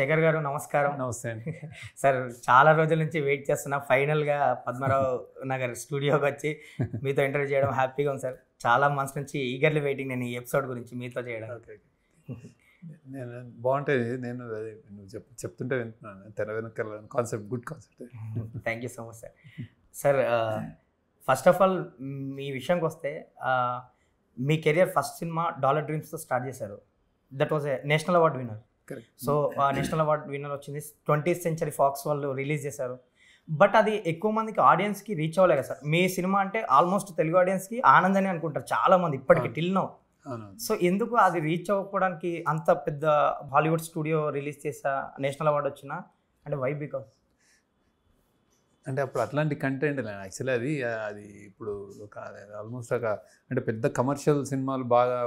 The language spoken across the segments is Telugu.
శేఖర్ గారు నమస్కారం. నమస్తే అండి. సార్ చాలా రోజుల నుంచి వెయిట్ చేస్తున్నా. ఫైనల్గా పద్మరావు నగర్ స్టూడియోకి వచ్చి మీతో ఇంటర్వ్యూ చేయడం హ్యాపీగా ఉంది సార్. చాలా మంత్స్ నుంచి ఈగర్లీ వెయిటింగ్ నేను ఈ ఎపిసోడ్ గురించి మీతో చేయడం. ఓకే, నేను బాగుంటుంది. నేను అదే నువ్వు చెప్తుంటే వింటున్నాను. తెర వెనకాల concept good concept. Thank you so much sir. Sir first of all మీ విషయంకి వస్తే మీ కెరియర్ ఫస్ట్ సినిమా డాలర్ డ్రీమ్స్తో స్టార్ట్ చేశారు. That was a national award winner. So national award winner వచ్చింది. 20th Century Fox వాళ్ళు రిలీజ్ చేశారు. బట్ అది ఎక్కువ మందికి ఆడియన్స్కి రీచ్ అవ్వలేదు కదా సార్. మీ సినిమా అంటే ఆల్మోస్ట్ తెలుగు ఆడియన్స్కి ఆనందని అనుకుంటారు చాలా మంది ఇప్పటికి టిల్ నౌ. సో ఎందుకు అది రీచ్ అవ్వడానికి అంత పెద్ద బాలీవుడ్ స్టూడియో రిలీజ్ చేసా నేషనల్ అవార్డు వచ్చినా అంటే వై? బికాస్ అంటే అప్పుడు అట్లాంటి కంటెంట్ యాక్చువల్లీ అది ఇప్పుడు ఒక ఆల్మోస్ట్ ఒక అంటే పెద్ద కమర్షియల్ సినిమాలు బాగా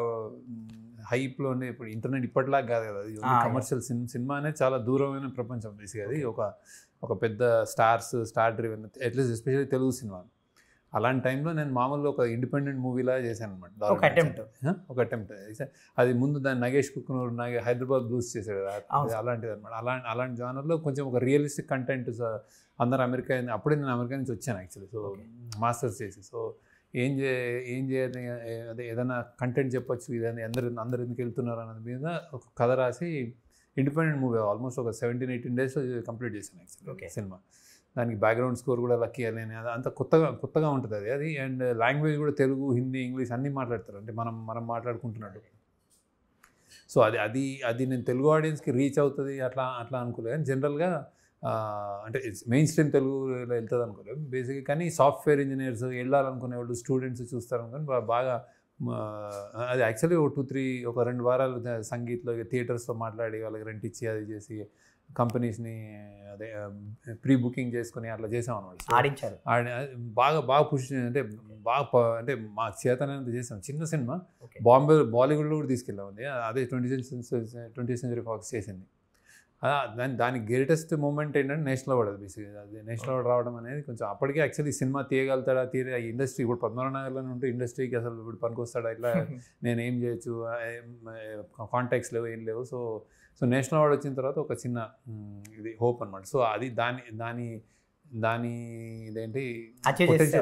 హైప్లో ఉండే. ఇప్పుడు ఇంటర్నెట్ ఇప్పటిలాగా కాదు కదా. అది కమర్షియల్ సినిమా అనేది చాలా దూరమైన ప్రపంచం బేసిక్గా. అది ఒక పెద్ద star driven at least especially Telugu cinema. అలాంటి టైంలో నేను మామూలుగా ఒక ఇండిపెండెంట్ మూవీలా చేశాను అనమాట. ఒక అటెంప్ట్ అది ముందు దాన్ని నగేష్ కుక్నూర్ హైదరాబాద్ బ్లూస్ చేశాడు కదా, అలాంటిది అనమాట. అలాంటి జానర్లో కొంచెం ఒక రియలిస్టిక్ కంటెంట్. అందరు అమెరికా, అప్పుడే నేను అమెరికా నుంచి వచ్చాను యాక్చువల్లీ. సో మాస్టర్స్ చేసి సో ఏం చేయాలి, అదే ఏదైనా కంటెంట్ చెప్పొచ్చు, ఇదని అందరు ఎందుకు వెళ్తున్నారు అన్నది మీద ఒక కథ రాసి ఇండిపెండెంట్ మూవీ ఆల్మోస్ట్ ఒక 17-18 days కంప్లీట్ చేశాను యాక్చువల్లీ సినిమా. దానికి బ్యాక్గ్రౌండ్ స్కోర్ కూడా లక్కీ అని అంత కొత్తగా ఉంటుంది అది. అండ్ లాంగ్వేజ్ కూడా తెలుగు, హిందీ, ఇంగ్లీష్ అన్నీ మాట్లాడతారు. అంటే మనం మాట్లాడుకుంటున్నట్టు. సో అది నేను తెలుగు ఆడియన్స్కి రీచ్ అవుతుంది అట్లా అనుకోలేదు. కానీ జనరల్గా అంటే మెయిన్ స్ట్రీమ్ తెలుగులో వెళ్తుంది అనుకోలేదు బేసిక్గా. కానీ సాఫ్ట్వేర్ ఇంజనీర్స్ వెళ్ళాలనుకునే వాళ్ళు, స్టూడెంట్స్ చూస్తారనుకుని బాగా అది యాక్చువల్లీ 2 వారాలు సంగీత్లో థియేటర్స్లో మాట్లాడి వాళ్ళకి రెంట్ ఇచ్చి అది చేసి కంపెనీస్ని అదే ప్రీ బుకింగ్ చేసుకుని అట్లా చేసాం అనమాట. ఆడించారు. బాగా పుష్ అంటే అంటే మా చేతనంత చేసాం. చిన్న సినిమా బాలీవుడ్లో కూడా తీసుకెళ్ళాం. అదే 20th Century Fox చేసింది. దానికి గ్రేటెస్ట్ మూమెంట్ ఏంటంటే నేషనల్ అవార్డ్. అది బేసిక్గా అది నేషనల్ అవార్డ్ రావడం అనేది కొంచెం అప్పటికే యాక్చువల్లీ సినిమా తీయగలుగుతాడా ఈ ఇండస్ట్రీ ఇప్పుడు పద్మనాభ నగర్లోనే ఉంటే ఇండస్ట్రీకి అసలు ఇప్పుడు పనికొస్తాడా, ఇట్లా నేను ఏం చేయొచ్చు, కాంటాక్ట్స్ లేవు, ఏం లేవు. సో నేషనల్ అవార్డ్ వచ్చిన తర్వాత ఒక చిన్న ఇది హోప్ అనమాట. సో అది దాని ఇదేంటి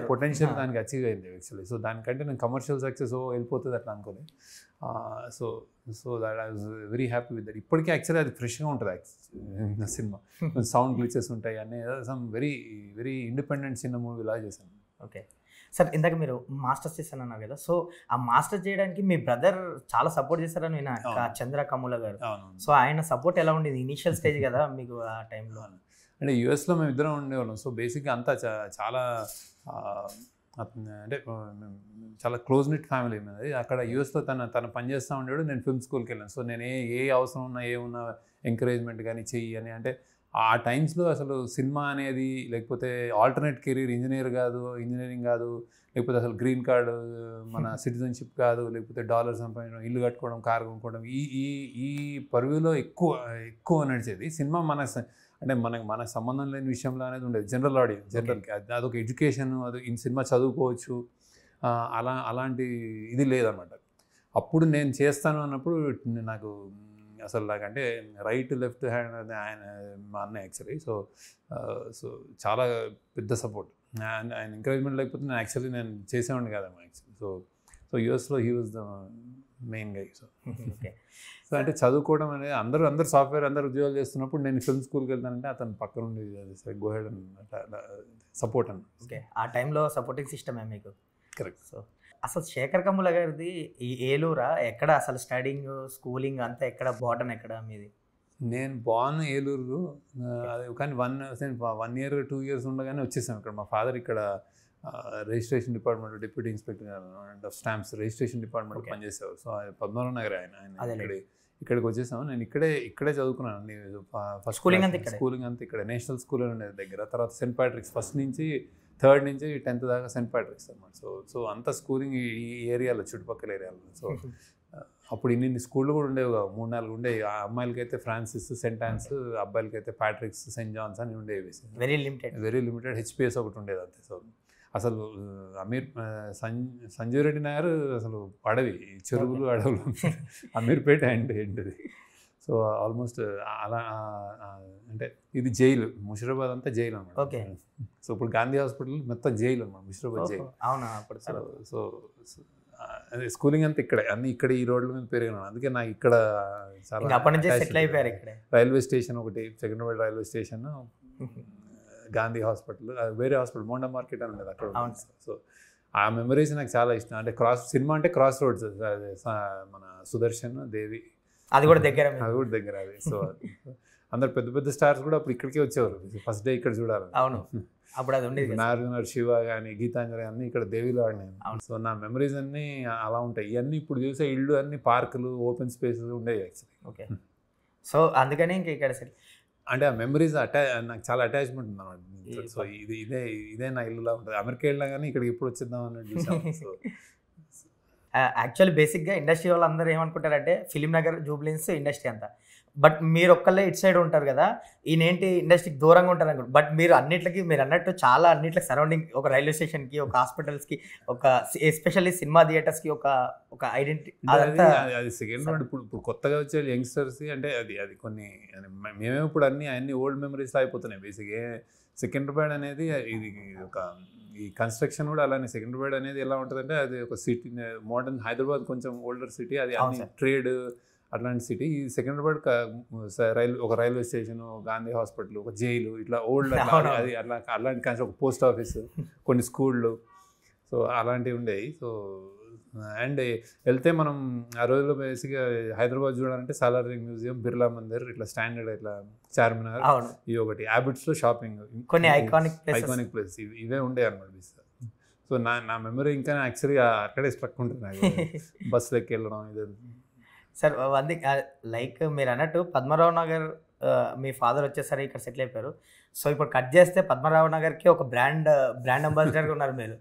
పొటెన్షియల్ దానికి అచీవ్ అయింది యాక్చువల్లీ. సో దానికంటే నేను కమర్షియల్ సక్సెస్ వెళ్ళిపోతుంది అట్లా అనుకోలేదు. So that I was very happy with that. ఇప్పటికీ యాక్చువల్లీ అది ఫ్రెష్గా ఉంటుంది సినిమా. సౌండ్ గ్లిచెస్ ఉంటాయి అన్నీ. సమ్ వెరీ ఇండిపెండెంట్ చిన్న మూవీ లాగా చేశాను. ఓకే సార్, ఇందాక మీరు మాస్టర్స్ చేశాను అన్నారు కదా. సో ఆ మాస్టర్స్ చేయడానికి మీ బ్రదర్ చాలా సపోర్ట్ చేశారని విన్నా, చంద్ర కమ్ముల గారు. సో ఆయన సపోర్ట్ ఎలా ఉండేది? ఇనీషియల్ స్టేజ్ కదా మీకు ఆ టైంలో. అంటే యూఎస్లో మేము ఇద్దరం ఉండేవాళ్ళం. సో బేసిక్గా అంతా చాలా అంటే చాలా క్లోజ్ నిట్ ఫ్యామిలీ మీద. అక్కడ యూఎస్లో తన పనిచేస్తూ ఉండేవాడు. నేను ఫిల్మ్ స్కూల్కి వెళ్ళాను. సో నేను ఏ అవసరం ఉన్నా ఏమున్నా ఎంకరేజ్మెంట్ కానీ చెయ్యి అని. అంటే ఆ టైమ్స్లో అసలు సినిమా అనేది లేకపోతే ఆల్టర్నేట్ కెరీర్ ఇంజనీరింగ్ కాదు, లేకపోతే అసలు గ్రీన్ కార్డు మన సిటిజన్షిప్ కాదు, లేకపోతే డాలర్ సంపాదించడం, ఇల్లు కట్టుకోవడం, కారు కొనుక్కోవడం, ఈ పరివ్యూలో ఎక్కువ నడిచేది. సినిమా అంటే మనకు సంబంధం లేని విషయంలో అనేది ఉండేది. జనరల్ ఆడియన్స్, జనరల్కి అదొక ఎడ్యుకేషన్, అది ఈ సినిమా చదువుకోవచ్చు, అలాంటి ఇది లేదన్నమాట. అప్పుడు నేను చేస్తాను అన్నప్పుడు నాకు నాకంటే రైట్ లెఫ్ట్ హ్యాండ్ అది మా అన్న యాక్చువల్లీ. సో చాలా పెద్ద సపోర్ట్. ఆయన ఎంకరేజ్మెంట్ లేకపోతే నేను చేసేవాడిని కాదమ్మా యాక్చువల్లీ. సో యూఎస్లో he was the main guy. So అంటే చదువుకోవడం అనేది అందరూ సాఫ్ట్వేర్ అందరూ ఉద్యోగాలు చేస్తున్నప్పుడు నేను ఫిల్మ్ స్కూల్కి వెళ్తానంటే అతను పక్కన ఉండి గోహెడ్ సపోర్ట్ అన్న. ఓకే, ఆ టైంలో సపోర్టింగ్ సిస్టమే మీకు. కరెక్ట్. సో అసలు శేఖర్ కమ్ముల గారిది ఈ ఏలూరా? ఎక్కడ అసలు స్కూలింగ్ అంతా ఎక్కడ? బాటన్ ఎక్కడ మీది? నేను బాన్ ఏలూరు. కానీ 1 year 2 years ఉండగానే వచ్చేసాం ఇక్కడ. మా ఫాదర్ ఇక్కడ registration department deputy inspector of stamps registration department పనిచేసేవారు. సో పద్మనాభ నగర్ ఆయన ఇక్కడికి వచ్చేసాము. నేను ఇక్కడే చదువుకున్నాను. ఫస్ట్ స్కూలింగ్ అంతా ఇక్కడ నేషనల్ స్కూల్ ఉండేది దగ్గర. తర్వాత సెయింట్ ప్యాట్రిక్స్ ఫస్ట్ నుంచి 3rd నుంచి 10th దాకా సెయింట్ ప్యాట్రిక్స్ అనమాట. సో అంతా స్కూలింగ్ ఈ ఏరియాలో, చుట్టుపక్కల ఏరియాలో. సో అప్పుడు ఇన్ని స్కూళ్ళు కూడా ఉండేవి, 3-4 ఉండేవి. అమ్మాయిలకైతే ఫ్రాన్సిస్, సెయింట్ ఆన్స్, అబ్బాయిలకైతే ప్యాట్రిక్స్, సెయింట్ జాన్స్ అని ఉండేవి. వెరీ లిమిటెడ్ హెచ్పిఎస్ ఒకటి ఉండేది అంతే. సో అసలు సంజీవ్ రెడ్డి నగర్ అసలు అడవి, చెరువులు, అడవులు. అమీర్పేట ఏంటిది. సో ఆల్మోస్ట్ అలా అంటే ఇది జైలు, ముషిరాబాద్ అంతా జైలు అనమాట. ఓకే. సో ఇప్పుడు గాంధీ హాస్పిటల్ మొత్తం జైలు అనమాట, ముషిరాబాద్ జైలు. అవునా? అప్పుడు సో అదే స్కూలింగ్ అంతా ఇక్కడే, అన్ని ఇక్కడ ఈ రోడ్ల మీద పెరిగినాను. అందుకే నాకు ఇక్కడ చాలా అప్పటి నుంచి సెటిల్ అయిపోయారు ఇక్కడే. రైల్వే స్టేషన్ ఒకటి, Secunderabad railway station, Gandhi hospital, వేరే హాస్పిటల్ మోండా మార్కెట్ అని ఉండేది అక్కడ. సో ఆ మెమరీస్ నాకు చాలా ఇష్టం. అంటే సినిమా అంటే క్రాస్ రోడ్స్, మన సుదర్శన్, దేవి, అది కూడా దగ్గర, అది కూడా దగ్గర. అది సో అందరు పెద్ద పెద్ద స్టార్స్ కూడా అప్పుడు ఇక్కడికే వచ్చేవారు, ఫస్ట్ డే ఇక్కడ చూడాలి. అవును, అప్పుడు అది ఉండేది. నారాయణ, శివ కానీ, గీతాంజలి అన్నీ ఇక్కడ దేవిలో ఆడినాను. సో నా మెమరీస్ అన్నీ అలా ఉంటాయి. ఇవన్నీ ఇప్పుడు చూసే ఇళ్ళు అన్ని పార్కులు, ఓపెన్ స్పేసెస్ ఉండేవి యాక్చువల్లీ. ఓకే. సో అందుకని ఇంకా ఇక్కడ సరే అంటే ఆ మెమరీస్ నాకు చాలా అటాచ్మెంట్ ఉంది అన్నమాట. సో ఇదే నా ఇల్లులా ఉంటుంది. అమెరికా వెళ్ళినా కానీ ఇక్కడికి ఎప్పుడు వచ్చేద్దాం అన్నట్టు చూసాను. సో యాక్చువల్లీ బేసిక్గా ఇండస్ట్రీ వాళ్ళు అందరూ ఏమనుకుంటారంటే ఫిలిం నగర్, జూబ్లీహిల్స్ ఇండస్ట్రీ అంతా. బట్ మీరు ఒక్కళ్ళే ఇటు సైడ్ ఉంటారు కదా, ఈయనేంటి ఇండస్ట్రీకి దూరంగా ఉంటారు అనుకుంటు. బట్ మీరు అన్నిట్లకి, మీరు అన్నట్టు చాలా అన్నిట్లకి సరౌండింగ్, ఒక రైల్వే స్టేషన్కి, ఒక హాస్పిటల్స్కి, ఒక ఎస్పెషల్లీ సినిమా థియేటర్స్కి ఒక ఐడెంటిటీ. అది సెకండ్ వన్. ఇప్పుడు కొత్తగా వచ్చే యంగ్స్టర్స్ అంటే అది కొన్ని మేమే ఇప్పుడు అన్ని ఓల్డ్ మెమరీస్ అయిపోతున్నాయి బేసిక్గా. సెకండ్రాబాద్ అనేది ఇది ఒక ఈ కన్స్ట్రక్షన్ కూడా అలానే. సెకండ్రాబాద్ అనేది ఎలా ఉంటుందంటే అది ఒక సిటీ, మోడర్న్ హైదరాబాద్ కొంచెం ఓల్డర్ సిటీ, అది అన్ని ట్రేడ్ అట్లాంటి సిటీ. ఈ సెకండ్రాబాద్ ఒక రైల్వే స్టేషన్, గాంధీ హాస్పిటల్, ఒక జైలు, ఇట్లా ఓల్డ్ అది అలాంటి కన్స్ట్రక్షన్, ఒక పోస్ట్ ఆఫీస్, కొన్ని స్కూళ్ళు, సో అలాంటివి ఉండేవి. సో అండ్ వెళ్తే మనం ఆ రోజుల్లో బేసిక్గా హైదరాబాద్ చూడాలంటే సాలార్జంగ్ మ్యూజియం, బిర్లా మందిర్, ఇట్లా స్టాండర్డ్, ఇట్లా చార్మినార్, ఇవి ఒకటి. హ్యాబిట్స్లో షాపింగ్, కొన్ని ఐకానిక్ ప్లేస్ ఇవే ఉండే అనమాట. సో నా మెమరీ ఇంకా యాక్చువల్గా అక్కడే స్ట్రక్ ఉంటుంది నాకు, బస్సు ఎక్కి వెళ్ళడం. ఇది సార్ అది లైక్ మీరు అన్నట్టు పద్మరావు నగర్ మీ ఫాదర్ వచ్చేసరి ఇక్కడ సెటిల్ అయిపోయారు. సో ఇప్పుడు కట్ చేస్తే పద్మరావు నగర్కి ఒక బ్రాండ్ అంబాసిడర్గా ఉన్నారు మీరు.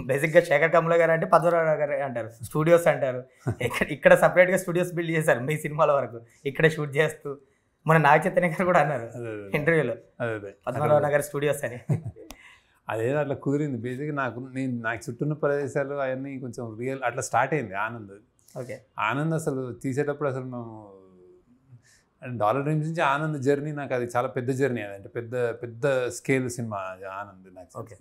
బేసిక్గా శేఖర్ కమల గారు అంటే పద్మరావు నగర్ అంటారు, స్టూడియోస్ అంటారు. ఇక్కడ సపరేట్గా స్టూడియోస్ బిల్డ్ చేశారు మీ సినిమాల వరకు, ఇక్కడే షూట్ చేస్తూ. మన నాగ చైతన్య గారు కూడా అన్నారు ఇంటర్వ్యూలో పద్మరావు నగర్ స్టూడియోస్ అని. అదే అట్లా కుదిరింది బేసిక్గా. నాకు చుట్టూన్న ప్రదేశాలు అవన్నీ కొంచెం రియల్ అట్లా స్టార్ట్ అయింది ఆనంద్. ఓకే. ఆనంద్ అసలు తీసేటప్పుడు అసలు మేము డాలర్ డ్రీమ్స్ నుంచి ఆనంద్ జర్నీ, నాకు అది చాలా పెద్ద జర్నీ. అది అంటే పెద్ద స్కేల్ సినిమా ఆనంద్ నాకు. ఓకే.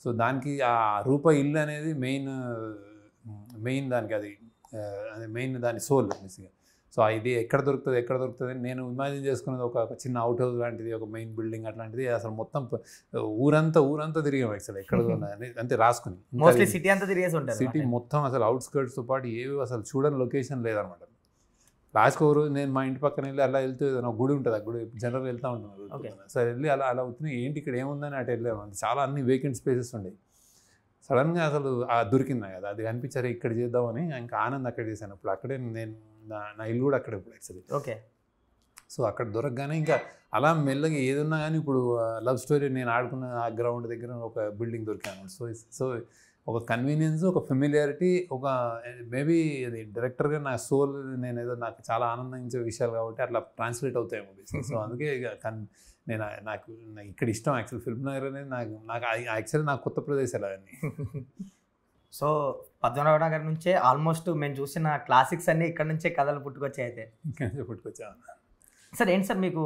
సో దానికి ఆ రూపాయి ఇల్లు అనేది మెయిన్ దానికి, అది మెయిన్ దాని సోల్ బేసిక్గా. సో ఇది ఎక్కడ దొరుకుతుంది నేను ఇమాజిన్ చేసుకున్నది ఒక చిన్న అవుట్ హౌస్ లాంటిది, ఒక మెయిన్ బిల్డింగ్ అట్లాంటిది. అసలు మొత్తం ఊరంతా తిరిగాం యాక్చువల్, ఎక్కడ అంటే రాసుకుని మోస్ట్లీ సిటీ అంతా తిరిగేసి ఉంటారు. సిటీ మొత్తం అసలు అవుట్స్కర్ట్స్తో పాటు ఏవి అసలు చూడని లొకేషన్ లేదనమాట. లాస్ట్కి ఒక రోజు నేను మా ఇంటి పక్కన వెళ్ళి అలా వెళ్తూ ఏదైనా గుడి ఉంటుంది, ఆ గుడి జనరల్ వెళ్తూ ఉంటాను. సరే వెళ్ళి అలా అవుతున్నాయి, ఏంటి ఇక్కడ ఏముందని అటు వెళ్ళాము. చాలా అన్ని వేకెంట్ స్పేసెస్ ఉండేవి. సడన్గా అసలు దొరికింది కదా, అది అనిపించారు ఇక్కడ చేద్దామని. ఇంకా ఆనంద్ అక్కడ చేశాను. ఇప్పుడు అక్కడే నేను నా ఇల్లు కూడా అక్కడే ఇప్పుడు యాక్చువల్లీ. ఓకే. సో అక్కడ దొరకగానే ఇంకా అలా మెల్లగా ఏదన్నా కానీ ఇప్పుడు లవ్ స్టోరీ నేను ఆడుకున్న ఆ గ్రౌండ్ దగ్గర ఒక బిల్డింగ్ దొరికాను. సో ఒక కన్వీనియన్స్, ఒక ఫెమిలియారిటీ, ఒక మేబీ అది డైరెక్టర్గా నా సోల్, నేను ఏదో నాకు చాలా ఆనందించే విషయాలు కాబట్టి అట్లా ట్రాన్స్లేట్ అవుతాయి మూవీస్. సో అందుకే నాకు ఇక్కడ ఇష్టం యాక్చువల్ ఫిల్మ్ నగర్ అనేది. నాకు యాక్చువల్లీ నాకు కొత్త ప్రదేశాలు అవన్నీ. సో పద్మనాభ నగర్ నుంచే ఆల్మోస్ట్ మేము చూసిన క్లాసిక్స్ అన్నీ ఇక్కడ నుంచే కథలు పుట్టుకొచ్చాయి. అయితే పుట్టుకొచ్చా సార్. ఏంటి సార్ మీకు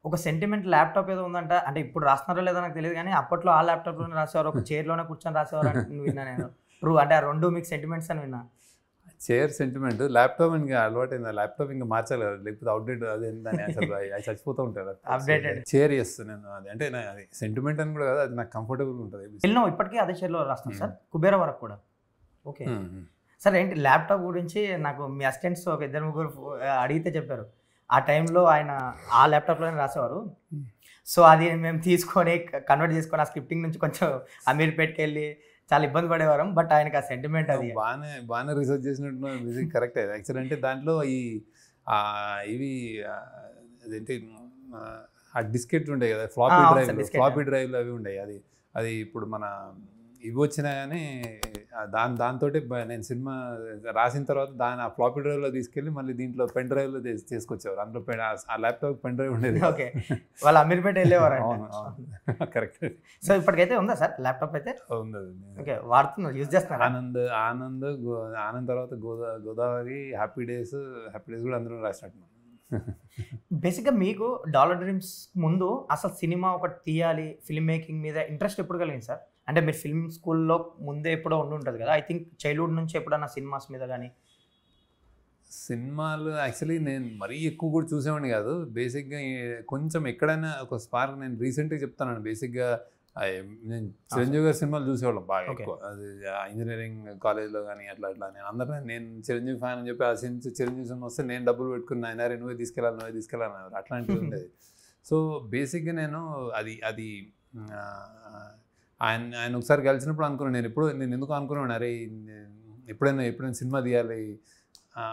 ఒక సెంటిమెంట్ ల్యాప్టాప్ ఏదో ఉందంట, అంటే ఇప్పుడు రాస్తున్నారో లేదో నాకు తెలియదు కానీ అప్పట్లో ఆ ల్యాప్టాప్లోనే రాసేవారు, ఒక చైర్లోనే కూర్చొని రాసేవారు అని విన్నా నేను. ట్రూ అంటే ఆ రెండు మీకు సెంటిమెంట్స్ అని విన్నా. చైర్ సెంటిమెంట్, ల్యాప్టాప్ ఇంకా అలవాటైంది. ల్యాప్టాప్ ఇంకా మార్చాలి కదా, లేకపోతే అవుట్డేట్ అది ఏంటని అసలు అది చచ్చిపోతూ ఉంటారు. అప్డేటెడ్ చైర్ చేస్తాను నేను. అది అంటే అది సెంటిమెంట్ అని కూడా కాదు, అది నాకు కంఫర్టబుల్ ఉంటుంది. ఇప్పటికీ అదే చైర్లో రాస్తాను సార్, కుబేర వరకు కూడా. Okay sir. ఏంటి ల్యాప్టాప్ గురించి నాకు మీ అసిస్టెంట్స్ ఒక 2-3 అడిగితే చెప్పారు, ఆ టైంలో ఆయన ఆ ల్యాప్టాప్లోనే రాసేవారు. సో అది మేము తీసుకొని కన్వర్ట్ చేసుకొని ఆ స్క్రిప్టింగ్ నుంచి కొంచెం అమీర్పేట్కి వెళ్ళి చాలా ఇబ్బంది పడేవారం. బట్ ఆయనకి ఆ సెంటిమెంట్ అది బాగానే రీసెర్చ్ చేసినట్టు మ్యూజిక్ కరెక్ట్ అయ్యేది యాక్చువల్. అంటే దాంట్లో ఇవి అదేంటి ఆ డిస్కెట్ ఉంటాయి కదా, ఫ్లాపీ డ్రైవ్లు అవి ఉండేవి. అది ఇప్పుడు మన ఇవి వచ్చినా కానీ దాంతో నేను సినిమా రాసిన తర్వాత ఆ ఫ్లాపీ డ్రైవ్లో తీసుకెళ్ళి మళ్ళీ దీంట్లో పెన్ డ్రైవ్లో తీసుకొచ్చేవారు. అందులో ఆ ల్యాప్టాప్ పెన్ డ్రైవ్ ఉండేది. ఓకే. వాళ్ళు అమీర్పేట వెళ్ళేవారు. కరెక్ట్. సో ఇప్పటికైతే ఉందా సార్ ల్యాప్టాప్? అయితే ఉంది. ఓకే. వాడుతున్నారు, యూజ్ చేస్తున్నారు. ఆనంద్ తర్వాత గోదావరి, హ్యాపీ డేస్ కూడా అందరూ రాసినట్టు. బేసిక్గా మీకు డాలర్ డ్రీమ్స్ ముందు అసలు సినిమా ఒకటి తీయాలి, ఫిల్మ్ మేకింగ్ మీద ఇంట్రెస్ట్ ఎప్పుడు కలిగింది సార్? అంటే మీరు ఫిల్మ్ స్కూల్లో ముందే ఎప్పుడో ఉండి ఉంటుంది కదా, ఐ థింక్ చైల్డ్హుడ్ నుంచి ఎప్పుడన్నా సినిమాస్ మీద కానీ? సినిమాలు యాక్చువల్లీ నేను మరీ ఎక్కువ కూడా చూసేవాడిని కాదు. బేసిక్గా కొంచెం ఎక్కడైనా ఒక స్పార్క్, నేను రీసెంట్గా చెప్తాను, బేసిక్గా నేను చిరంజీవి గారి సినిమాలు చూసేవాళ్ళం బాగా ఎక్కువ. అది ఇంజనీరింగ్ కాలేజ్లో కానీ అట్లా నేను చిరంజీవి ఫ్యాన్ అని చెప్పి ఆ చిరంజీవి సినిమా వస్తే నేను డబ్బులు పెట్టుకుని ఆయన నువ్వే తీసుకెళ్ళాలి అట్లాంటివి ఉండేది. సో బేసిక్గా నేను అది ఆయన ఒకసారి కలిసినప్పుడు అనుకున్నాను, నేను ఎందుకు అనుకున్నాను, అరే ఎప్పుడైనా సినిమా తీయాలి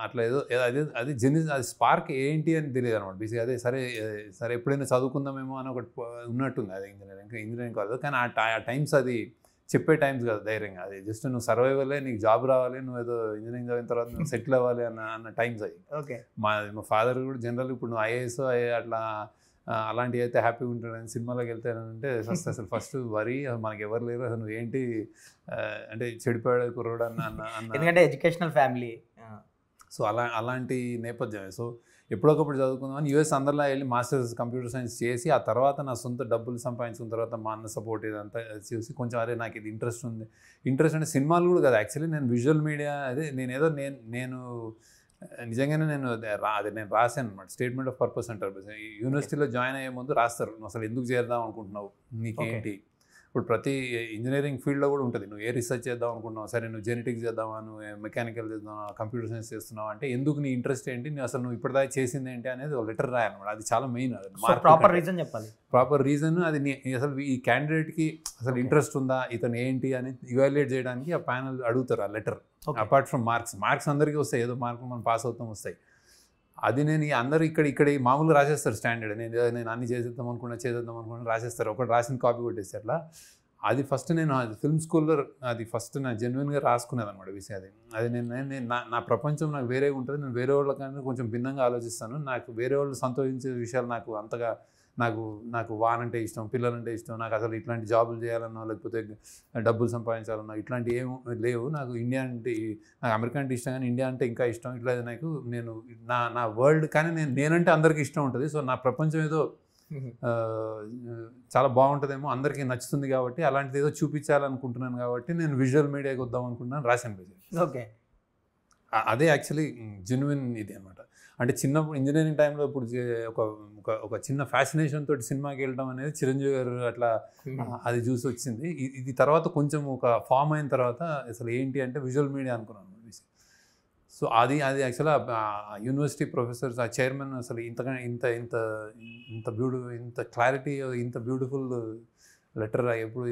అట్లా ఏదో అది అది స్పార్క్ ఏంటి అని తెలియదు అనమాట. బేసిక్గా అదే సరే ఎప్పుడైనా చదువుకుందామేమో అని ఒకటి ఉన్నట్టుంది. అది ఇంజనీరింగ్ కాదు, కానీ ఆ టైమ్స్ అది చెప్పే టైమ్స్ కాదు ధైర్యంగా. అది జస్ట్ నువ్వు సర్వైవలే, నీకు జాబ్ రావాలి, నువ్వు ఏదో ఇంజనీరింగ్ చదివిన తర్వాత నువ్వు సెటిల్ అవ్వాలి అన్న టైమ్స్ అవి. ఓకే. మా ఫాదర్ కూడా జనరల్ ఇప్పుడు నువ్వు ఐఏఎస్ అట్లా అలాంటివి అయితే హ్యాపీగా ఉంటాడని సినిమాలోకి వెళ్తానంటే ఫస్ట్ వరి మనకి ఎవరు లేరు, అసలు నువ్వు ఏంటి అంటే చెడిపోయాడు కుర్రోడు అన్న ఎందుకంటే ఎడ్యుకేషనల్ ఫ్యామిలీ. సో అలాంటి నేపథ్యమే. సో ఎప్పుడొకప్పుడు చదువుకుందామని యూఎస్ అందరిలా వెళ్ళి మాస్టర్స్ కంప్యూటర్ సైన్స్ చేసి ఆ తర్వాత నా సొంత డబ్బులు సంపాదించుకున్న తర్వాత మా అన్న సపోర్ట్ ఇదంతా చూసి కొంచెం అరే నాకు ఇది ఇంట్రెస్ట్ అంటే సినిమాలు కూడా కదా యాక్చువల్లీ నేను విజువల్ మీడియా అదే నేను నిజంగానే నేను రాశాను అనమాట. స్టేట్మెంట్ ఆఫ్ పర్పస్ అంటారు. యూనివర్సిటీలో జాయిన్ అయ్యే ముందు రాస్తారు, అసలు ఎందుకు చేద్దాం అనుకుంటున్నావు, నీకేంటి. ఇప్పుడు ప్రతి ఇంజనీరింగ్ ఫీల్డ్లో కూడా ఉంటుంది, నువ్వు ఏ రీసెర్చ్ చేద్దాం అనుకుంటున్నావు, సరే నువ్వు జెనెటిక్స్ చేద్దామా, నువ్వు మెకానికల్ చేద్దామా, కంప్యూటర్ సైన్స్ చేస్తున్నావు అంటే ఎందుకు, నీ ఇంట్రెస్ట్ ఏంటి, నువ్వు ఇప్పటిదాకా చేసింది ఏంటి అనేది ఒక లెటర్ రాయాలన్నమాట. అది చాలా మెయిన్. ప్రాపర్ రీజన్ చెప్పాలి, ప్రాపర్ రీజన్. అది అసలు ఈ క్యాండిడేట్కి అసలు ఇంట్రెస్ట్ ఉందా, ఇతను ఏంటి అని ఇవాల్యుయేట్ చేయడానికి ఆ ప్యానల్ అడుగుతారు ఆ లెటర్. అపార్ట్ ఫ్రమ్ మార్క్స్ అందరికీ వస్తాయి, ఏదో మార్కులు మనం పాస్ అవుతాం వస్తాయి. అది నేను అందరూ ఇక్కడ మామూలుగా రాసేస్తారు స్టాండర్డ్, నేను అన్ని చేసేద్దాం అనుకున్నా రాసేస్తారు, ఒకటి రాసిన కాపీ కొట్టేసి అట్లా. అది ఫస్ట్ నేను ఫిల్మ్ స్కూల్లో అది ఫస్ట్ నా జెన్యున్గా రాసుకునేది అనమాట విషయం. అది నేను నా ప్రపంచం నాకు వేరే ఉంటుంది, నేను వేరే వాళ్ళకన్నా కొంచెం భిన్నంగా ఆలోచిస్తాను. నాకు వేరే వాళ్ళు సంతోషించే విషయాలు నాకు అంతగా నాకు వానంటే ఇష్టం, పిల్లలంటే ఇష్టం, నాకు అసలు ఇట్లాంటి జాబులు చేయాలన్నా లేకపోతే డబ్బులు సంపాదించాలన్నా ఇట్లాంటివి ఏమో లేవు. నాకు ఇండియా అంటే, నాకు అమెరికా అంటే ఇష్టం కానీ ఇండియా అంటే ఇంకా ఇష్టం. ఇట్లా నాకు నేను నా వరల్డ్ కానీ నేనంటే అందరికీ ఇష్టం ఉంటుంది. సో నా ప్రపంచం ఏదో చాలా బాగుంటుందేమో, అందరికీ నచ్చుతుంది కాబట్టి అలాంటిది ఏదో చూపించాలనుకుంటున్నాను కాబట్టి నేను విజువల్ మీడియాకి వద్దాం అనుకుంటున్నాను, రాశాను. ఓకే. అదే యాక్చువల్లీ జెన్యున్ ఇది అనమాట. అంటే చిన్నప్పుడు ఇంజనీరింగ్ టైంలో ఇప్పుడు ఒక చిన్న ఫ్యాసినేషన్ తోటి సినిమాకి వెళ్ళడం అనేది చిరంజీవి గారు అట్లా అది చూసి వచ్చింది. ఇది తర్వాత కొంచెం ఒక ఫామ్ అయిన తర్వాత అసలు ఏంటి అంటే విజువల్ మీడియా అనుకున్నాను. సో అది యాక్చువల్గా యూనివర్సిటీ ప్రొఫెసర్స్, ఆ చైర్మన్ అసలు ఇంత క్లారిటీ, ఇంత బ్యూటిఫుల్ లెటర్ ఎప్పుడు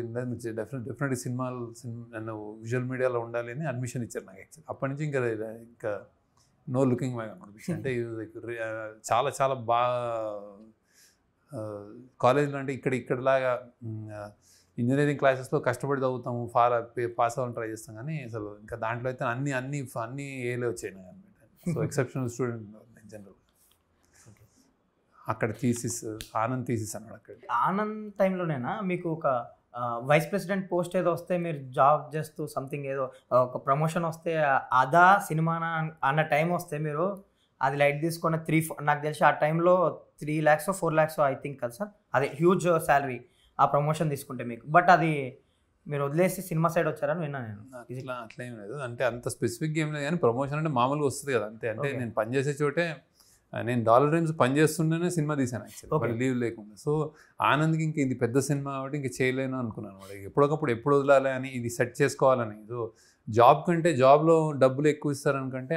డెఫినెట్గా సినిమాలు విజువల్ మీడియాలో ఉండాలి అని అడ్మిషన్ ఇచ్చారు నాకు. యాక్చువల్లీ అప్పటి నుంచి ఇంకా నో లుకింగ్ బ్యాక్ అనిపించింది. అంటే చాలా చాలా బాగా కాలేజీలో అంటే ఇక్కడలాగా ఇంజనీరింగ్ క్లాసెస్లో కష్టపడి చదువుతాము, పాస్ అవ్వాలని ట్రై చేస్తాం, కానీ అసలు ఇంకా దాంట్లో అయితే అన్ని ఏలే వచ్చాయి నాకు అనమాట. So exceptional student general. అక్కడ ఆనంద్ థీసిస్ అన్నాడు. అక్కడ ఆనంద్ టైంలోనేనా మీకు ఒక వైస్ ప్రెసిడెంట్ పోస్ట్ ఏదో వస్తే మీరు జాబ్ చేస్తూ సంథింగ్ ఏదో ఒక ప్రమోషన్ వస్తే అదా సినిమా అన్న టైం వస్తే మీరు అది లైట్ తీసుకొని నాకు తెలిసి ఆ టైంలో 3 lakhs 4 lakhs ఐ థింక్ కదా సార్, అదే హ్యూజ్ శాలరీ ఆ ప్రమోషన్ తీసుకుంటే మీకు. బట్ అది మీరు వదిలేసి సినిమా సైడ్ వచ్చారని విన్నా నేను. అట్లా ఏం లేదు, అంటే అంత స్పెసిఫిక్గా ఏం లేదు, కానీ ప్రమోషన్ అంటే మామూలుగా వస్తుంది కదా అంతే. అంటే నేను పనిచేసే చోటే నేను డాలర్ డ్రీమ్స్ పనిచేస్తుండేనే సినిమా తీశాను యాక్చువల్లీ, లీవ్ లేకుండా. సో ఆనంద్కి ఇంక ఇది పెద్ద సినిమా కాబట్టి ఇంక చేయలేను అనుకున్నాను అనమాట. ఎప్పుడు వదలాలి అని, ఇది సెట్ చేసుకోవాలని. సో జాబ్ కంటే, జాబ్లో డబ్బులు ఎక్కువ ఇస్తారనుకంటే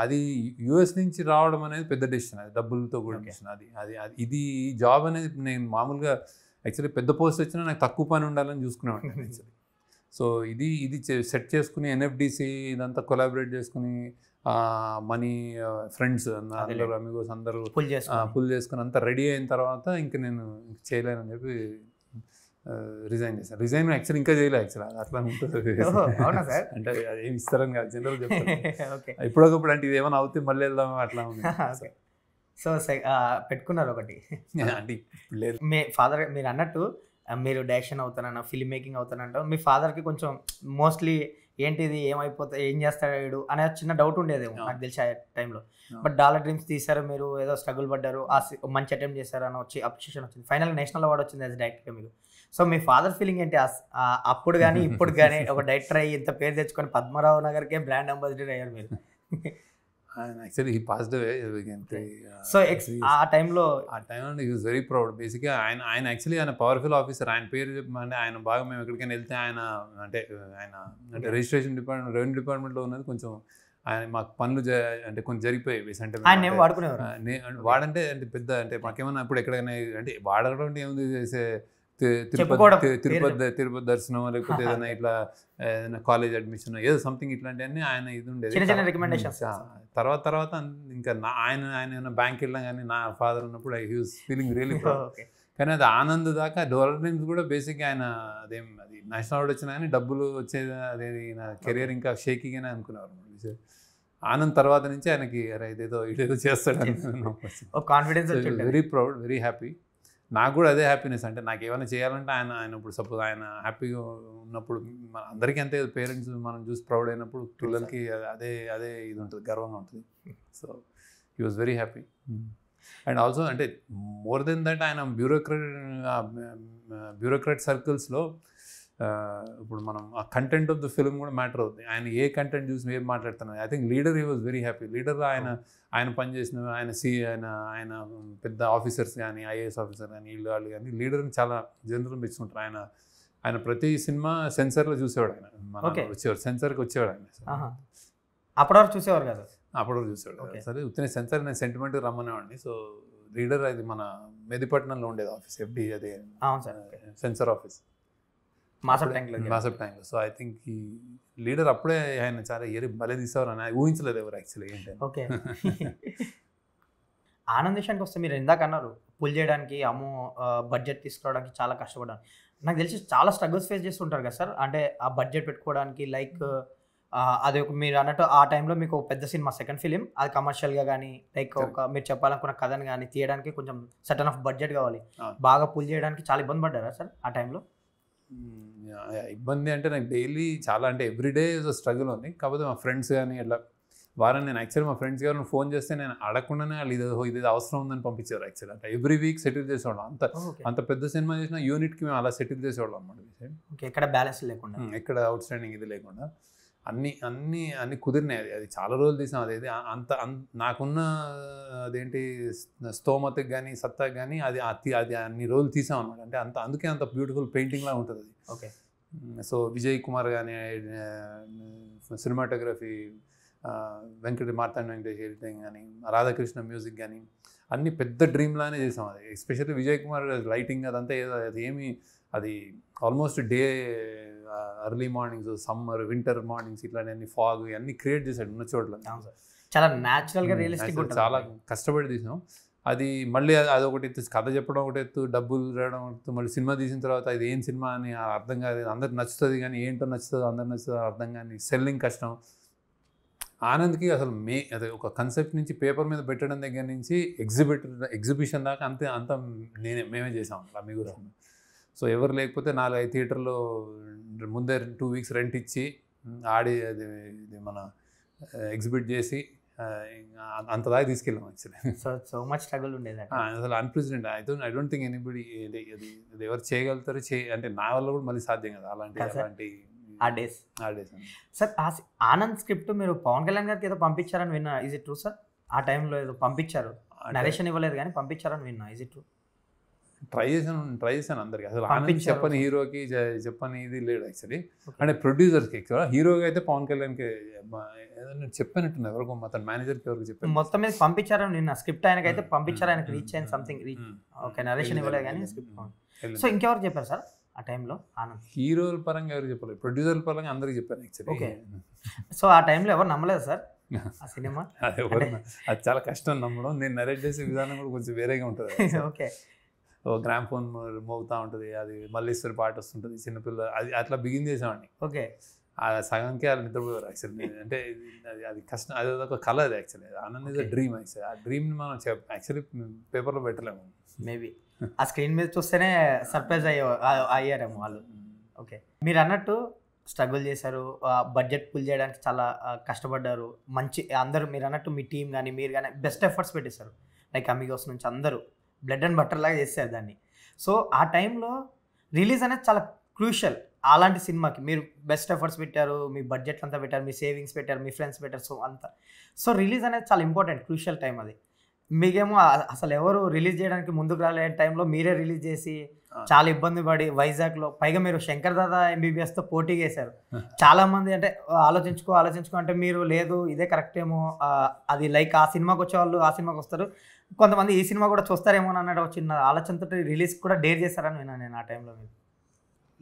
అది యూఎస్ నుంచి రావడం అనేది పెద్ద డెసిషన్, అది డబ్బులతో కూడా డెసిషన్. ఇది జాబ్ అనేది నేను మామూలుగా యాక్చువల్లీ పెద్ద పోస్ట్ వచ్చినా నాకు తక్కువ పని ఉండాలని చూసుకునేవాడిని యాక్చువల్లీ. సో ఇది సెట్ చేసుకుని ఎన్ఎఫ్డిసి ఇదంతా కొలాబరేట్ చేసుకుని మనీ ఫ్రెండ్స్ అందరూ అమిగోస్ అందరూ పుల్ చేసుకుని అంతా రెడీ అయిన తర్వాత ఇంక నేను చేయలేనని చెప్పి రిజైన్ చేశాను. రిజైన్ యాక్చువల్లీ ఇంకా చేయలేదు యాక్చువల్లీ, అట్లా ఉంటుంది అంటే ఏమి ఇస్తారని కాదు, జనరల్ చెప్తాను. ఇప్పుడొకప్పుడు అంటే ఇది ఏమైనా అవుతే మళ్ళీ వెళ్దాం అట్లా ఉంది. సో పెట్టుకున్నారు ఒకటి అంటే లేదు. మీ ఫాదర్ మీరు అన్నట్టు మీరు డైరెక్షన్ అవుతానన్నా ఫిల్మ్ మేకింగ్ అవుతానంట మీ ఫాదర్కి కొంచెం మోస్ట్లీ ఏంటిది ఏమైపోతాయి ఏం చేస్తాడు అనే చిన్న డౌట్ ఉండేదేమో నాకు తెలిసి ఆ టైంలో. బట్ డాలర్ డ్రీమ్స్ తీశారు మీరు, ఏదో స్ట్రగుల్ పడ్డారు, మంచి అటెంప్ట్ చేశారు అని వచ్చి అప్రిషియేషన్ వచ్చింది, ఫైనల్ నేషనల్ అవార్డు వచ్చింది యాజ్ డైరెక్టర్గా మీకు. సో మీ ఫాదర్ ఫీలింగ్ ఏంటి అప్పుడు కానీ ఇప్పుడు కానీ ఒక డైరెక్టర్ అయ్యి ఇంత పేరు తెచ్చుకొని పద్మరావు నగర్కే బ్రాండ్ అంబాసిడర్ అయ్యారు మీరు. Actually he passed away. So ఆ టైంలో హీ వాజ్ వెరీ ప్రౌడ్. బేసిక్గా ఆయన యాక్చువల్లీ ఆయన పవర్ఫుల్ ఆఫీసర్. ఆయన పేరు అంటే ఆయన బాగా మేము ఎక్కడికైనా వెళ్తే ఆయన అంటే రిజిస్ట్రేషన్ డిపార్ట్మెంట్, రెవెన్యూ డిపార్ట్మెంట్లో ఉన్నది కొంచెం ఆయన మాకు పనులు అంటే కొంచెం జరిగిపోయేవి. అంటే వాడుకునేవారు. వాడంటే అంటే పెద్ద అంటే మాకేమన్నా ఇప్పుడు ఎక్కడికైనా అంటే వాడడం ఏముంది చేసే తిరుపతి దర్శనం లేకపోతే ఏదైనా ఇట్లా ఏదైనా కాలేజ్ అడ్మిషన్ ఏదో సంథింగ్ ఇట్లాంటివన్నీ ఆయన ఇది ఉండేది. తర్వాత ఇంకా ఆయన బ్యాంక్ వెళ్ళినా కానీ నా ఫాదర్ ఉన్నప్పుడు he was feeling really proud. కానీ అది ఆనంద్ దాకా డాలర్ డ్రీమ్స్ కూడా బేసిక్గా ఆయన అది నేషనల్ అవార్డు వచ్చినా కానీ డబ్బులు వచ్చేది అదే నా కెరియర్ ఇంకా షేకీగానే అనుకునేవారు. ఆనంద్ తర్వాత నుంచి ఆయనకి ఇదేదో చేస్తాడు confidence. Very proud, very happy. నాకు కూడా అదే హ్యాపీనెస్. అంటే నాకు ఏమైనా చేయాలంటే ఆయన ఇప్పుడు సపోజ్ ఆయన హ్యాపీగా ఉన్నప్పుడు అందరికీ అంతే, పేరెంట్స్ మనం చూసి ప్రౌడ్ అయినప్పుడు పిల్లలకి అదే ఇది ఉంటుంది, గర్వంగా ఉంటుంది. So he was very happy. And also అంటే మోర్ దెన్ దట్ ఆయన బ్యూరోక్రాట్ సర్కిల్స్లో ఇప్పుడు మనం ఆ కంటెంట్ ఆఫ్ ద ఫిల్మ్ కూడా మ్యాటర్ అవుతుంది. ఆయన ఏ కంటెంట్ చూసి ఏం మాట్లాడుతున్నారు. I think leader he was very happy. Leader ఆయన పనిచేసిన ఆయన పెద్ద ఆఫీసర్స్ కానీ ఐఏఎస్ ఆఫీసర్ కానీ వాళ్ళు కానీ లీడర్ని చాలా జనరల్ మెచ్చుకుంటారు. ఆయన ప్రతి సినిమా సెన్సర్లో చూసేవాడు. ఆయన వచ్చేవాడు, సెన్సర్కి వచ్చేవాడు ఆయన. అప్పటివరకు చూసేవారు కదా? అప్పటివరకు చూసేవాడు. సరే ఉత్తిన సెన్సర్ నేను సెంటిమెంట్గా రమ్మనేవాడిని. సో లీడర్ అది మన మెదిపట్నంలో ఉండేది ఆఫీస్, ఎఫ్డి అదే సెన్సర్ ఆఫీస్ మాసప్ ట్యాంక్లో. సో ఐ థింక్ ఈ లీడర్ అప్పుడే ఆయన చాలా భలే తీసేవారు అని ఊహించలేదు ఎవరు యాక్చువల్లీ ఏంటంటే. ఓకే. ఆనంద్ విషయానికి వస్తే మీరు ఇందాక అన్నారు పుల్ చేయడానికి బడ్జెట్ తీసుకురావడానికి చాలా కష్టపడ్డాను. నాకు తెలిసి చాలా స్ట్రగుల్స్ ఫేస్ చేస్తుంటారు కదా సార్. అంటే ఆ బడ్జెట్ పెట్టుకోవడానికి లైక్ అది మీరు అన్నట్టు ఆ టైంలో మీకు పెద్ద సినిమా సెకండ్ ఫిలిం, అది కమర్షియల్గా కానీ లైక్ మీరు చెప్పాలనుకున్న కథని కానీ తీయడానికి కొంచెం సర్టన్ ఆఫ్ బడ్జెట్ కావాలి. బాగా పుల్ చేయడానికి చాలా ఇబ్బంది పడ్డారా సార్ ఆ టైంలో? ఇబ్బంది అంటే నాకు డైలీ చాలా అంటే ఎవ్రీడే స్ట్రగుల్ ఉంది. కాకపోతే మా ఫ్రెండ్స్ కానీ అట్లా వారం నేను యాక్చువల్లీ మా ఫ్రెండ్స్ గారు ఫోన్ చేస్తే నేను అడగకుండానే వాళ్ళు ఇది అవసరం ఉందని పంపించారు. యాక్చువల్లీ అంటే ఎవ్రీ వీక్ సెటిల్ చేసేవాళ్ళం. అంత పెద్ద సినిమా చేసిన యూనిట్కి మేము అలా సెటిల్ చేసేవాళ్ళం అన్నమాట. ఎక్కడ బ్యాలెన్స్ లేకుండా, ఎక్కడ అవుట్ స్టాండింగ్ ఇది లేకుండా అన్ని కుదిరినాయి. అది చాలా రోజులు తీసాం. అది నాకున్న అదేంటి స్తోమతకి కానీ సత్తాకి కానీ అది అన్ని రోజులు తీసాం అనమాట. అంటే అందుకే అంత బ్యూటిఫుల్ పెయింటింగ్ లా ఉంటుంది అది. ఓకే. సో విజయ్ కుమార్ కానీ సినిమాటోగ్రఫీ, మార్తాండ వెంకటేష్ ఎడిటింగ్ కానీ, రాధాకృష్ణ మ్యూజిక్ కానీ అన్ని పెద్ద డ్రీమ్ లానే చేసాం. అది ఎస్పెషల్లీ విజయ్ కుమార్ లైటింగ్ అదంతా అది almost day early mornings, summer, winter mornings ఇట్లాంటి ఫాగ్ ఇవన్నీ క్రియేట్ చేశాడు ఉన్న చోట్ల. చాలా న్యాచురల్గా రియలిస్టిక్, చాలా కష్టపడి తీసాం. అది మళ్ళీ అదొకటి ఎత్తు, కథ చెప్పడం ఒకటి ఎత్తు, డబ్బులు రావడం ఎత్తు, మళ్ళీ సినిమా తీసిన తర్వాత ఇది ఏం సినిమా అని అర్థం కాదు. అందరికి నచ్చుతుంది కానీ ఏంటో నచ్చుతుందో అందరికి నచ్చుతుందో అర్థం కానీ సెల్లింగ్ కష్టం. ఆనంద్కి అసలు అదే ఒక కన్సెప్ట్ నుంచి పేపర్ మీద పెట్టడం దగ్గర నుంచి ఎగ్జిబిషన్ దాకా అంతా మేమే చేసాం అమ్మి కూడా. సో ఎవరు లేకపోతే 4-5 థియేటర్లో ముందే 2 వీక్స్ రెంట్ ఇచ్చి ఆడి అది మన ఎగ్జిబిట్ చేసి అంతదాకా తీసుకెళ్ళాం యాక్చువల్లీ. సో మచ్ స్ట్రగుల్ ఉండేది అసలు unprecedented. I don't think anybody అది ఎవరు చేయగలుగుతారు. అంటే నా వల్ల కూడా మళ్ళీ సాధ్యం కదా అలాంటి ఆ డేస్. సార్ ఆనంద్ స్క్రిప్ట్ మీరు పవన్ కళ్యాణ్ గారికి ఏదో పంపించారని విన్నా, ఇజ్ ఇట్ ట్రూ సార్? ఆ టైంలో ఏదో పంపించారు, నరేషన్ ఇవ్వలేదు కానీ పంపించారని విన్నా, ఇజ్ ఇట్ ట్రూ? ట్రై చేశాను అందరికి. అసలు ఆనంద్ చెప్పని హీరోకి చెప్పని ఇది లేడు యాక్చువల్లీ. అంటే ప్రొడ్యూసర్కి ఎక్కువ, హీరోగా అయితే పవన్ కళ్యాణ్కి చెప్పినట్టుంది ఎవరికి, అతని మేనేజర్కి ఎవరికి చెప్పాను. మొత్తం మీద పంపించారని నిన్న స్క్రిప్ట్ ఆయనకైతే పంపించారు, ఆయనకి రీచ్ అయింది సంథింగ్ రీచ్. ఓకే, నరేషన్ ఇవ్వలేదు కానీ స్క్రిప్ట్. సో ఇంకెవరు చెప్పారు సార్ ఆ టైంలో ఆనంద్? హీరోల పరంగా ఎవరు చెప్పలేదు, ప్రొడ్యూసర్ల పరంగా అందరికి చెప్పాను యాక్చువల్లీ. ఓకే. సో ఆ టైంలో ఎవరు నమ్మలేదు సార్ ఆ సినిమా? అది చాలా కష్టం నమ్మడం. నేను నరేట్ చేసే విధానం కూడా కొంచెం వేరేగా ఉంటుంది. ఓకే. గ్రామ్ ఫోన్ మోగుతూ ఉంటుంది, అది మల్లీశ్వరి పాట వస్తుంటుంది, చిన్నపిల్ల అది అట్లా బిగిన్ చేసామండి. ఓకే. ఆ సగంకి వాళ్ళు నిద్రపోయారు యాక్చువల్లీ. అంటే అది కష్టం, అది ఒక కళ. అది actually Anand is a dream. Actually ఆ డ్రీమ్ని మనం యాక్చువల్లీ పేపర్లో పెట్టలేము మేబీ. ఆ స్క్రీన్ మీద చూస్తేనే సర్ప్రైజ్ అయ్యారేమో వాళ్ళు. ఓకే, మీరు అన్నట్టు స్ట్రగుల్ చేశారు, బడ్జెట్ పుల్ చేయడానికి చాలా కష్టపడ్డారు. మంచి అందరూ మీరు అన్నట్టు మీ టీం కానీ మీరు కానీ బెస్ట్ ఎఫర్ట్స్ పెట్టేశారు. లైక్ అమిగోస్ నుంచి అందరూ బ్లడ్ అండ్ బటర్ లాగా చేశారు దాన్ని. సో ఆ టైంలో రిలీజ్ అనేది చాలా క్రూషియల్. అలాంటి సినిమాకి మీరు బెస్ట్ ఎఫర్ట్స్ పెట్టారు, మీ బడ్జెట్ అంతా పెట్టారు, మీ సేవింగ్స్ పెట్టారు, మీ ఫ్రెండ్స్ పెట్టారు, సో అంతా. సో రిలీజ్ అనేది చాలా ఇంపార్టెంట్, క్రూషియల్ టైం అది. మీకేమో అసలు ఎవరు రిలీజ్ చేయడానికి ముందుకు రాలేని టైంలో మీరే రిలీజ్ చేసి చాలా ఇబ్బంది పడి వైజాగ్లో, పైగా మీరు శంకర్ దాదా ఎంబీబీఎస్తో పోటీ చేశారు. చాలా మంది అంటే ఆలోచించుకో అంటే మీరు లేదు ఇదే కరెక్ట్ ఏమో, అది లైక్ ఆ సినిమాకి వచ్చేవాళ్ళు ఆ సినిమాకి వస్తారు, కొంతమంది ఈ సినిమా కూడా చూస్తారేమో అన్నట్టు చిన్న ఆలోచనతో రిలీజ్ కూడా డేర్ చేశారని విన్నాను నేను ఆ టైంలో. మీరు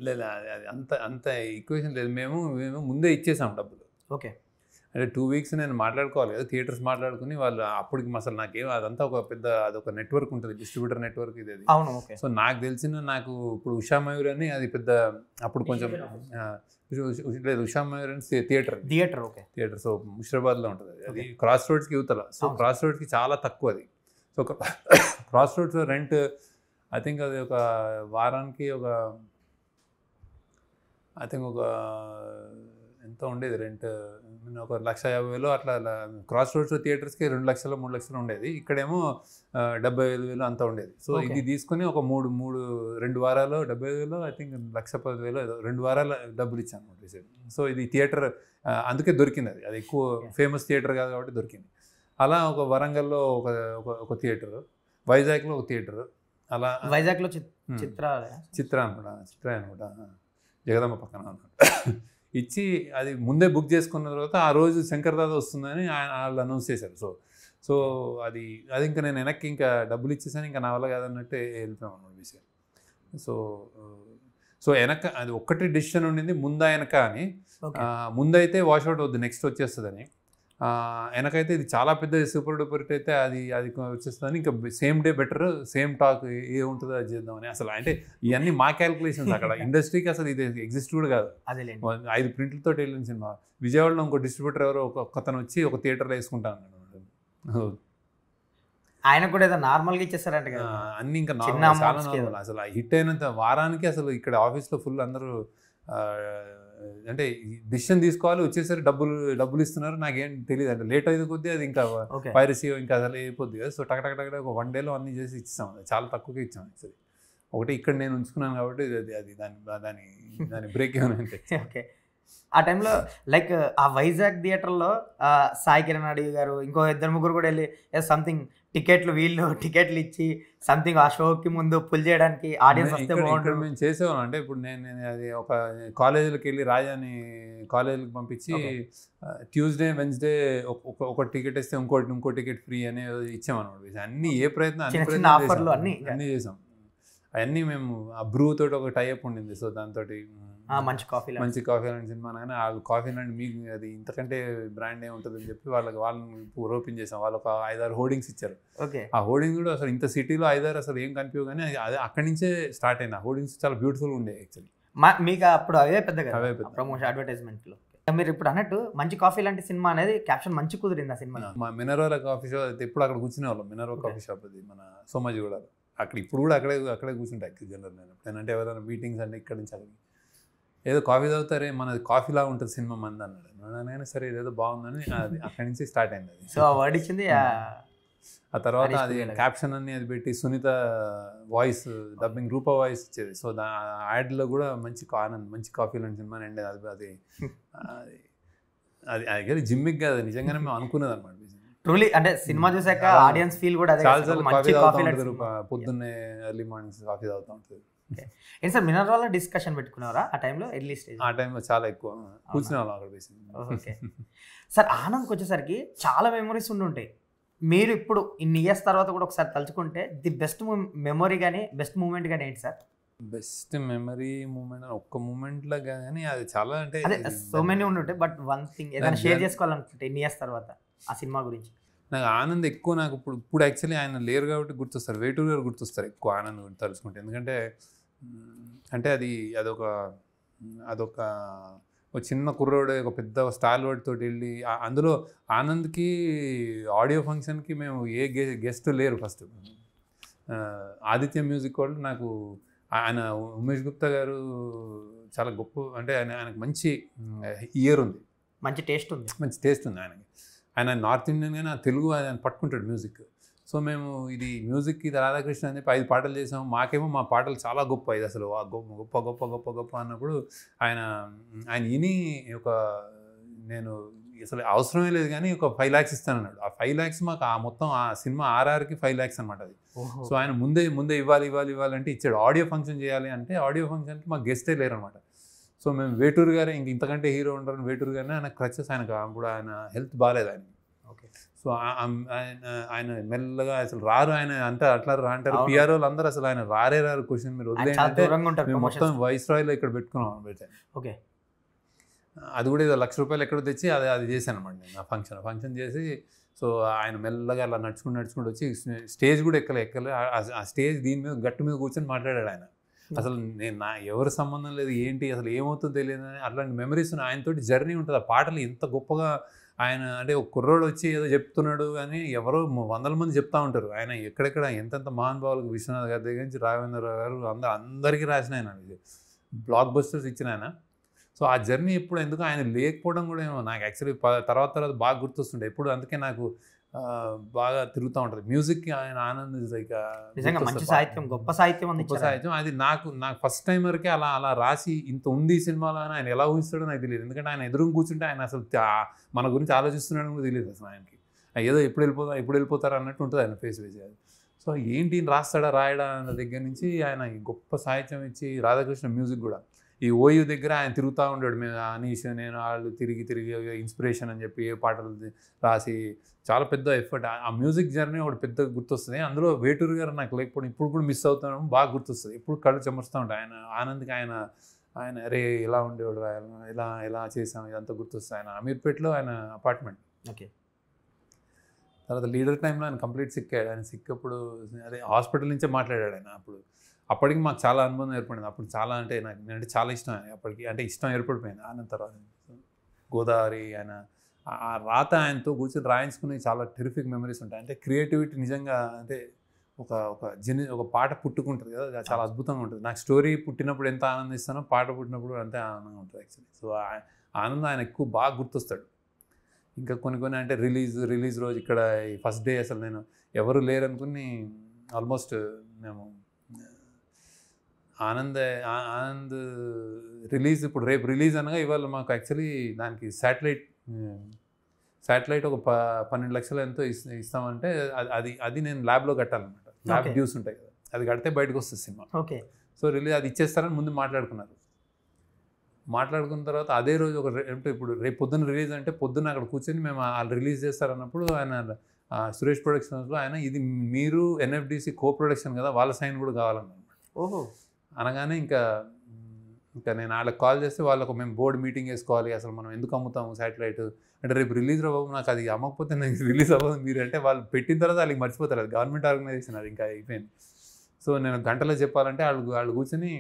లేదు, అది అంత అంత ఈక్వేషన్ లేదు. మేము ముందే ఇచ్చేసాం డబ్బులు. ఓకే, అంటే 2 weeks నేను మాట్లాడుకోవాలి కదా, థియేటర్స్ మాట్లాడుకుని వాళ్ళు అప్పటికి అసలు నాకేం అదంతా ఒక పెద్ద అదొక నెట్వర్క్ ఉంటుంది, డిస్ట్రిబ్యూటర్ నెట్వర్క్ ఇది. అవును, ఓకే. సో నాకు ఇప్పుడు ఉషా మయూర్ అని అది పెద్ద అప్పుడు కొంచెం లేదు, ఉషా మయూర్ అని థియేటర్. Okay, theatre. సో ముషిరాబాద్లో ఉంటుంది అది క్రాస్ రోడ్స్కి యువతల. సో క్రాస్ రోడ్స్కి చాలా తక్కువ అది. So cross roads rent I think అది ఒక వారానికి ఒక ఎంత ఉండేది రెంట్, ఒక 1,50,000 అట్లా. క్రాస్ రోడ్స్ థియేటర్స్కి 2 లక్షలు 3 లక్షలు ఉండేది, ఇక్కడేమో 75,000 అంతా ఉండేది. సో ఇది తీసుకుని ఒక 2 వారాలు 75,000, ఐ థింక్ 1,10,000 ఏదో 2 వారాలు డబ్బులు ఇచ్చాను అనమాట. సో ఇది థియేటర్ అందుకే దొరికింది, అది ఎక్కువ ఫేమస్ థియేటర్ కాదు కాబట్టి దొరికింది. అలా ఒక వరంగల్లో ఒక థియేటర్, వైజాగ్లో ఒక థియేటర్, అలా వైజాగ్లో చిత్ర అనుకుంటా జగదమ్మ పక్కన అన్నమాట ఇచ్చి అది ముందే బుక్ చేసుకున్న తర్వాత ఆ రోజు శంకర్ దాదా వస్తుందని వాళ్ళు అనౌన్స్ చేశారు. సో అది ఇంకా నేను వెనక్కి ఇంకా డబ్బులు ఇచ్చేసాను, ఇంకా నా వల్ల కాదన్నట్టు వెళ్ళిపోయాం అన్నమాట విషయం. సో వెనక అది ఒక్కటి డిసిషన్ ఉండింది, ముందా వెనక అని. ముందైతే వాష్అవుట్ వద్దు నెక్స్ట్ వచ్చేస్తుందని, వెనకైతే ఇది చాలా పెద్ద సూపర్ డూపర్ హిట్ అయితే అది వచ్చేస్తుందని, ఇంకా same day better, same talk ఏముంటుందో అది చేద్దామని. అసలు అంటే ఇవన్నీ మా క్యాలిక్యులేషన్స్. అక్కడ ఇండస్ట్రీకి అసలు ఇది ఎగ్జిస్ట్ కూడా కాదు. 5 ప్రింట్లతో వెళ్ళిన సినిమా. విజయవాడలో ఇంకో డిస్ట్రిబ్యూటర్ ఎవరో ఒకతను వచ్చి ఒక థియేటర్లో వేసుకుంటాను అన్నాడు. ఆయన కూడా ఏదో నార్మల్గా ఇచ్చేస్తారంట కదా అన్ని, ఇంకా నార్మల్. అసలు హిట్ అయినంత వారానికి అసలు ఇక్కడ ఆఫీస్లో ఫుల్ అందరూ అంటే డిసిషన్ తీసుకోవాలి, వచ్చేసరి డబ్బులు ఇస్తున్నారు. నాకేం తెలియదు అంటే లేట్ అయితే కొద్దీ అది ఇంకా పైరసీ ఇంకా అసలు అయిపోద్ది కదా. సో టక్ ఒక 1 dayలో అన్నీ చేసి ఇచ్చాం, చాలా తక్కువగా ఇచ్చాం. యాక్చువల్లీ ఒకటి ఇక్కడ నేను ఉంచుకున్నాను కాబట్టి అది దాని బ్రేక్ ఏమంటే. ఓకే, ఆ టైంలో లైక్ ఆ వైజాగ్ థియేటర్లో సాయి కిరణ్ అడిగి గారు ఇంకో 2-3 కూడా వెళ్ళి సంథింగ్ టికెట్లు ఇచ్చి సంథింగ్ ఆ షోకి ముందు పుల్ చేయడానికి ఆడియన్స్ వస్తే బాగుంటుంది మేము చేసేవాళ్ళం. అంటే ఇప్పుడు నేను అది ఒక కాలేజీలకు వెళ్ళి రాజాని కాలేజీలకు పంపించి ట్యూస్డే వెన్స్డే ఒక టికెట్ ఇస్తే ఇంకో టికెట్ ఫ్రీ అనేది ఇచ్చామన్నమాట. అన్ని ఏ ప్రయత్నం అన్నీ చేసాం. అవన్నీ మేము ఆ బ్రూ తోటి ఒక టైఅప్ ఉండింది. సో దాంతో మంచి కాఫీ లాంటి సినిమా అయినా వాళ్ళు కాఫీ లాంటి మీకు అది ఇంతకంటే బ్రాండ్ ఏముంటుందని చెప్పి వాళ్ళని ఓపెన్ చేసాం. వాళ్ళు ఒక 5-6 హోర్డింగ్స్ ఇచ్చారు. ఆ హోర్డింగ్ కూడా అసలు ఇంత సిటీలో 5-6 అసలు ఏం కనిపించవు, కానీ అది అక్కడి నుంచే స్టార్ట్ అయింది. ఆ హోర్డింగ్స్ చాలా బ్యూటిఫుల్ ఉండే యాక్చువల్లీ. మీకు అప్పుడు అవే పెద్ద ప్రమోషన్ అడ్వర్టైజ్మెంట్లో. మీరు ఇప్పుడు అన్నట్టు మంచి కాఫీ లాంటి సినిమా అనేది క్యాప్షన్ మంచి కుదిరింది ఆ సినిమా. మా మినర్వాలా కాఫీ షాప్ అయితే ఎప్పుడు అక్కడ కూర్చునే వాళ్ళం. మినర్వా కాఫీ షాప్ అది మన సోమాజిగూడలో. అక్కడ ఇప్పుడు కూడా అక్కడే కూర్చుంటాయి జనరల్. నేనంటే ఎవరైనా మీటింగ్స్ అంటే ఇక్కడ నుంచి అక్కడికి ఏదో కాఫీ తాగుతారే మనది కాఫీలా ఉంటుంది సినిమా మంది అన్నాడు. నేను సరే ఇదేదో బాగుందని అది అక్కడి నుంచి స్టార్ట్ అయింది. అది సో వర్డ్ ఇచ్చింది. ఆ తర్వాత అది క్యాప్షన్ అని అది పెట్టి సునీత వాయిస్ డబ్బింగ్ రూపా వాయిస్ ఇచ్చేది. సో యాడ్లో కూడా మంచి కాఫీ లాంటి సినిమా అండి. అది అది జిమ్మిక్ కాదు, నిజంగానే మేము అనుకున్నది అనమాట. ట్రూలీ అంటే సినిమా చూసాక ఆడియన్స్ ఫీల్ కూడా పొద్దున్నే ఎర్లీ మార్నింగ్స్ కాఫీ తాగుతూ ఉంటుంది. ఏంటి సార్ మినర్వాలా డిస్కషన్ పెట్టుకున్నారా ఆ టైంలో? ఎర్లీ స్టేజ్ ఆ టైంలో చాలా ఎక్కువ కూర్చునే వాళ్ళం అక్కడ బేసి. ఓకే సార్, ఆనంద్కి వచ్చేసరికి చాలా మెమరీస్ ఉండుంటాయి. మీరు ఇప్పుడు ఇన్ని ఇయర్స్ తర్వాత కూడా ఒకసారి తలుచుకుంటే ది బెస్ట్ మెమరీ కానీ బెస్ట్ మూమెంట్ కానీ ఏంటి సార్? బెస్ట్ మెమరీ మూమెంట్ ఒక్క మూమెంట్లో కానీ అది చాలా అంటే సో మెనీ ఉండుంటాయి, బట్ వన్ థింగ్ ఏదైనా షేర్ చేసుకోవాలనుకుంటే ఇన్ని ఇయర్స్ తర్వాత ఆ సినిమా గురించి. నాకు ఆనంద్ ఎక్కువ, నాకు ఇప్పుడు యాక్చువల్లీ ఆయన లేరు కాబట్టి గుర్తొస్తారు, వేటూరు గారు గుర్తొస్తారు ఎక్కువ ఆనంద్ గురించి తలుచుకుంటే. ఎందుకంటే అంటే అదొక చిన్న కుర్రోడు ఒక పెద్ద స్టార్ వర్డ్ తోటి వెళ్ళి అందులో ఆనంద్కి ఆడియో ఫంక్షన్కి మేము ఏ గెస్ట్ లేరు ఫస్ట్. ఆదిత్య మ్యూజిక్ వాళ్ళు నాకు ఆయన ఉమేష్ గుప్తా గారు చాలా గొప్ప, అంటే ఆయనకు మంచి ఇయర్ ఉంది, మంచి టేస్ట్ ఉంది ఆయనకి. ఆయన నార్త్ ఇండియన్ కానీ తెలుగు ఆయన పట్టుకుంటాడు మ్యూజిక్. సో మేము ఇది మ్యూజిక్ ఇది రాధాకృష్ణ అని చెప్పి 5 పాటలు చేసాము. మాకేమో మా పాటలు చాలా గొప్ప, ఇది అసలు గొప్ప గొప్ప గొప్ప గొప్ప అన్నప్పుడు ఆయన విని నేను అసలు అవసరమే లేదు కానీ ఒక 5 lakhs ఇస్తానన్నాడు. ఆ 5 lakhs మాకు మొత్తం ఆ సినిమా RRకి 5 lakhs అనమాట అది. సో ఆయన ముందే ఇవ్వాలి అంటే ఇచ్చాడు. ఆడియో ఫంక్షన్ చేయాలి అంటే ఆడియో ఫంక్షన్కి మాకు గెస్టే లేరు అనమాట. సో మేము వేటూరు గారే ఇంతకంటే హీరో ఉంటారని వేటూరు గారిని ఆయన క్రచెస్, ఆయనకు అప్పుడు ఆయన హెల్త్ బాగాలేదు ఆయన. ఓకే. సో ఆయన మెల్లగా అసలు రారు, ఆయన అంటారు పిఆర్ వాళ్ళు అందరూ అసలు ఆయన రారు క్వశ్చన్ మీరు వదిలేంటే మేము మొత్తం వైస్రాయ్లో ఇక్కడ పెట్టుకున్నాం పెట్టాను. ఓకే. అది కూడా ఏదో ₹1,00,000 ఎక్కడో తెచ్చి అది చేశాను అనమాట నేను. ఆ ఫంక్షన్ చేసి సో ఆయన మెల్లగా అలా నడుచుకుంటూ వచ్చి స్టేజ్ కూడా ఎక్కలే ఆ స్టేజ్ దీని మీద గట్టు మీద కూర్చొని మాట్లాడాడు ఆయన. అసలు ఎవరు సంబంధం లేదు, ఏంటి అసలు ఏమవుతుందో తెలియదు అని అట్లాంటి మెమరీస్ ఆయనతోటి జర్నీ ఉంటుంది. ఆ పాటలు ఎంత గొప్పగా ఆయన, అంటే ఒక కుర్రోడు వచ్చి ఏదో చెప్తున్నాడు అని ఎవరో 100 మంది చెప్తా ఉంటారు. ఆయన ఎక్కడెక్కడ ఎంతెంత మహానుభావులకు, విశ్వనాథ్ గారి దగ్గర నుంచి రాఘవేంద్రరావు గారు అందరికీ రాసిన ఆయన, ఇది బ్లాక్ బస్టర్స్ ఇచ్చిన ఆయన. సో ఆ జర్నీ ఎప్పుడు ఎందుకు ఆయన లేకపోవడం కూడా ఏమో నాకు యాక్చువల్లీ తర్వాత బాగా గుర్తొస్తుండే ఎప్పుడు. అందుకే నాకు బాగా తిరుగుతూ ఉంటుంది మ్యూజిక్. ఆయన ఆనంద్ గొప్ప సాహిత్యం అది నాకు ఫస్ట్ టైం వరకే అలా రాసి ఇంత ఉంది ఈ సినిమాలో అని ఆయన ఎలా ఊహిస్తాడో నాకు తెలియదు. ఎందుకంటే ఆయన ఎదురు కూర్చుంటే ఆయన అసలు మన గురించి ఆలోచిస్తున్నాడని కూడా తెలియదు అసలు ఆయనకి. ఏదో ఎప్పుడు వెళ్ళిపోతారు అన్నట్టు ఉంటుంది ఆయన ఫేస్ వేసి. అది సో ఏంటి రాయడా అన్న దగ్గర నుంచి ఆయన గొప్ప సాహిత్యం ఇచ్చి, రాధాకృష్ణ మ్యూజిక్ కూడా ఈ ఓయూ దగ్గర ఆయన తిరుగుతూ ఉంటాడు. మేము అనీష్ నేను వాళ్ళు తిరిగి ఇన్స్పిరేషన్ అని చెప్పి ఏ పాటలు రాసి చాలా పెద్ద ఎఫర్ట్. ఆ మ్యూజిక్ జర్నీ ఒకటి పెద్ద గుర్తొస్తుంది. అందులో వేటూరు గారు నాకు లేకపోవడం ఇప్పుడు కూడా మిస్ అవుతాను, బాగా గుర్తొస్తుంది. ఇప్పుడు కళ్ళు చెమరుస్తూ ఉంటాయి ఆయన ఆనంద్కి. ఆయన అరే ఎలా ఉండేవాడు, ఎలా చేసాం ఇదంతా గుర్తొస్తుంది. ఆయన అమీర్పేటలో ఆయన అపార్ట్మెంట్. ఓకే. తర్వాత లీడర్ టైంలో ఆయన కంప్లీట్ సిక్కాడు. ఆయన సిక్కప్పుడు అదే హాస్పిటల్ నుంచే మాట్లాడాడు ఆయన. అప్పటికి మాకు చాలా అనుబంధం ఏర్పడింది. అప్పుడు చాలా నాకు చాలా ఇష్టం ఆయన. అప్పటికి అంటే ఇష్టం ఏర్పడిపోయింది. ఆయన తర్వాత గోదావరి ఆయన ఆ రాత ఆయనతో కూర్చొని రాయించుకుని చాలా టెరిఫిక్ మెమరీస్ ఉంటాయి. అంటే క్రియేటివిటీ నిజంగా అంటే ఒక పాట పుట్టుకుంటుంది కదా, చాలా అద్భుతంగా ఉంటుంది. నాకు స్టోరీ పుట్టినప్పుడు ఎంత ఆనందిస్తానో పాట పుట్టినప్పుడు అంతే ఆనందంగా ఉంటుంది యాక్చువల్లీ. సో ఆనందం ఆయన ఎక్కువ బాగా గుర్తొస్తాడు. ఇంకా కొన్ని అంటే రిలీజ్ రోజు ఇక్కడ ఈ ఫస్ట్ డే అసలు నేను ఎవరు లేరనుకుని ఆల్మోస్ట్ మేము ఆనంద్ రిలీజ్ ఇప్పుడు రేపు రిలీజ్ అనగా ఇవాళ మాకు యాక్చువల్లీ దానికి శాటిలైట్ ఒక 12 లక్షలు ఎంతో ఇస్తామంటే అది నేను ల్యాబ్లో కట్టాలన్నమాట. ల్యాబ్ డ్యూస్ ఉంటాయి కదా, అది కడితే బయటకు వస్తుంది సినిమా. ఓకే. సో రిలీజ్ అది ఇచ్చేస్తారని ముందు మాట్లాడుకున్న తర్వాత అదే రోజు అంటే ఇప్పుడు రేపు పొద్దున్న రిలీజ్ అంటే పొద్దున్న అక్కడ కూర్చొని మేము వాళ్ళు రిలీజ్ చేస్తారన్నప్పుడు ఆయన సురేష్ ప్రొడక్షన్స్లో ఆయన ఇది మీరు NFDC కో ప్రొడక్షన్ కదా, వాళ్ళ సైన్ కూడా కావాలన్నమాట. ఓహో. అనగానే ఇంకా నేను వాళ్ళకి కాల్ చేస్తే వాళ్ళకు మేము బోర్డు మీటింగ్ వేసుకోవాలి, అసలు మనం ఎందుకు అమ్ముతాము శాటిలైట్ అంటే రేపు రిలీజ్ బాబు నాకు అది అమ్మకపోతే నాకు రిలీజ్ అవ్వదు మీరు అంటే వాళ్ళు పెట్టిన తర్వాత వాళ్ళకి మర్చిపోతారు. అది గవర్నమెంట్ ఆర్గనైజేషన్, అది ఇంకా అయిపోయింది. సో నేను గంటలో చెప్పాలంటే వాళ్ళు కూర్చొని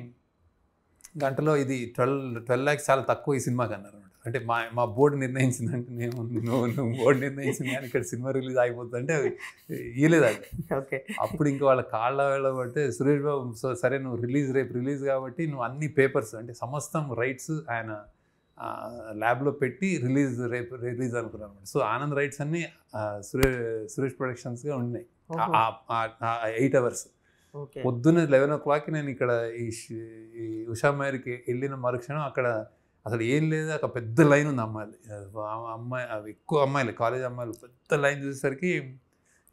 గంటలో ఇది 12 lakhs చాలా తక్కువ ఈ సినిమాకి అన్నారు అనమాట. అంటే మా బోర్డు నిర్ణయించిందంటే నువ్వు బోర్డు నిర్ణయించింది కానీ ఇక్కడ సినిమా రిలీజ్ అయిపోతుంది అంటే ఇవ్వలేదు అది. ఓకే. అప్పుడు ఇంకా వాళ్ళ కాళ్ళ వెళ్ళబడితే సురేష్ బాబు సో సరే నువ్వు రేపు రిలీజ్ కాబట్టి నువ్వు అన్ని పేపర్స్ అంటే సమస్తం రైట్స్ ఆయన ల్యాబ్లో పెట్టి రేపు రిలీజ్ అనుకున్నాను అనమాట. సో ఆనంద్ రైట్స్ అన్నీ సురేష్ ప్రొడక్షన్స్గా ఉన్నాయి. 8 hours పొద్దున్న 11 o'clock నేను ఇక్కడ ఈ ఉషా మేరీకి వెళ్ళిన మరుక్షణం అక్కడ అసలు ఏం లేదు, అక్కడ పెద్ద లైన్ ఉంది అమ్మాయి ఎక్కువ అమ్మాయిలు కాలేజ్ అమ్మాయిలు పెద్ద లైన్ చూసేసరికి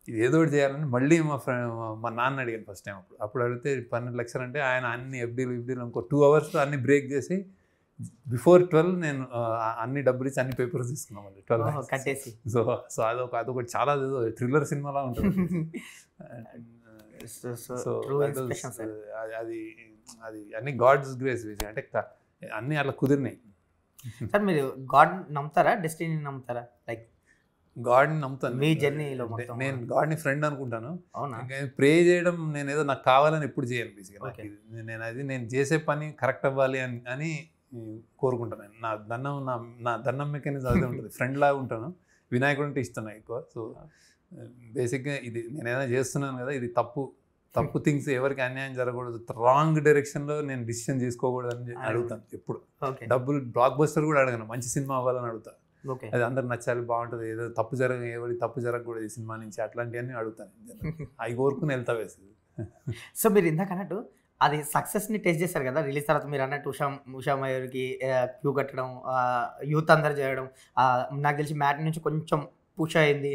ఇది ఏదో ఒకటి చేయాలని మళ్ళీ మా నాన్న అడిగాను ఫస్ట్ టైం. అప్పుడు అడిగితే 12 లక్షలు అంటే ఆయన అన్ని ఎఫ్డీలు ఇంకో 2 hours అన్ని బ్రేక్ చేసి బిఫోర్ 12 నేను అన్ని డబ్బులు ఇచ్చి అన్ని పేపర్స్ తీసుకున్నాం మళ్ళీ 12 కట్టేసి. సో అదొకటి చాలా థ్రిల్లర్ సినిమాలా ఉంటుంది. సో అది అన్ని గాడ్స్ గ్రేస్ అంటే అన్నీ అట్లా కుదిరినాయి. సార్ మీరు గాడ్ నమ్ముతారా, డెస్టినీ నమ్ముతారా? లైక్ గాడ్ని నమ్ముతాను. మీ జర్నీలో నేను గాడ్ని ఫ్రెండ్ అనుకుంటాను. అవునా? ప్రే చేయడం నేను ఏదో నాకు కావాలని ఎప్పుడు చేయను. బేసిక్గా నేను చేసే పని కరెక్ట్ అవ్వాలి అని కోరుకుంటాను. నా దన్నం మెకానిజం అదే ఉంటుంది. ఫ్రెండ్ లాగా ఉంటాను. వినాయకుడు అంటే ఇష్టం ఎక్కువ. సో బేసిక్గా ఇది నేను ఏదైనా చేస్తున్నాను కదా, ఇది తప్పు తప్పు థింగ్స్, ఎవరికి అన్యాయం జరగకూడదు, రాంగ్ డైరెక్షన్లో నేను డిసిషన్ తీసుకోకూడదు అని అడుగుతాను ఎప్పుడు. డబ్బులు బ్లాక్ బస్టర్ కూడా అడగను, మంచి సినిమా అవ్వాలని అడుగుతాను. అది అందరు నచ్చాలి, బాగుంటుంది, ఏదో ఎవరికి తప్పు జరగకూడదు ఈ సినిమా నుంచి, అట్లాంటివన్నీ అడుగుతాను. అవి కోరుకుని వెళ్తా వేస్తుంది. సో మీరు ఇందాక అన్నట్టు అది సక్సెస్ని టెస్ట్ చేశారు కదా రిలీజ్ తర్వాత. మీరు అన్నట్టు ఉషా మయూర్కి క్యూ కట్టడం, యూత్ అందరు చేయడం, నాకు తెలిసి మ్యాట్ నుంచి కొంచెం పుష్ అయింది,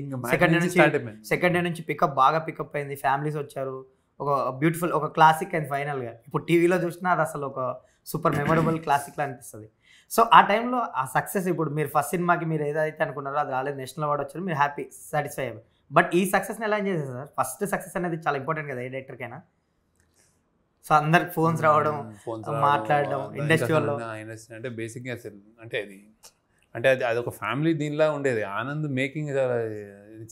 సెకండ్ డే నుంచి బాగా పికప్ అయింది, ఫ్యామిలీస్ వచ్చారు, ఒక బ్యూటిఫుల్ ఒక క్లాసిక్ అయింది ఫైనల్గా. ఇప్పుడు టీవీలో చూసినా అది అసలు ఒక సూపర్ మెమొరబుల్ క్లాసిక్లా అనిపిస్తుంది. సో ఆ టైంలో ఆ సక్సెస్, ఇప్పుడు మీరు ఫస్ట్ సినిమాకి మీరు ఏదైతే అనుకున్నారో అది రాలేదు, నేషనల్ అవార్డు వచ్చారు, మీరు హ్యాపీ సాటిస్ఫై అయ్యారు. బట్ ఈ సక్సెస్ని ఎలా ఎంజాయ్ చేశారు సార్? ఫస్ట్ సక్సెస్ అనేది చాలా ఇంపార్టెంట్ కదా ఏ డైరెక్టర్కైనా. సో అందరికి ఫోన్స్ రావడం, మాట్లాడడం ఇండస్ట్రీలో, అంటే బేసిక్గా అంటే అది ఒక ఫ్యామిలీ దీనిలా ఉండేది. ఆనంద్ మేకింగ్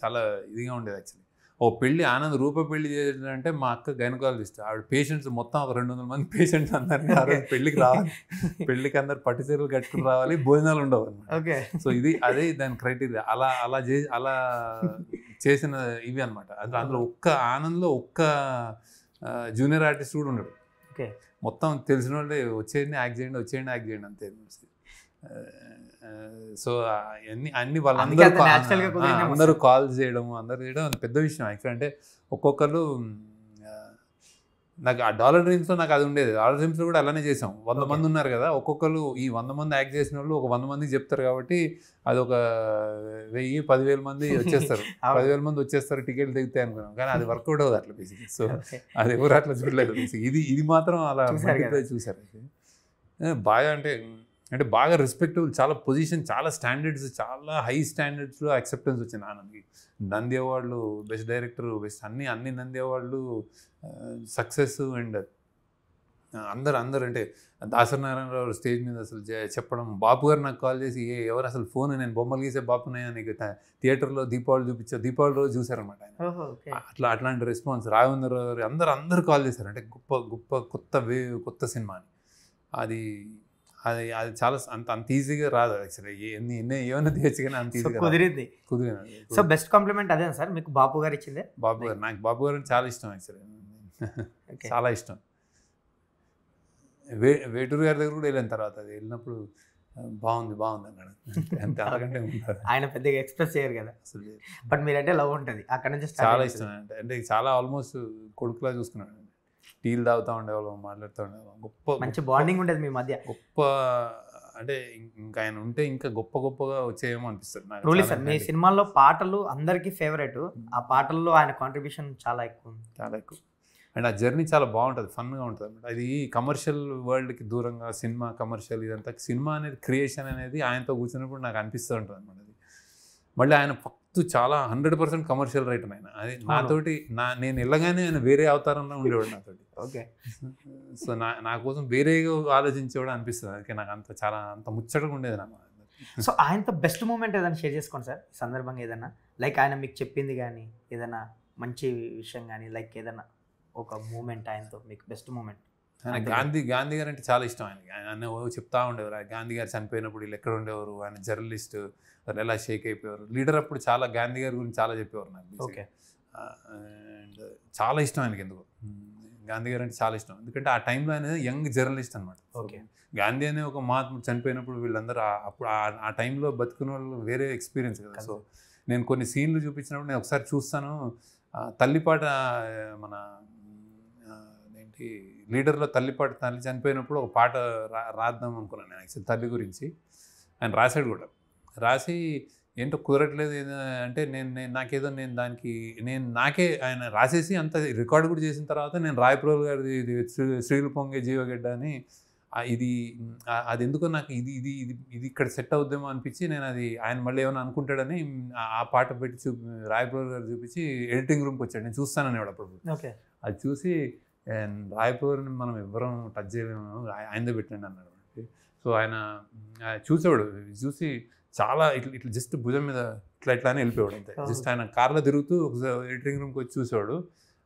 చాలా ఇదిగా ఉండేది యాక్చువల్లీ. ఓ పెళ్ళి, ఆనంద్ రూప పెళ్లి చేయాలంటే మా అక్క గైనకాలజిస్ట్, ఆవిడ పేషెంట్స్ మొత్తం ఒక 200 మంది పేషెంట్స్ అందరినీ ఆ రోజు పెళ్ళికి రావాలి, పెళ్ళికి అందరు పట్టు చీరలు కట్టుకుని రావాలి, భోజనాలు ఉండవు అనమాట. సో అదే దాని క్రైటీరియా. అలా చేసిన ఇవి అనమాట. అందులో ఆనంద్లో ఒక్క జూనియర్ ఆర్టిస్ట్ కూడా ఉండడు. మొత్తం తెలిసిన వాళ్ళే వచ్చేయండి యాక్ట్ చేయండి అంతే. సో అన్ని వాళ్ళందరూ కాల్ చేయడం అది పెద్ద విషయం యాక్చువల్. అంటే ఒక్కొక్కరు నాకు ఆ డాలర్ డ్రీమ్స్లో నాకు అది ఉండేది. డాలర్ డ్రీమ్స్లో కూడా అలానే చేసాం. 100 మంది ఉన్నారు కదా, ఒక్కొక్కరు ఈ 100 మంది యాక్ట్ చేసిన వాళ్ళు ఒక 100 మందికి చెప్తారు కాబట్టి అది ఒక 10,000-10,000 మంది వచ్చేస్తారు. 10,000 మంది వచ్చేస్తారు, టికెట్లు దిగుతాయి అనుకున్నాం. కానీ అది వర్కౌట్ అవ్వదు అట్లా బేసిక్గా. సో అది ఎవరు అట్లా చూడలేదు. ఇది మాత్రం అలా చూసారు. బాగా అంటే బాగా రెస్పెక్టబుల్, చాలా పొజిషన్, చాలా స్టాండర్డ్స్, చాలా హై స్టాండర్డ్స్లో యాక్సెప్టెన్స్ వచ్చింది ఆనంద్కి. నంది అవార్డులు, బెస్ట్ డైరెక్టర్, బెస్ట్ అన్ని నంది అవార్డులు, సక్సెస్. అండ్ అందరు అంటే దాసనారాయణరావు స్టేజ్ మీద అసలు చెప్పడం, బాపు గారు నాకు కాల్ చేసి ఎవరు అసలు ఫోన్, నేను బొమ్మలు గీసే బాపున్నాయా నీకు థియేటర్లో దీపావళి రోజు చూసారనమాట ఆయన. అట్లాంటి రెస్పాన్స్. రాఘవేంద్రరావు గారు అందరూ కాల్ చేశారు. అంటే గొప్ప కొత్త సినిమా అని. అది చాలా అంత ఈజీగా రాదు యాక్చువల్లీ. ఏమైనా తీయచ్చు కానీ అంత ఈజీగా కుదిరింది. సో బెస్ట్ కాంప్లిమెంట్ అదే సార్ మీకు బాపు గారు ఇచ్చింది? నాకు బాపు గారు చాలా ఇష్టం యాక్చువల్లీ, చాలా ఇష్టం. వేటూరు గారి దగ్గర కూడా వెళ్ళిన తర్వాత అది వెళ్ళినప్పుడు బాగుంది అన్నాడు అంతే. అంతకంటే ఆయన పెద్దగా ఎక్స్ప్రెస్ చేయరు కదా అసలు, బట్ మీరంటే లవ్ ఉంటుంది అక్కడ నుంచి. చాలా ఇష్టం అంటే చాలా ఆల్మోస్ట్ కొడుకులా చూసుకున్నాడు. టీలు తాగుతూ ఉండేవాళ్ళం, మాట్లాడుతూ ఉండేవాళ్ళం. మంచి బాండింగ్ ఉండేది మీ మధ్య. అంటే ఇంకా ఆయన ఉంటే ఇంకా గొప్పగా వచ్చేయేమో అనిపిస్తుంది నాకు. ట్రూలీ సార్, మీ సినిమాల్లో పాటలు అందరికీ ఫేవరెట్. ఆ పాటల్లో ఆయన కాంట్రిబ్యూషన్ చాలా ఎక్కువ. అండ్ ఆ జర్నీ చాలా బాగుంటుంది, ఫన్గా ఉంటుంది అనమాట. అది కమర్షియల్ వరల్డ్కి దూరంగా సినిమా, కమర్షియల్ ఇదంతా సినిమా అనేది క్రియేషన్ అనేది ఆయనతో కూర్చున్నప్పుడు నాకు అనిపిస్తూ ఉంటుంది అనమాట. అది మళ్ళీ ఆయన చాలా 100% కమర్షియల్ రైటర్ ఆయన. అది నాతోటి నేను వెళ్ళగానే ఆయన వేరే అవతారంలో ఉండేవాడు నాతోటి. సో నా కోసం వేరేగా ఆలోచించేవాడు అనిపిస్తుంది. అందుకే నాకు అంత ముచ్చటగా ఉండేది నాకు. సో ఆయనతో బెస్ట్ మూమెంట్ ఏదైనా షేర్ చేసుకోండి సార్ ఈ సందర్భంగా. ఏదైనా లైక్ ఆయన మీకు చెప్పింది కానీ, ఏదైనా మంచి విషయం కానీ, లైక్ ఏదైనా ఒక మూమెంట్ ఆయనతో మీకు బెస్ట్ మూమెంట్. గాంధీ గారు అంటే చాలా ఇష్టం ఆయనకి. ఆయన చెప్తా ఉండేవారు గాంధీ గారు చనిపోయినప్పుడు వీళ్ళు ఎక్కడ ఉండేవారు, ఆయన జర్నలిస్ట్, వాళ్ళు ఎలా షేక్ అయిపోయారు. లీడర్ అప్పుడు చాలా గాంధీ గారి గురించి చాలా చెప్పేవారు నాకు. అండ్ చాలా ఇష్టం ఆయనకి. ఎందుకు గాంధీ గారు అంటే చాలా ఇష్టం, ఎందుకంటే ఆ టైంలో ఆయన యంగ్ జర్నలిస్ట్ అనమాట. గాంధీ అనే ఒక మహాత్ముడు చనిపోయినప్పుడు వీళ్ళందరూ అప్పుడు ఆ టైంలో బతుకున్న వాళ్ళు వేరే ఎక్స్పీరియన్స్ కదా. సో నేను కొన్ని సీన్లు చూపించినప్పుడు నేను ఒకసారి చూస్తాను, తల్లిపాట మన ఏంటి లీడర్లో తల్లిపాట, తల్లి చనిపోయినప్పుడు ఒక పాట రాద్దాం అనుకున్నాను నేను యాక్చువల్లీ తల్లి గురించి. ఆయన రాశాడు కూడా, రాసి ఏంటో కుదరట్లేదు అంటే నాకేదో నాకే ఆయన రాసేసి అంత రికార్డు కూడా చేసిన తర్వాత నేను రాయప్రోల్ గారిది శ్రీలు పొంగే జీవగడ్డ అని అది ఎందుకో నాకు ఇది ఇక్కడ సెట్ అవుద్దేమో అనిపించి నేను అది ఆయన మళ్ళీ ఏమైనా అనుకుంటాడని ఆ పాట పెట్టి రాయప్రోల్ గారు చూపించి ఎడిటింగ్ రూమ్కి వచ్చాడు. నేను చూస్తానని అప్పుడు అది చూసి రాయప్రోల్ని మనం ఎవ్వరం టచ్ చేయలేము, ఆయనదే పెట్టండి అన్నాడు. సో ఆయన చూసేవాడు, చూసి చాలా ఇట్లా జస్ట్ భుజం మీద ఇట్లా అని వెళ్ళిపోయాడు అంతే. జస్ట్ ఆయన కార్లో తిరుగుతూ ఎడిటింగ్ రూమ్కి వచ్చి చూసేవాడు.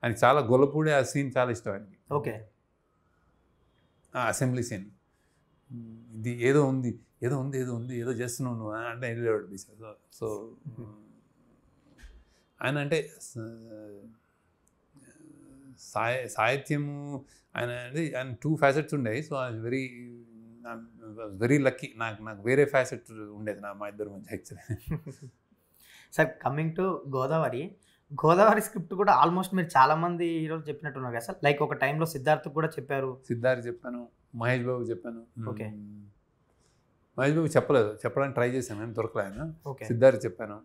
ఆయనకి చాలా గొల్లపూడి ఆ సీన్ చాలా ఇష్టం ఆయనకి. అసెంబ్లీ సీన్, ఇది ఏదో ఉంది ఏదో చేస్తున్నావు నువ్వు అంటే వెళ్ళేవాడు. సో ఆయన అంటే సాహిత్యము ఆయన 2 ఫ్యాసెట్స్ ఉండేవి. సో అది వెరీ లక్కీ. నాకు వేరే ఫ్యాసెట్ ఉండేది మా ఇద్దరు మధ్య actually. Sir coming to Godavari script కూడా ఆల్మోస్ట్ మీరు చాలా మంది హీరోలు చెప్పినట్టున్నారు కదా సార్. లైక్ ఒక టైంలో సిద్ధార్థ్ కూడా చెప్పారు. సిద్ధార్థ్ చెప్పాను, మహేష్ బాబు చెప్పాను. ఓకే. మహేష్ బాబు చెప్పడానికి ట్రై చేశాను కానీ దొరకలే ఆయన. ఓకే. సిద్ధార్థ్ చెప్పాను.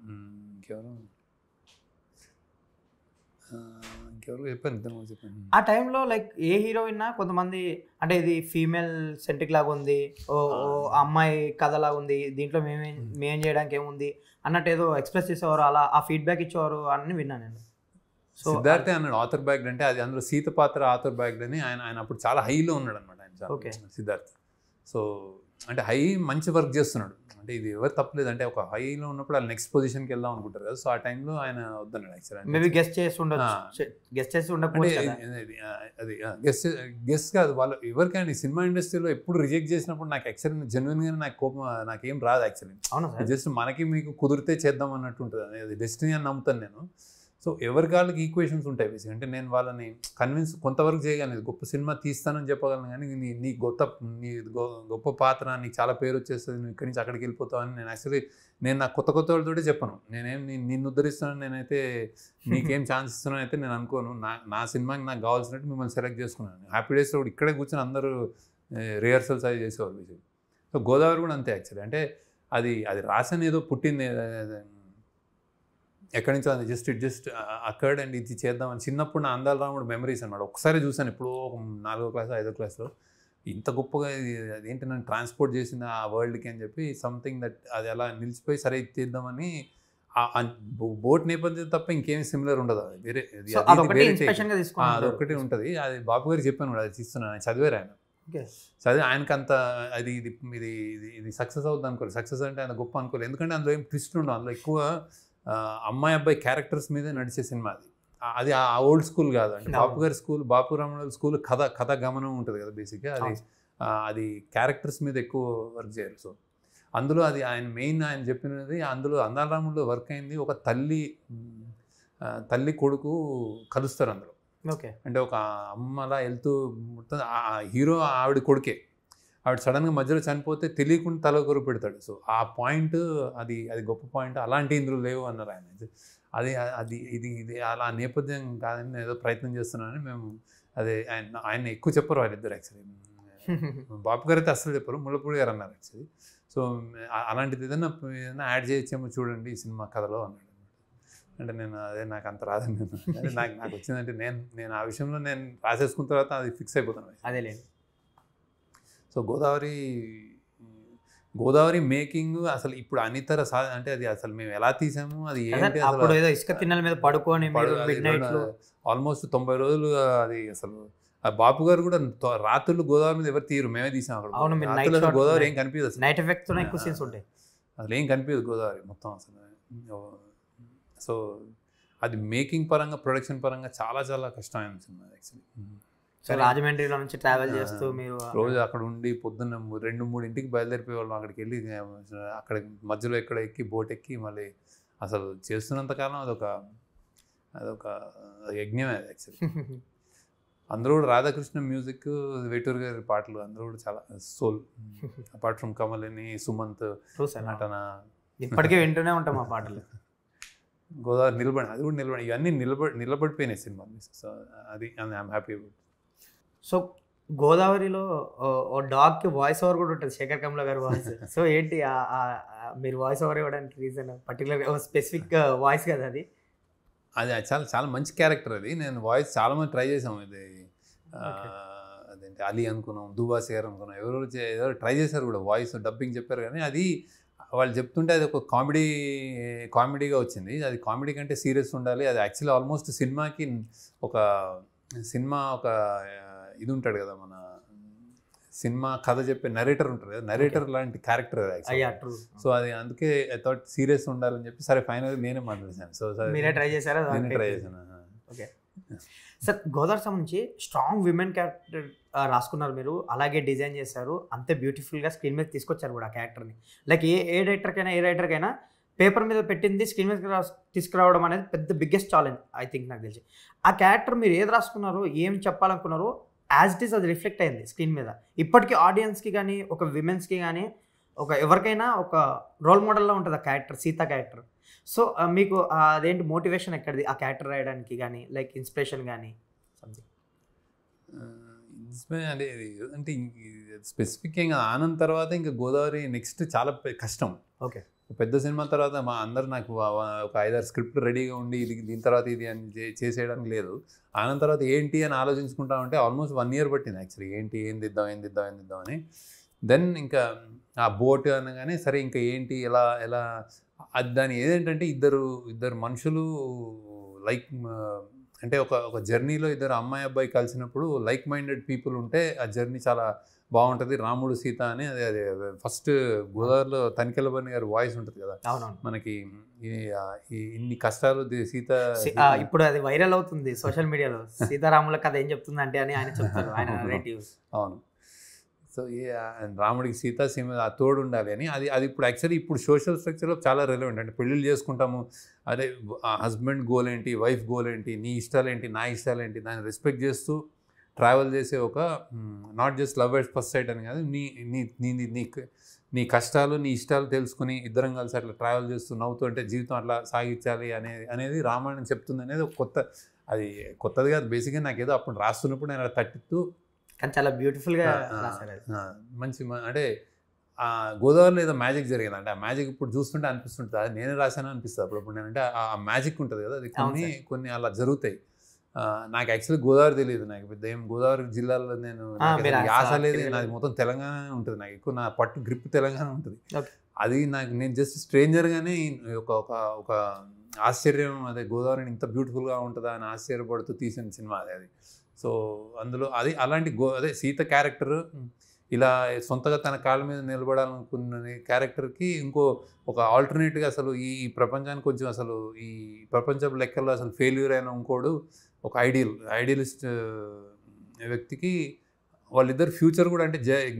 ఇంకెవరు చెప్పాను, ఇద్దరు చెప్పాను. ఆ టైంలో లైక్ ఏ హీరోయిన్ కొంతమంది అంటే ఇది ఫీమేల్ సెంట్రిక్ లాగా ఉంది, ఓ అమ్మాయి కథ లాగా ఉంది, దీంట్లో మేమేం చేయడానికి ఏముంది అన్నట్టు ఏదో ఎక్స్ప్రెస్ చేసేవారు, అలా ఆ ఫీడ్బ్యాక్ ఇచ్చేవారు అని విన్నాను నేను. సో సిద్ధార్థే అన్నాడు ఆథర్ బ్యాగ్డ్ అంటే అది అందులో సీత పాత్ర ఆథర్ బ్యాగ్డ్ అని. ఆయన అప్పుడు చాలా హైలో ఉన్నాడు అనమాట ఆయన సిద్ధార్థ్. సో అంటే హై మంచి వర్క్ చేస్తున్నాడు, అంటే ఇది ఎవరు తప్పలేదు. అంటే ఒక హైలో ఉన్నప్పుడు వాళ్ళు నెక్స్ట్ పొజిషన్కి వెళ్దాం అనుకుంటారు కదా. సో ఆ టైంలో ఆయన వద్దన్నాడు యాక్చువల్లీ. మేబీ గెస్ట్ చేసి అది గెస్ట్ కాదు, వాళ్ళు ఎవరికైనా సినిమా ఇండస్ట్రీలో ఎప్పుడు రిజెక్ట్ చేసినప్పుడు నాకు యాక్చువల్లీ జెన్యున్గా నాకు కోపం నాకేం రాదు యాక్చువల్లీ. జస్ట్ మనకి మీకు కుదిరితే చేద్దాం అన్నట్టు ఉంటుంది, అది డెస్టినీ అని నమ్ముతాను నేను. సో ఎవరి వాళ్ళకి ఈక్వేషన్స్ ఉంటాయి బేసిక్. అంటే నేను వాళ్ళని కన్విన్స్ కొంతవరకు చేయగలను, గొప్ప సినిమా తీస్తానని చెప్పగలను, కానీ నీ గొప్ప పాత్ర, నీకు చాలా పేరు వచ్చేస్తుంది, నువ్వు ఇక్కడి నుంచి అక్కడికి వెళ్ళిపోతావు అని నేను యాక్చువల్లీ నా కొత్త వాళ్ళతోటే చెప్పను. నేనేం నిన్ను ఉద్ధరిస్తున్నాను, నేనైతే నీకేం ఛాన్స్ ఇస్తున్నాను అయితే నేను అనుకోను. నా సినిమాకి నాకు కావాల్సినట్టు మిమ్మల్ని సెలెక్ట్ చేసుకున్నాను. హ్యాపీ డేస్లో కూడా ఇక్కడే కూర్చొని అందరూ రిహర్సల్స్ అవి చేసేవాళ్ళు బేసిక్. సో గోదావరి కూడా అంతే యాక్చువల్లీ. అంటే అది రాసని ఏదో పుట్టింది ఎక్కడి నుంచో, అది జస్ట్ అక్కడ్ అండ్ ఇది చేద్దామని. చిన్నప్పుడు నా అందాల రాముడు మెమరీస్ అనమాట. ఒకసారి చూసాను ఎప్పుడో 4వ క్లాస్ 5వ క్లాస్లో, ఇంత గొప్పగా అదేంటి నన్ను ట్రాన్స్పోర్ట్ చేసింది ఆ వరల్డ్కి అని చెప్పి సంథింగ్ దట్ అది అలా నిలిచిపోయి సరే ఇది చేద్దామని. బోట్ నేపథ్యం తప్ప ఇంకేమి సిమిలర్ ఉండదు, అది వేరే అదొక్కటి ఉంటుంది. అది బాబు గారికి చెప్పాను కూడా, అది తీస్తున్నాను, చదివారు ఆయన. చదివి ఆయనకి అంత ఇది సక్సెస్ అవుతుంది అనుకోలేదు. సక్సెస్ అంటే ఆయన గొప్ప అనుకోలేదు, ఎందుకంటే అందులో ఏం ట్విస్ట్ ఉండవు. అందులో ఎక్కువ అమ్మాయి అబ్బాయి క్యారెక్టర్స్ మీదే నడిచే సినిమా అది ఆ ఓల్డ్ స్కూల్ కాదు. అంటే బాపు గారి స్కూల్, బాపు రామరాజు స్కూల్ కథ గమనం ఉంటుంది కదా బేసిక్గా. అది క్యారెక్టర్స్ మీద ఎక్కువ వర్క్ చేయాలి. సో అందులో అది ఆయన చెప్పినది, అందులో అందాల రాముడిలో వర్క్ అయింది. ఒక తల్లి కొడుకు కలుస్తారు అందులో. ఓకే. అంటే ఒక అమ్మలా వెళ్తూ మొత్తం హీరో ఆవిడ కొడుకే, ఆవిడ సడన్గా మధ్యలో చనిపోతే తెలియకుండా తలకొరు పెడతాడు. సో ఆ పాయింట్ అది గొప్ప పాయింట్. అలాంటి ఇందులో లేవు అన్నారు ఆయన. ఇది అలా నేపథ్యం కాదని నేను ఏదో ప్రయత్నం చేస్తున్నానని మేము ఆయన ఎక్కువ చెప్పరు వాళ్ళిద్దరు యాక్చువల్లీ. బాపు గారు అయితే అస్సలు చెప్పరు, ముళ్ళపూడి గారు అన్నారు యాక్చువల్లీ. సో అలాంటిది ఏదైనా యాడ్ చేయొచ్చేమో చూడండి ఈ సినిమా కథలో అన్నాడు. అంటే నేను నాకు అంత రాదని నాకు వచ్చిందంటే నేను ఆ విషయంలో నేను రాసేసుకున్న తర్వాత అది ఫిక్స్ అయిపోతాను. అదేలేదు. సో గోదావరి మేకింగ్ అసలు ఇప్పుడు అనితర అంటే అది అసలు మేము ఎలా తీసాము, అది ఏంటి, ఇసుక తిన్నెల మీద పడుకొని ఆల్మోస్ట్ 90 రోజులు అది అసలు. బాపు గారు కూడా రాత్రులు గోదావరి మీద ఎవరు తీయరు, మేమే తీసాం అక్కడ. గోదావరి ఏం కనిపించదు అసలు, నైట్ ఎఫెక్ట్స్ ఎక్కువ సీన్స్ ఉంటాయి, అసలు ఏం కనిపించదు గోదావరి మొత్తం అసలు. సో అది మేకింగ్ పరంగా, ప్రొడక్షన్ పరంగా చాలా చాలా కష్టమైన సినిమా యాక్చువల్లీ. సో రాజమండ్రిలో నుంచి ట్రావెల్ చేస్తూ మీరు రోజు అక్కడ ఉండి పొద్దున్న 2-3 బయలుదేరిపోయేవాళ్ళం. అక్కడికి వెళ్ళి అక్కడ మధ్యలో ఎక్కడ ఎక్కి బోట్ ఎక్కి మళ్ళీ అసలు చేస్తున్నంతకాలం అదొక యజ్ఞమే అది యాక్చువల్లీ. అందరూ కూడా రాధాకృష్ణ మ్యూజిక్, వేటూరు గారి పాటలు అందరూ కూడా చాలా soul. Apart from Kamalini, Sumanth నటన ఇప్పటికే వింటూనే ఉంటాం ఆ పాటలు. గోదావరి అది కూడా నిలబడి ఇవన్నీ నిలబడిపోయినాయి సినిమాలు. సో అది ఐఎమ్ హ్యాపీ అబౌట్. సో గోదావరిలో ఓ డాగ్కి వాయిస్ ఓవర్ కూడా ఉంటుంది, శేఖర్ కమల గారి వాయిస్. సో ఏంటి మీరు వాయిస్ ఓవర్ ఇవ్వడానికి రీజన్? పర్టికులర్ స్పెసిఫిక్ వాయిస్ కదా అది చాలా చాలా మంచి క్యారెక్టర్ అది. నేను వాయిస్ చాలా మంది ట్రై చేసాము. ఇది అదేంటి అలీ అనుకున్నాం, దుబాసి గారు అనుకున్నాం, ఎవరో ట్రై చేశారు కూడా, వాయిస్ డబ్బింగ్ చెప్పారు. కానీ అది వాళ్ళు చెప్తుంటే అది ఒక కామెడీగా వచ్చింది. అది కామెడీ కంటే సీరియస్ ఉండాలి. అది యాక్చువల్లీ ఆల్మోస్ట్ సినిమాకి ఒక ఇది ఉంటాడు కదా, మన సినిమా కథ చెప్పే నరేటర్ ఉంటారు కదా, నరేటర్ లాంటి క్యారెక్టర్ యాక్చువల్లీ. సో అది అందుకే ఐ థాట్ సీరియస్ ఉండాలని చెప్పి సరే ఫైనల్ నేనే మాట్లాడేసాను. సో మీరే ట్రై చేశారా? నేనే ట్రై చేశాను. ఓకే సార్, గోదావరి సంబంధించి స్ట్రాంగ్ విమెన్ క్యారెక్టర్ రాసుకున్నారు మీరు, అలాగే డిజైన్ చేశారు, అంతే బ్యూటిఫుల్గా స్క్రీన్ మీద తీసుకొచ్చారు కూడా ఆ క్యారెక్టర్ని. లైక్ ఏ రైటర్కైనా పేపర్ మీద పెట్టింది స్క్రీన్ మీద తీసుకురావడం అనేది పెద్ద బిగ్గెస్ట్ ఛాలెంజ్ ఐ థింక్ నాకు తెలిసి. ఆ క్యారెక్టర్ మీరు ఏది రాసుకున్నారో ఏం చెప్పాలనుకున్నారో యాజ్ ఇట్ ఈస్ అది రిఫ్లెక్ట్ అయింది స్క్రీన్ మీద. ఇప్పటికీ ఆడియన్స్కి కానీ ఒక విమెన్స్కి కానీ ఒక ఎవరికైనా ఒక రోల్ మోడల్లో ఉంటుంది ఆ క్యారెక్టర్, సీత క్యారెక్టర్. సో మీకు అదేంటి మోటివేషన్ ఎక్కడిది ఆ క్యారెక్టర్ రాయడానికి కానీ, లైక్ ఇన్స్పిరేషన్ కానీ సంథింగ్? అంటే అంటే స్పెసిఫిక్ ఏం కాదు. ఆనంద్ తర్వాత ఇంకా గోదావరి నెక్స్ట్ చాలా కష్టం. ఓకే, పెద్ద సినిమా తర్వాత మా అందరు నాకు ఒక 5-6 స్క్రిప్ట్ రెడీగా ఉండి ఇది దీని తర్వాత ఇది అని చేసేయడానికి లేదు. ఆనంద్ తర్వాత ఏంటి అని ఆలోచించుకుంటా ఉంటే ఆల్మోస్ట్ 1 year పట్టింది యాక్చువల్లీ. ఏంటి ఏం దిద్దాం అని. దెన్ ఇంకా ఆ బోట్ అనగానే సరే ఇంకా ఏంటి ఎలా అది దాని ఏదేంటంటే ఇద్దరు మనుషులు లైక్ అంటే ఒక జర్నీలో ఇద్దరు అమ్మాయి అబ్బాయి కలిసినప్పుడు లైక్ మైండెడ్ పీపుల్ ఉంటే ఆ జర్నీ చాలా బాగుంటుంది. రాముడు సీత అని అది ఫస్ట్ గోదావరిలో తనికెళ్ళ బన్ని గారి వాయిస్ ఉంటుంది కదా మనకి, ఇన్ని కష్టాలు సీత ఇప్పుడు అది వైరల్ అవుతుంది సోషల్ మీడియాలో. సీతారాముల కథ ఏం చెప్తుంది అంటే అని ఆయన చెప్తారు, ఆయన నెరేటివ్. అవును. సో రాముడికి సీత సీమ ఆ తోడు ఉండాలి అని అది ఇప్పుడు యాక్చువల్లీ ఇప్పుడు సోషల్ స్ట్రక్చర్లో చాలా రెలవెంట్. అంటే పెళ్ళిళ్ళు చేసుకుంటాము, అదే హస్బెండ్ గోల్ ఏంటి, వైఫ్ గోల్ ఏంటి, నీ ఇష్టాలు ఏంటి, నా ఇష్టాలు ఏంటి, దాన్ని రెస్పెక్ట్ చేస్తూ ట్రావెల్ చేసే ఒక not just love at first sight అని కాదు, నీ కష్టాలు నీ ఇష్టాలు తెలుసుకుని ఇద్దరం కలిసి అట్లా ట్రావెల్ చేస్తూ నవ్వుతూ అంటే జీవితం అట్లా సాగించాలి అనేది రామాయణం చెప్తుంది అనేది ఒక కొత్తది కాదు. బేసిక్గా నాకేదో అప్పుడు రాస్తున్నప్పుడు నేను అలా తట్టుతూ కానీ చాలా బ్యూటిఫుల్గా రాశారు. మంచి అంటే గోదావరిలో ఏదో మ్యాజిక్ జరిగింది అంటే ఆ మ్యాజిక్ ఇప్పుడు చూస్తుంటే అనిపిస్తుంటుంది అది నేనే రాశాను అనిపిస్తుంది అప్పుడు. నేనంటే ఆ మ్యాజిక్ ఉంటుంది కదా, అది కొన్ని అలా జరుగుతాయి. నాకు యాక్చువల్లీ గోదావరి తెలియదు, నాకు పెద్ద ఏం గోదావరి జిల్లాలో నేను యాస లేదు, నాది మొత్తం తెలంగాణ ఉంటుంది. నాకు ఎక్కువ నా పట్టు గ్రిప్ తెలంగాణ ఉంటుంది. అది నేను జస్ట్ స్ట్రేంజర్గానే ఒక ఆశ్చర్యం, అదే గోదావరిని ఇంత బ్యూటిఫుల్గా ఉంటుందా అని ఆశ్చర్యపడుతూ తీసిన సినిమా అది. సో అందులో అలాంటి అదే సీత క్యారెక్టర్ ఇలా సొంతగా తన కాళ్ళ మీద నిలబడాలనుకున్న క్యారెక్టర్కి ఒక ఆల్టర్నేట్గా అసలు ఈ ప్రపంచానికి కొంచెం అసలు ఈ ప్రపంచపు లెక్కల్లో అసలు ఫెయిల్యూర్ అయిన ఇంకోడు ఒక ఐడియలిస్ట్ వ్యక్తికి వాళ్ళిద్దరు ఫ్యూచర్ కూడా అంటే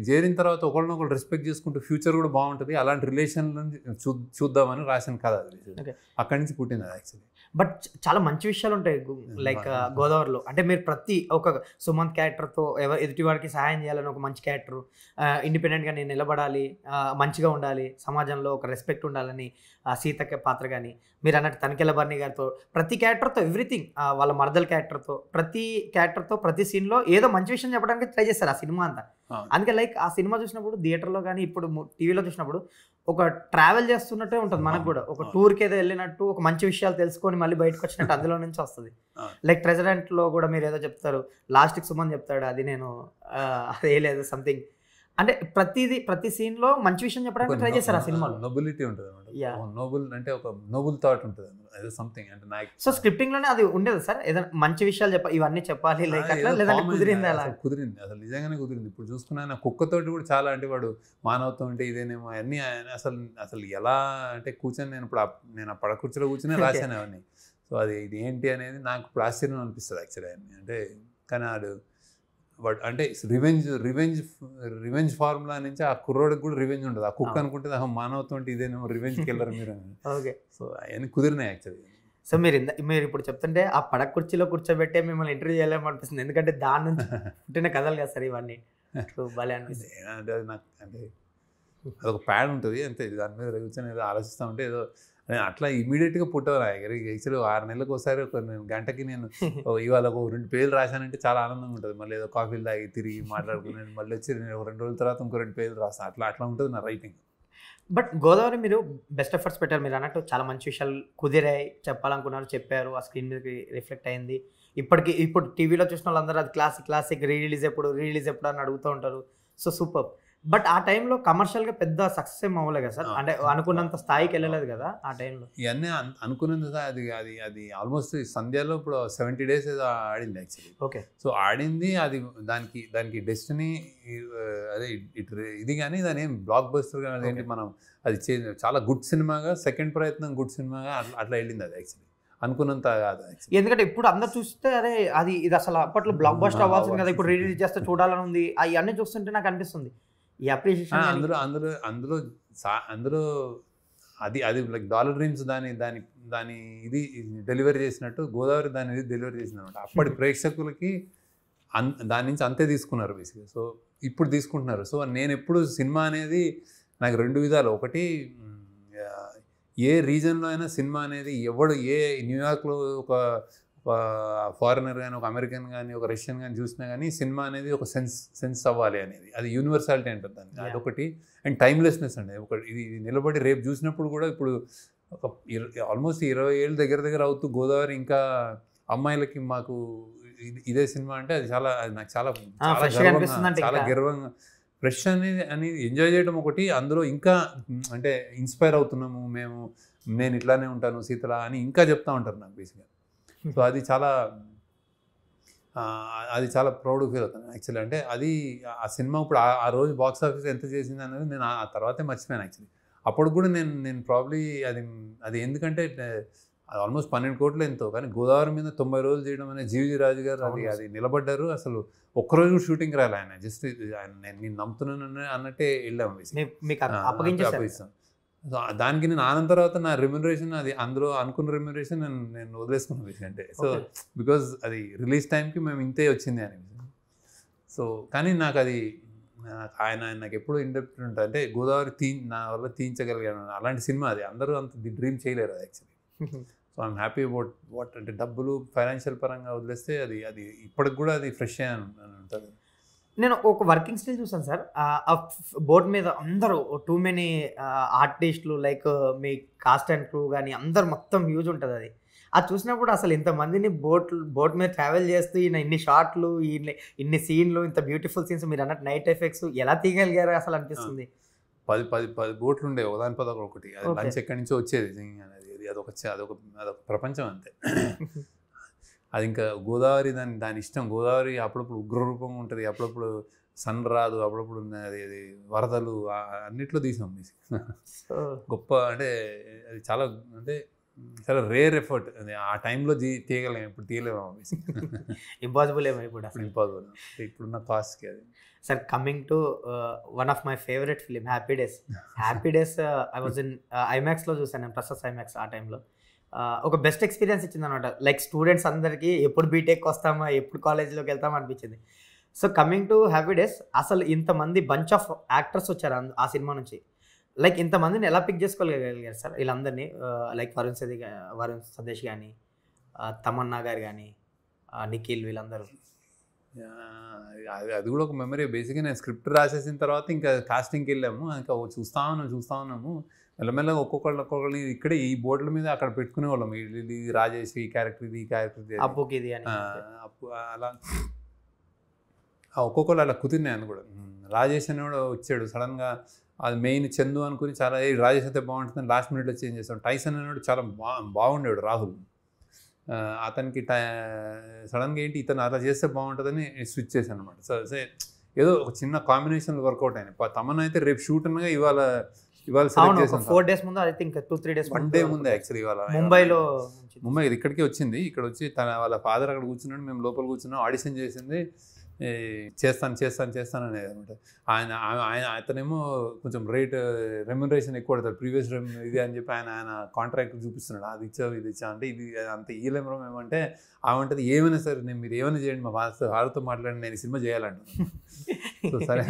చేరిన తర్వాత ఒకళ్ళనొకళ్ళు రెస్పెక్ట్ చేసుకుంటూ ఫ్యూచర్ కూడా బాగుంటుంది, అలాంటి రిలేషన్లను చూద్దామని రాసిన కథ అది. అక్కడి నుంచి పుట్టింది అది యాక్చువల్లీ. బట్ చాలా మంచి విషయాలు ఉంటాయి లైక్ గోదావరిలో. అంటే మీరు ప్రతి ఒక సుమంత్ క్యారెక్టర్తో ఎదుటివాడికి సహాయం చేయాలని ఒక మంచి క్యారెక్టర్, ఇండిపెండెంట్గా నేను నిలబడాలి, మంచిగా ఉండాలి, సమాజంలో ఒక రెస్పెక్ట్ ఉండాలని సీత పాత్ర కానీ, మీరు అన్నట్టు తనికెళ్ళ బర్ని గారితో ప్రతి క్యారెక్టర్తో ఎవ్రీథింగ్, వాళ్ళ మరదల క్యారెక్టర్తో ప్రతి సీన్లో ఏదో మంచి విషయం చెప్పడానికి ట్రై చేస్తారు ఆ సినిమా అంతా. అందుకే లైక్ ఆ సినిమా చూసినప్పుడు థియేటర్లో కానీ ఇప్పుడు టీవీలో చూసినప్పుడు ఒక ట్రావెల్ చేస్తున్నట్టే ఉంటుంది మనకు కూడా. ఒక టూర్కి ఏదో వెళ్ళినట్టు ఒక మంచి విషయాలు తెలుసుకొని మళ్ళీ బయటకు వచ్చినట్టు అందులో నుంచి వస్తుంది. లైక్ ప్రెసిడెంట్లో కూడా మీరు ఏదో చెప్తారు, లాస్ట్కి సుమన్ చెప్తాడు అది నేను అదే లేదు సంథింగ్. అంటే ప్రతి సీన్లో మంచి విషయం చెప్పడానికి ట్రై చేస్తారు ఆ సినిమాలో. నోబిలిటీ ఉంటుంది నోబుల్ అంటే ఒక నోబుల్ థాట్ ఉంటుంది ఏదో సంథింగ్ అంటే నాకు. సో స్క్రిప్టింగ్లోనే అది ఉండేది సార్, ఏదైనా మంచి విషయాలు ఇవన్నీ చెప్పాలి లైక్ అట్లా, లేదంటే కుదిరింది అలా? కుదిరింది, అసలు నిజంగానే కుదిరింది. ఇప్పుడు చూసుకున్నా కుక్కతోటి కూడా చాలా అంటే వాడు మానవత్వం అంటే ఇదేనేమో అన్నీ అసలు ఎలా అంటే కూర్చొని నేను ఆ పడకుర్చీలో కూర్చొని రాశాను అవన్నీ. సో ఇది ఏంటి అనేది నాకు ఇప్పుడు ఆశ్చర్యం అనిపిస్తుంది యాక్చువల్లీ అన్నీ. అంటే కానీ వాడు అంటే రివెంజ్ ఫార్ములా నుంచి ఆ కుర్రోడికి కూడా రివెంజ్ ఉంటుంది. ఆ కుక్క అనుకుంటే మానవత్వం అంటే ఇదేనేమో రివెంజ్ కిల్లర్ మీరు. ఓకే, సో అవన్నీ కుదిరినాయి యాక్చువల్లీ. సో మీరు ఇప్పుడు చెప్తుంటే ఆ పడక కుర్చీలో కూర్చోబెట్టే మిమ్మల్ని ఇంటర్వ్యూ చేయాలనిపిస్తుంది, ఎందుకంటే దాని నుంచి పుట్టిన కథలు కదా సార్ ఇవన్నీ. భలే అనిపిస్తుంది. అంటే అది నాకు అంటే అదొక ప్యాడ్ ఉంటుంది అంతే, దాని మీద కూర్చొని ఏదో ఆలోచిస్తూ ఉంటే ఏదో అట్లా ఇమీడియట్గా పుట్టవు నా దగ్గర. యాక్చువల్లీ 6 నెలలకు ఒకసారి గంటకి నేను ఇవాళ ఒక 2 పేజీలు రాశానంటే చాలా ఆనందంగా ఉంటుంది. మళ్ళీ ఏదో కాఫీలు తాగి తిరిగి మాట్లాడుకున్నాను, మళ్ళీ వచ్చి నేను 2 రోజుల తర్వాత ఇంకో 2 పేజీలు రాస్తాను. అట్లా ఉంటుంది నా రైటింగ్. బట్ గోదావరి మీరు బెస్ట్ ఎఫర్ట్స్ పెట్టారు, మీరు అన్నట్టు చాలా మంచి విషయాలు కుదిరాయి, చెప్పాలనుకున్నారు, చెప్పారు, ఆ స్క్రీన్ మీదకి రిఫ్లెక్ట్ అయింది. ఇప్పుడు టీవీలో చూసిన వాళ్ళందరూ అది క్లాసిక్ రీరిలీజ్ ఎప్పుడు అని అడుగుతూ ఉంటారు. So super. బట్ ఆ టైంలో కమర్షియల్గా పెద్ద సక్సెస్ ఏం అవ్వలేదు కదా సార్, అంటే అనుకున్నంత స్థాయికి వెళ్ళలేదు కదా ఆ టైంలో. ఇవన్నీ అనుకున్నంత అది ఆల్మోస్ట్ సంధ్యాలో ఇప్పుడు 70 days ఏదో ఆడింది యాక్చువల్లీ. ఓకే, సో ఆడింది అది దానికి డెస్టినీ అదే ఇది కానీ దాని ఏం బ్లాక్ బస్టర్ అదేంటి మనం అది చాలా గుడ్ సినిమాగా సెకండ్ ప్రయత్నం గుడ్ సినిమాగా అట్లా వెళ్ళింది అది యాక్చువల్లీ. అనుకున్నంత కాదు, ఎందుకంటే ఇప్పుడు అందరు చూస్తే అరే ఇది అసలు అప్పట్లో బ్లాక్ బస్టర్ అవ్వాల్సింది కదా, ఇప్పుడు రిలీజ్ చేస్తే చూడాలని ఉంది. అవన్నీ చూస్తుంటే నాకు అనిపిస్తుంది ఈ అప్రిషియేషన్. అందులో అది అది లైక్ డాలర్ డ్రీమ్స్ దాని దాని దాని ఇది డెలివరీ చేసినట్టు గోదావరి దాని ఇది డెలివరీ చేసింది అనమాట. అప్పటి ప్రేక్షకులకి దాని నుంచి అంతే తీసుకున్నారు బేసిక్గా. సో ఇప్పుడు తీసుకుంటున్నారు. సో నేను ఎప్పుడు సినిమా అనేది నాకు 2 విధాలు. ఒకటి ఏ రీజన్లో అయినా సినిమా అనేది ఎవడు న్యూయార్క్లో ఒక ఫారినర్ కానీ, ఒక అమెరికన్ కానీ, ఒక రష్యన్ కానీ చూసినా కానీ సినిమా అనేది ఒక సెన్స్ అవ్వాలి అనేది, అది యూనివర్సాలిటీ అంటారు దాన్ని. అదొకటి. అండ్ టైమ్లెస్నెస్ అండి. ఇది నిలబడి రేపు చూసినప్పుడు కూడా ఇప్పుడు ఒక ఆల్మోస్ట్ 20 ఏళ్ళు దగ్గర అవుతూ గోదావరి ఇంకా అమ్మాయిలకి మాకు ఇదే సినిమా అంటే అది నాకు చాలా గర్వంగా ఫ్రెష్ అనేది ఎంజాయ్ చేయడం ఒకటి. అందులో ఇంకా అంటే ఇన్స్పైర్ అవుతున్నాము మేము, నేను ఇట్లానే ఉంటాను సీతలా అని ఇంకా చెప్తా ఉంటారు నాకు బేసిక్గా. సో అది చాలా ప్రౌడ్ ఫీల్ అవుతాను యాక్చువల్లీ. అంటే అది ఆ సినిమా ఇప్పుడు ఆ రోజు బాక్స్ ఆఫీస్ ఎంత చేసింది అనేది నేను ఆ తర్వాతే మర్చిపోయాను యాక్చువల్లీ. అప్పుడు కూడా నేను ప్రాబ్లీ అది ఎందుకంటే ఆల్మోస్ట్ 12 కోట్లు ఎంతో, కానీ గోదావరి మీద 90 రోజులు చేయడం అనేది జీవి రాజు గారు అది నిలబడ్డారు. అసలు ఒక్కరోజు షూటింగ్ రాలి ఆయన, జస్ట్ నేను నమ్ముతున్నాను అన్నట్టే వెళ్ళాము. అప్పగిస్తాం. సో దానికి నేను ఆనంద తర్వాత నా రెమ్యునరేషన్ అది అందులో అనుకున్న రెమ్యునరేషన్ నేను వదిలేసుకున్న విషయం అంటే. సో బికాజ్ అది రిలీజ్ టైంకి మేము ఇంతే వచ్చింది అని. సో కానీ నాకు అది నాకు ఎప్పుడు ఇండెప్ట్ ఉంటుంది అంటే గోదావరి నా వల్ల తీయించగలిగాను అలాంటి సినిమా. అది అందరూ అంత డ్రీమ్ చేయలేరు అది actually. So I'm happy about what అంటే డబ్బులు ఫైనాన్షియల్ పరంగా వదిలేస్తే అది ఇప్పటికి కూడా అది ఫ్రెష్ అని ఉంటుంది. నేను ఒక వర్కింగ్ స్టిల్ చూసాను సార్. ఆ బోట్ మీద అందరూ టూ మెనీ ఆర్టిస్టులు like me cost and crew కానీ అందరు మొత్తం హ్యూజ్ ఉంటుంది అది. అది చూసినప్పుడు అసలు ఇంతమందిని బోట్ మీద ట్రావెల్ చేస్తూ ఇన్ని షాట్లు, ఇన్ని సీన్లు, ఇంత బ్యూటిఫుల్ సీన్స్, మీరు అన్నట్టు నైట్ ఎఫెక్ట్స్ ఎలా తీయగలిగారు అసలు అనిపిస్తుంది. 10 బోట్లు ఉండే ఒకదాని పద ఒకటి. అది లంచ్ ఎక్కడి నుంచో వచ్చేది అనేది. అదొక ప్రపంచం అంతే. అది ఇంకా గోదావరి దాని ఇష్టం. గోదావరి అప్పుడప్పుడు ఉగ్రరూపంగా ఉంటుంది, అప్పుడప్పుడు సన్ రాదు, అప్పుడప్పుడు అది వరదలు అన్నిట్లో తీసాం. గొప్ప అంటే అది చాలా రేర్ ఎఫర్ట్. అది ఆ టైంలో తీయగలేము, ఇప్పుడు తీయలేము. ఇంపాసిబుల్ ఏమో ఇప్పుడు ఇంపాసిబుల్ ఇప్పుడున్న కాస్ట్కి. అది sir coming to one of my favourite film happy days. I was in ఐమాక్స్లో చూసాను నేను, ప్రసాద్ ఐమాక్స్. ఆ టైంలో ఒక బెస్ట్ ఎక్స్పీరియన్స్ ఇచ్చింది అనమాట. లైక్ స్టూడెంట్స్ అందరికీ ఎప్పుడు బీటెక్ వస్తామా, ఎప్పుడు కాలేజ్లోకి వెళ్తామా అనిపించింది. So coming to happy days, అసలు ఇంతమంది బంచ్ ఆఫ్ యాక్టర్స్ వచ్చారు ఆ సినిమా నుంచి. లైక్ ఇంతమందిని ఎలా పిక్ చేసుకోగలిగారు సార్ వీళ్ళందరినీ? లైక్ వరుణ్ సదేశ్ కానీ, తమన్నా గారు కానీ, నిఖిల్, వీళ్ళందరూ. అది కూడా ఒక మెమరీ. బేసిక్గా నేను స్క్రిప్ట్ రాసేసిన తర్వాత ఇంకా కాస్టింగ్కి వెళ్ళాము. ఇంకా చూస్తా ఉన్నాము మెల్లమెల్లగా ఒక్కొక్కరిని ఇక్కడే ఈ బోర్డుల మీద అక్కడ పెట్టుకునే వాళ్ళం. ఇది రాజేష్, ఈ క్యారెక్టర్ ఇది అప్పుకి ఇది అని అలా ఒక్కొక్కరు అలా కుదిరినాయని కూడా. రాజేష్ అని కూడా వచ్చాడు సడన్గా. అది మెయిన్ చందు అనుకుని చాలా రాజేష్ అయితే బాగుంటుందని లాస్ట్ మినిట్లో చేంజ్ చేస్తాం. టైసన్ అనేవాడు చాలా బాగుండేవాడు, రాహుల్. అతనికి సడన్గా ఏంటి ఇతను అలా చేస్తే బాగుంటుందని స్విచ్ చేశాను అనమాట. సో ఏదో ఒక చిన్న కాంబినేషన్లో వర్కౌట్ అయినాయి. తమన్ అయితే రేపు షూట్ అనగా ఇవాళ సెలెక్ట్ చేసాను. 4 days ముందు, ఐ థింక్ 2-3 days 1 day ముందే యాక్చువల్లీ. ఇవాళ ముంబై ఇక్కడికి వచ్చింది. ఇక్కడ వచ్చి వాళ్ళ ఫాదర్ అక్కడ కూర్చున్నాడు, మేము లోపల కూర్చున్నాం. ఆడిషన్ చేసింది, చేస్తాను అనేది అనమాట. అతనేమో కొంచెం రెమ్యునరేషన్ ఎక్కువ పడతాడు, ప్రీవియస్ ఇది అని చెప్పి ఆయన కాంట్రాక్ట్ చూపిస్తున్నాడు. అది ఇచ్చావు ఇది ఇచ్చా అంటే ఇది అంత ఇయ్యలేము ఏమంటే ఆమంటది ఏమైనా సరే నేను మీరు ఏమైనా చేయండి, మా వాళ్ళతో మాట్లాడి నేను సినిమా చేయాలంట. సో సరే.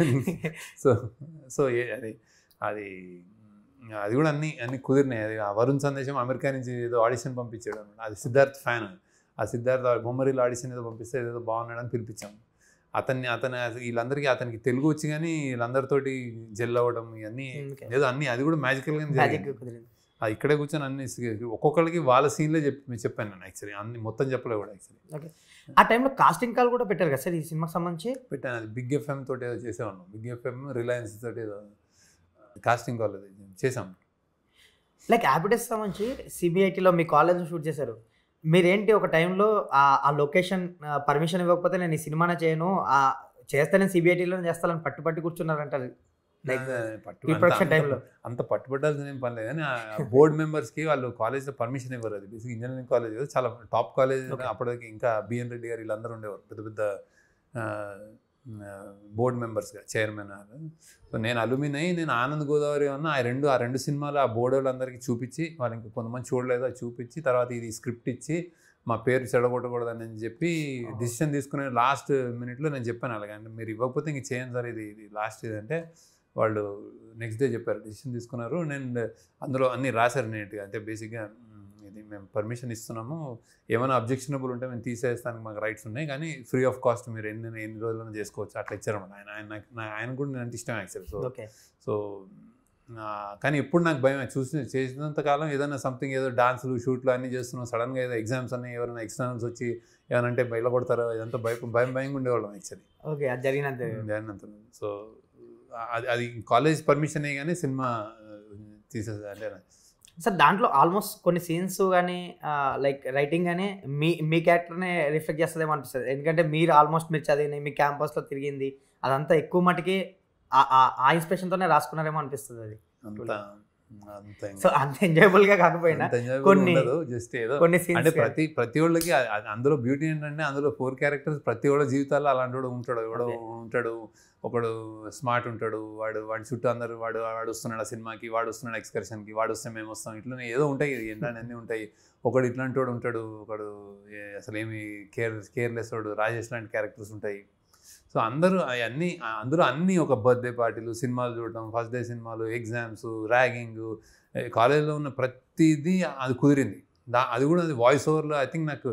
సో అది కూడా అన్ని కుదిరినాయి. అది వరుణ్ సందేశం అమెరికా నుంచి ఏదో ఆడిషన్ పంపించాడు అనమాట. అది సిద్ధార్థ్ ఫ్యాన్. ఆ సిద్ధార్థ్ బొమ్మరిలో ఆడిషన్ ఏదో పంపిస్తే ఏదో బాగున్నాడని పిలిపించాము. వీళ్ళందరికీ అతనికి తెలుగు వచ్చి కానీ వీళ్ళందరితోటి జెల్ అవ్వడం ఇవన్నీ ఏదో అది కూడా మ్యాజికల్గా అది ఇక్కడే కూర్చొని అన్ని ఒక్కొక్కరికి వాళ్ళ సీన్లే చెప్పాను నేను యాక్చువల్లీ. అన్ని మొత్తం చెప్పలేదు కూడా యాక్చువల్లీ. ఆ టైంలో కాస్టింగ్ కాల్ కూడా పెట్టారు కదా సార్ ఈ సినిమాకి సంబంధించి? పెట్టాను. అది బిగ్ ఎఫ్ఎం తోటి ఏదో చేసేవాళ్ళం. బిగ్ ఎఫ్ఎం, రిలయన్స్ తోటి ఏదో కాస్టింగ్ కాల్ చేసాం. లైక్ హ్యాపీ డేస్ సంబంధించి సిబిఐటీలో మీ కాలేజ్లో షూట్ చేశారు. మీరేంటి ఒక టైంలో ఆ లొకేషన్ పర్మిషన్ ఇవ్వకపోతే నేను ఈ సినిమానే చేయను, చేస్తే నేను సిబిఐటీలో చేస్తానని పట్టుబట్టి కూర్చున్నారంటారు. అంత పట్టుబట్టాల్సిన ఏం పని లేదు, కానీ బోర్డ్ మెంబర్స్కి వాళ్ళు కాలేజ్లో పర్మిషన్ ఇవ్వరు. అది బేసిక్ ఇంజనీరింగ్ కాలేజ్ చాలా టాప్ కాలేజ్. అప్పటికి ఇంకా బిఎన్ రెడ్డి గారు వీళ్ళందరూ ఉండేవారు, పెద్ద పెద్ద బోర్డ్ మెంబర్స్గా చైర్మన్. సో నేను అలుమినై, నేను ఆనంద్ గోదావరి అన్న ఆ రెండు సినిమాలు ఆ బోర్డు వాళ్ళందరికీ చూపించి, వాళ్ళు ఇంకా కొంతమంది చూడలేదు, అది చూపించి తర్వాత ఇది స్క్రిప్ట్ ఇచ్చి మా పేరు చెడగొట్టకూడదని చెప్పి డిసిషన్ తీసుకునే లాస్ట్ మినిట్లో నేను చెప్పాను అలాగే, అంటే మీరు ఇవ్వకపోతే ఇంక చేయండి సార్, ఇది లాస్ట్ ఇది అంటే వాళ్ళు నెక్స్ట్ డే చెప్పారు డిసిషన్ తీసుకున్నారు. నేను అందులో అన్నీ రాశారు నీట్గా, అంటే బేసిక్గా ఇది మేము పర్మిషన్ ఇస్తున్నాము, ఏమైనా అబ్జెక్షనబుల్ ఉంటే మేము తీసేస్తానికి మాకు రైట్స్ ఉన్నాయి, కానీ ఫ్రీ ఆఫ్ కాస్ట్ మీరు ఎన్ని రోజులైనా చేసుకోవచ్చు అట్లా ఇచ్చారన్నమాట. ఆయన కూడా నేను అంటే ఇష్టం యాక్చువల్. సో కానీ ఎప్పుడు నాకు భయం చేసినంతకాలం ఏదైనా సంథింగ్ ఏదో డాన్సులు షూట్లు అన్నీ చేస్తున్నాం, సడన్గా ఏదో ఎగ్జామ్స్ అన్నీ ఎవరైనా ఎక్స్టర్నల్స్ వచ్చి ఏమైనా అంటే బయట కొడతారో ఇదంతా భయంగా ఉండేవాళ్ళం యాక్చువల్లీ. ఓకే, అది జరిగినంత. సో అది కాలేజ్ పర్మిషన్ కానీ సినిమా తీసేది అంటే సార్ దాంట్లో ఆల్మోస్ట్ కొన్ని సీన్స్ కానీ లైక్ రైటింగ్ కానీ మీ క్యారెక్టర్నే రిఫ్లెక్ట్ చేస్తుందేమో అనిపిస్తుంది. ఎందుకంటే మీరు ఆల్మోస్ట్ మీరు చదివిన మీ క్యాంపస్లో తిరిగింది అదంతా ఎక్కువ మటుకి ఆ ఇన్స్పిరేషన్తోనే రాసుకున్నారేమో అనిపిస్తుంది. అది సో అంత ఎంజాయబుల్గా కాకపోయినా కొన్ని అంటే ప్రతి ఒళ్ళకి అందులో బ్యూటీ ఏంటంటే అందులో 4 క్యారెక్టర్స్ ప్రతి ఒళ్ళ జీవితాల్లో అలాంటి వాడు ఉంటాడు. ఒకడు స్మార్ట్ ఉంటాడు, వాడు చుట్టూ అందరూ వాడు వస్తున్నాడు ఆ సినిమాకి, వాడు వస్తున్నాడు ఎక్స్కర్షన్కి, వాడు వస్తే మేము వస్తాం, ఇట్లా ఏదో ఉంటాయి ఏంటంటే అన్నీ ఉంటాయి. ఒకడు ఇట్లాంటి వాడు ఉంటాడు, ఒకడు అసలు ఏమి కేర్లెస్ వాడు, రాజేష్ లాంటి క్యారెక్టర్స్ ఉంటాయి. సో అందులో అన్నీ ఒక బర్త్డే పార్టీలు, సినిమాలు చూడటం, ఫస్ట్ డే సినిమాలు, ఎగ్జామ్స్, ర్యాగింగ్, కాలేజీలో ఉన్న ప్రతిదీ అది కుదిరింది. అది కూడా అది వాయిస్ ఓవర్లో ఐ థింక్ నాకు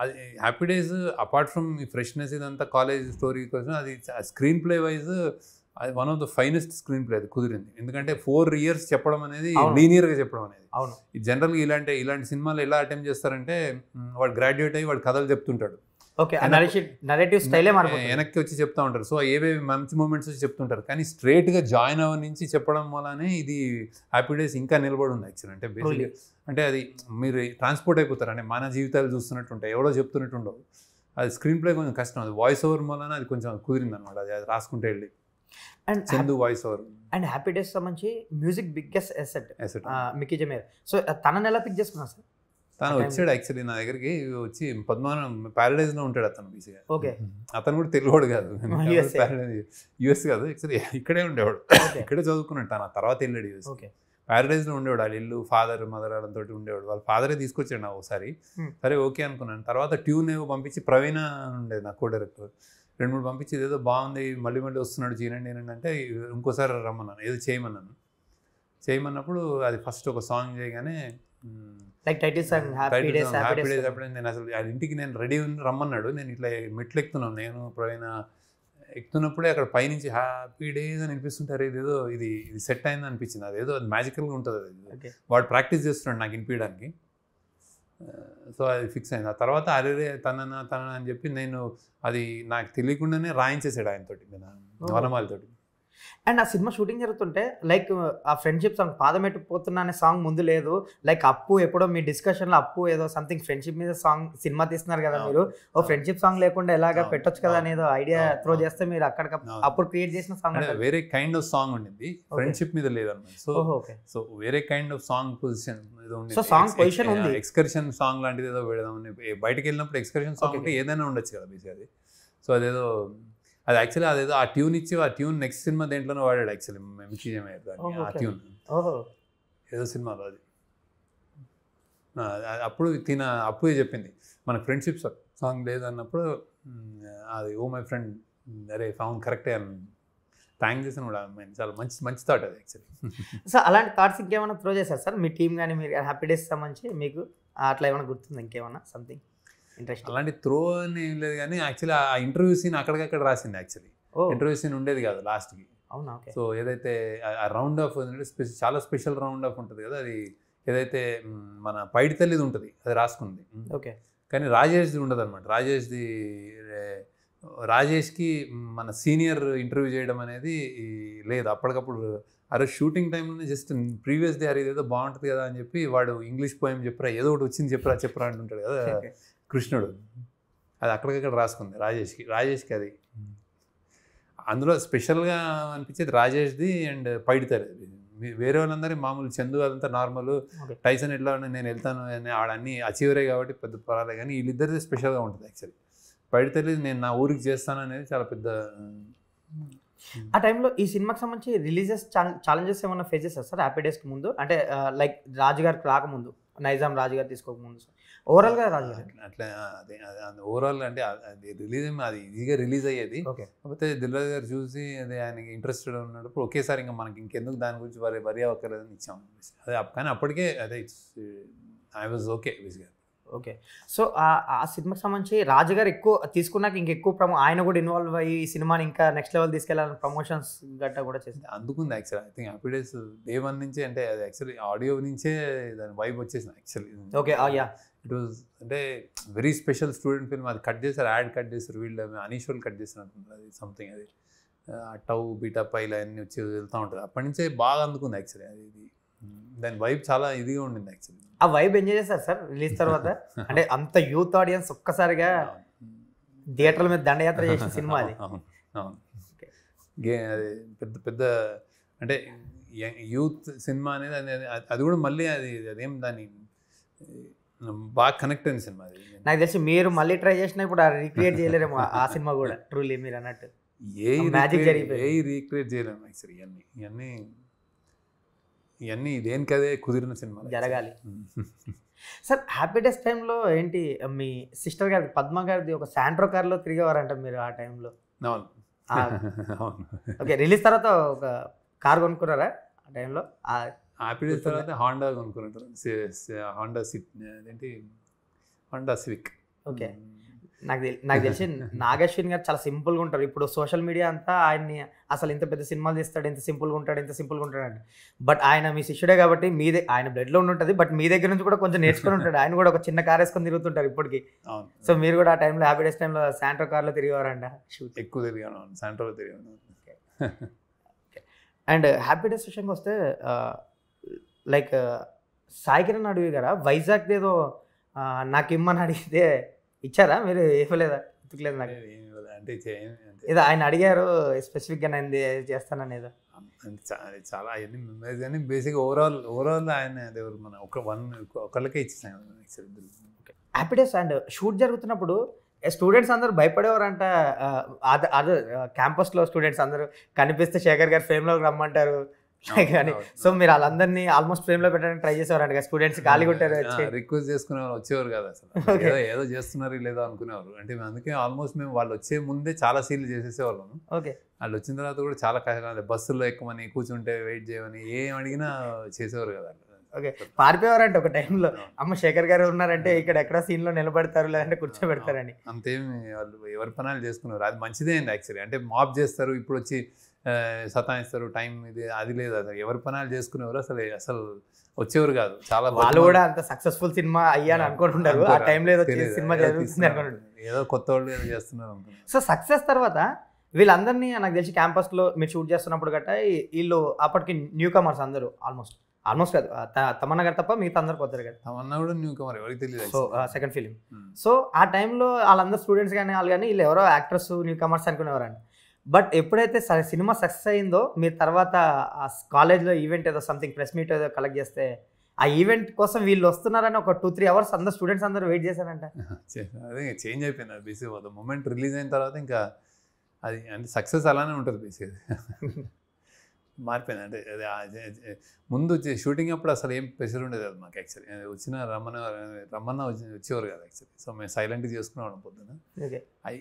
అది హ్యాపీ డేస్ అపార్ట్ ఫ్రమ్ ఈ ఫ్రెష్నెస్ ఇదంతా కాలేజ్ స్టోరీ కోసం అది స్క్రీన్ ప్లే వైజ్ అది one of the finest screen play అది కుదిరింది. ఎందుకంటే 4 years చెప్పడం అనేది లీనియర్గా చెప్పడం అనేది. జనరల్గా ఇలాంటి సినిమాలు ఎలా అటెంప్ట్ చేస్తారంటే వాడు గ్రాడ్యుయేట్ అయ్యి వాడు కథలు చెప్తుంటాడు, వెనక్కి వచ్చి చెప్తా ఉంటారు. సో ఏవేవి మంచి మూమెంట్స్ వచ్చి చెప్తుంటారు, కానీ స్ట్రేట్గా జాయిన్ అవ్వ నుంచి చెప్పడం వల్లనే ఇది హ్యాపీ డేస్ ఇంకా నిలబడి ఉంది యాక్చువల్. అంటే బేసిక్గా అంటే అది మీరు ట్రాన్స్పోర్ట్ అయిపోతారు, అంటే మన జీవితాలు చూస్తున్నట్టు ఉంటాయి, ఎవడో చెప్తున్నట్టు ఉండవు. అది స్క్రీన్ ప్లే కొంచెం కష్టం, అది వాయిస్ ఓవర్ వలన అది కొంచెం కుదిరింది అనమాట. అది రాసుకుంటే వెళ్ళి and Chandu voice over. And happy days సంబంధించి music biggest asset Mickey J Meyer. So తనని ఎలా పిక్ చేసుకున్నా సార్? తను వచ్చాడు యాక్చువల్లీ నా దగ్గరికి, వచ్చి పద్మనాభం ప్యారడైజ్లో ఉంటాడు అతను బీసీగా. ఓకే, అతను కూడా తెలుగువాడు కాదు, యూఎస్ కాదు యాక్చువల్లీ, ఇక్కడే ఉండేవాడు, ఇక్కడే చదువుకున్నాడు. తను తర్వాత వెళ్ళాడు యూఎస్. ప్యారడైజ్లో ఉండేవాడు, వాళ్ళ ఇల్లు ఫాదర్ మదర్ వాళ్ళతో ఉండేవాడు. వాళ్ళ ఫాదరే తీసుకొచ్చాడు నా ఒకసారి. సరే ఓకే అనుకున్నాను. తర్వాత ట్యూన్ ఏవో పంపించి, ప్రవీణ ఉండేది నా కో డైరెక్టర్, 2-3 పంపించి ఏదో బాగుంది మళ్ళీ వస్తున్నాడు చేయండి అంటే ఇంకోసారి రమ్మన్నాను, ఏదో చేయమన్నప్పుడు అది ఫస్ట్ ఒక సాంగ్ చేయగానే like title song happy days. అప్పుడు నేను అసలు ఇంటికి నేను రెడీ రమ్మన్నాడు, నేను ఇట్లా మెట్లు ఎక్కుతున్నాను, నేను ప్రవీణ ఎక్కుతున్నప్పుడే అక్కడ పైనుంచి హ్యాపీ డేస్ అని వినిపిస్తుంటారు. ఇదేదో ఇది సెట్ అయింది అనిపించింది, అదేదో అది మ్యాజికల్గా ఉంటుంది. అది వాడు ప్రాక్టీస్ చేస్తున్నాడు నాకు వినిపించడానికి. సో అది ఫిక్స్ అయింది. ఆ తర్వాత అరే తన అని చెప్పి నేను అది నాకు తెలియకుండానే రాయించేసాడు ఆయనతోటి, వనమాలితోటి. అండ్ ఆ సినిమా షూటింగ్ జరుగుతుంటే లైక్ ఆ ఫ్రెండ్షిప్ సాంగ్ పాదమెట్టు పోతున్నా అనే సాంగ్ ముందు లేదు, లైక్ అప్పు ఎప్పుడో మీ డిస్కషన్లో అప్పు ఏదో సంథింగ్ ఫ్రెండ్షిప్ మీద సాంగ్ సినిమా తీస్తున్నారు కదా మీరు, ఓ ఫ్రెండ్షిప్ సాంగ్ లేకుండా ఎలాగా పెట్టొచ్చు కదా అనేది ఐడియా త్రో చేస్తే మీరు అప్పుడు క్రియేట్ చేసిన సాంగ్ వేరే కైండ్ ఆఫ్ సాంగ్ ఉండింది, ఫ్రెండ్షిప్ మీద లేదన్నమాట. సో వేరే కైండ్ ఆఫ్ సాంగ్ పొజిషన్ ఉంది, ఎక్స్కర్షన్ సాంగ్ లాంటిది ఏదో పెడదామని. బయటకు వెళ్ళినప్పుడు ఎక్స్కర్షన్ సాంగ్ అంటే ఏదైనా ఉండొచ్చు కదా బేసిక్. సో అదేదో అది యాక్చువల్లీ అదేదో ఆ ట్యూన్ ఇచ్చి ఆ ట్యూన్ నెక్స్ట్ సినిమా దేంట్లోనే వాడాడు యాక్చువల్లీ మిక్కీ జమేర్ దాన్ని, ఆ ట్యూన్ ఏదో సినిమాలో. అది అప్పుడు అప్పుడే చెప్పింది మనకు ఫ్రెండ్షిప్ సాంగ్ లేదన్నప్పుడు, అది ఓ మై ఫ్రెండ్ అరే సాంగ్ కరెక్టే అని థ్యాంక్ చేసాను కూడా. చాలా మంచి థాట్ అది యాక్చువల్లీ. సో అలాంటి థాట్స్ ఇంకేమైనా త్రో చేశారు సార్ మీ టీం కానీ మీరు హ్యాపీ డేస్ సంబంధించి మీకు అట్లా ఏమైనా గుర్తుంది ఇంకేమైనా సంథింగ్ ఇంట్రెస్ట్? అలాంటి త్రో అని ఏం లేదు, కానీ యాక్చువల్లీ ఆ ఇంటర్వ్యూ సీన్ అక్కడికక్కడ రాసింది. యాక్చువల్లీ ఇంటర్వ్యూ సీన్ ఉండేది కాదు లాస్ట్కి. అవునా? సో ఏదైతే ఆ రౌండ్ ఆఫ్ చాలా స్పెషల్ రౌండ్ ఆఫ్ ఉంటుంది కదా, అది ఏదైతే మన పైడి తల్లిది ఉంటుంది అది రాసుకుంది. ఓకే, కానీ రాజేష్ది ఉండదు అనమాట. రాజేష్కి మన సీనియర్ ఇంటర్వ్యూ చేయడం అనేది లేదు అప్పటికప్పుడు. అరే షూటింగ్ టైంలోనే జస్ట్ ప్రీవియస్ డే అరే ఏదో బాగుంటుంది కదా అని చెప్పి వాడు ఇంగ్లీష్ పోయం చెప్పరా, ఏదో ఒకటి వచ్చింది చెప్పరా అంటుంటాడు కదా కృష్ణుడు, అది అక్కడికక్కడ రాసుకుంది రాజేష్కి. అది అందులో స్పెషల్గా అనిపించేది రాజేష్ది అండ్ పైడి తల్లిది. వేరే వాళ్ళందరూ మామూలు చందు అదంతా నార్మల్, టైసన్ ఎట్లా నేను వెళ్తాను అని ఆడన్నీ అచీవరే కాబట్టి పెద్ద పర్వాలే, కానీ వీళ్ళిద్దరిది స్పెషల్గా ఉంటుంది యాక్చువల్లీ. పడితే నేను నా ఊరికి చేస్తాను అనేది చాలా పెద్ద. ఆ టైంలో ఈ సినిమాకి సంబంధించి రిలీజెస్ ఛాలెంజెస్ ఏమైనా ఫేస్ చేస్తారు సార్ హ్యాపీ డేస్కి ముందు? అంటే లైక్ రాజుగారికి రాకముందు, నైజాం రాజుగారు తీసుకోకముందు, ఓవరాల్గా రాజుగారు అట్లా అదే ఓవరాల్ అంటే అది రిలీజ్ అది ఈజీగా రిలీజ్ అయ్యేది. ఓకే. కాకపోతే దిల్రాజు గారు చూసి అదే ఆయనకి ఇంట్రెస్టెడ్ ఉన్నప్పుడు ఒకేసారి ఇంకా మనకి ఇంకెందుకు దాని గురించి వరి అవ్వకలేదని ఇచ్చాము. అదే కానీ అప్పటికే అదే ఐ వాజ్ ఓకే బేసిక్గా. ఓకే. సో ఆ సినిమాకి సంబంధించి రాజుగారు ఎక్కువ తీసుకున్నాక ఇంకెక్కువ ఆయన కూడా ఇన్వాల్వ్ అయ్యి ఈ సినిమాని ఇంకా నెక్స్ట్ లెవెల్ తీసుకెళ్ళాలని ప్రమోషన్స్ గట్టా కూడా చేసింది. అందుకుంది actual. I think happy days day 1 నుంచే అంటే అది యాక్చువల్లీ ఆడియో నుంచే దాని వైబ్ వచ్చేసింది actually. Okay. Yeah, it was అంటే వెరీ స్పెషల్ స్టూడెంట్ ఫిల్మ్. అది కట్ చేశారు, యాడ్ కట్ చేశారు, వీళ్ళు అనీష్ వాళ్ళు కట్ చేశారు అనుకుంటారు. అది సంథింగ్ అది టౌ బీటా పైలు అన్నీ వచ్చి వెళ్తూ ఉంటుంది. అప్పటి నుంచే బాగా అందుకుంది యాక్చువల్లీ. అది దాని వైబ్ చాలా ఇదిగా ఉండింది యాక్చువల్లీ. ఆ వైబ్ ఎంజాయ్ చేస్తారు సార్ రిలీజ్ తర్వాత? అంటే అంత యూత్ ఆడియన్స్ ఒక్కసారిగా థియేటర్ల మీద దండయాత్ర చేసిన సినిమా అది. అవును. అది పెద్ద పెద్ద అంటే యూత్ సినిమా అనేది అది కూడా మళ్ళీ అదేం దాన్ని బాగా కనెక్ట్ అయిన సినిమా అది. నాకు తెలిసి మీరు మళ్ళీ ట్రై చేసినా ఇప్పుడు రీక్రియేట్ చేయలేరేమో ఆ సినిమా కూడా. ట్రూలీ మీరు అన్నట్టు మ్యాజిక్ జరిగిపోయింది. రీక్రియేట్ చేయలేము యాక్చువల్లీ. ఇవన్నీ దేనికదే కుదిరిన సినిమా జరగాలి. సార్ హ్యాపీ డేస్ టైంలో ఏంటి మీ సిస్టర్ గారి పద్మ గారిది ఒక శాంట్రో కార్లో తిరిగేవారంట మీరు ఆ టైంలో? అవును. ఓకే. రిలీజ్ తర్వాత ఒక కార్ కొనుక్కున్నారా ఆ టైంలో? హ్యాపీ డేస్ తర్వాత హాండా కొనుక్కుంటారు. హాండా అదేంటి హాండా సివిక్. ఓకే. నాకు తెలిసి నాగశ్విన్ గారు చాలా సింపుల్గా ఉంటారు. ఇప్పుడు సోషల్ మీడియా అంతా ఆయన్ని అసలు ఇంత పెద్ద సినిమాలు తీస్తాడు, ఇంత సింపుల్గా ఉంటాడు, ఇంత సింపుల్గా ఉంటాడు అంటే, బట్ ఆయన మీ శిష్యుడే కాబట్టి ఆయన బ్లడ్లో ఉంటుంది. బట్ మీ దగ్గర నుంచి కూడా కొంచెం నేర్చుకుని ఉంటాడు. ఆయన కూడా ఒక చిన్న కార్ వేసుకొని తిరుగుతుంటారు ఇప్పటికి. సో మీరు కూడా ఆ టైంలో హ్యాపీ డేస్ టైంలో శాంట్రో కార్లో తిరిగేవారంట? ఎక్కువ తిరిగాను, శాంట్రోలో తిరిగాను. అండ్ హ్యాపీ డేస్ విషయంకి వస్తే లైక్ సాయి కిరణ్ అడవి గారా వైజాగ్ ఏదో నాకు ఇమ్మని అడిగితే ఇచ్చారా మీరు? ఇవ్వలేదా? ఇవ్వలేదు నాకు అంటే ఏదో ఆయన అడిగారు స్పెసిఫిక్గా నేను చేస్తానని ఏదో. చాలా అవన్నీ మెమరీస్ కానీ బేసిక్గా ఓవరాల్ ఆయన ఎవరు మన ఒకళ్ళకే ఇచ్చేసాను. హ్యాపీ డేస్ అండ్ షూట్ జరుగుతున్నప్పుడు స్టూడెంట్స్ అందరూ భయపడేవారంట. అదే క్యాంపస్లో స్టూడెంట్స్ అందరూ కనిపిస్తే శేఖర్ గారు ఫ్రేమ్లోకి రమ్మంటారు కానీ. సో మీరు వాళ్ళందరినీ ఆల్మోస్ట్ ఫ్రేమ్లో పెట్టడానికి ట్రై చేసేవారంట. స్టూడెంట్స్ ఖాళీగా ఉంటారు, రిక్వెస్ట్ చేసుకునేవారు, వచ్చేవారు కదా అసలు. ఏదో చేస్తున్నారు లేదో అనుకునేవారు. అంటే అందుకే ఆల్మోస్ట్ మేము వాళ్ళు వచ్చే ముందే చాలా సీన్లు చేసేసేవాళ్ళము. ఓకే. వాళ్ళు వచ్చిన తర్వాత కూడా చాలా కష్టం, బస్సుల్లో ఎక్కువని కూర్చుంటే వెయిట్ చేయమని ఏం అడిగినా చేసేవారు కదా. ఓకే. పారిపోయేవారంటే ఒక టైంలో, అమ్మ శేఖర్ గారు ఉన్నారంటే ఇక్కడ ఎక్కడ సీన్లో నిలబడతారు లేదంటే కూర్చోబెడతారని. అంతేమి వాళ్ళు ఎవరి పనాలు చేసుకునేవారు. అది మంచిదే అండి యాక్చువల్లీ. అంటే మాప్ చేస్తారు, ఇప్పుడు వచ్చి సతాయిస్తారు, టైం ఇది అది లేదు. అసలు ఎవరి పనాలు చేసుకునేవారు, అసలు వచ్చేవారు కాదు. చాలా వాళ్ళు కూడా అంత సక్సెస్ఫుల్ సినిమా అయ్యాని అనుకుంటుంటారు. ఆ టైంలో ఏదో సినిమా జరుగుతుంది అనుకుంటారు, ఏదో కొత్త వాళ్ళు ఏదో చేస్తున్నారు అనుకుంటున్నారు. సో సక్సెస్ తర్వాత వీళ్ళందరినీ నాకు తెలిసి క్యాంపస్లో మీరు షూట్ చేస్తున్నప్పుడు గట్టా వీళ్ళు అప్పటికి న్యూ కమర్స్ అందరూ ఆల్మోస్ట్ కాదు, తమన్నా గారు తప్ప మిగతా అందరు పోతారు కదా. తమన్నా కూడా న్యూ కమర్, ఎవరికి తెలియదు. So second film. సో ఆ టైంలో వాళ్ళందరూ స్టూడెంట్స్ కానీ వాళ్ళు కానీ వీళ్ళు ఎవరో యాక్టర్స్ న్యూ కమర్స్ అనుకునేవారండి. బట్ ఎప్పుడైతే సినిమా సక్సెస్ అయిందో మీరు తర్వాత కాలేజ్లో ఈవెంట్ ఏదో సంథింగ్ ప్రెస్ మీట్ ఏదో కలెక్ట్ చేస్తే ఆ ఈవెంట్ కోసం వీళ్ళు వస్తున్నారని ఒక 2-3 అవర్స్ అందరు స్టూడెంట్స్ అందరూ వెయిట్ చేశారంట. అదే చేంజ్ అయిపోయింది అది బేసిక్. ద మూమెంట్ రిలీజ్ అయిన తర్వాత ఇంకా అది అంటే సక్సెస్ అలానే ఉంటుంది బేసిక్. మారిపోయింది. అంటే ముందు షూటింగ్ అప్పుడు అసలు ఏం ప్రెషర్ ఉండేది అది మాకు యాక్చువల్లీ. వచ్చిన రమ్మన్న వచ్చేవారు కదా యాక్చువల్లీ. సో మేము సైలెంట్గా చేసుకునేవాళ్ళం పొద్దున. అది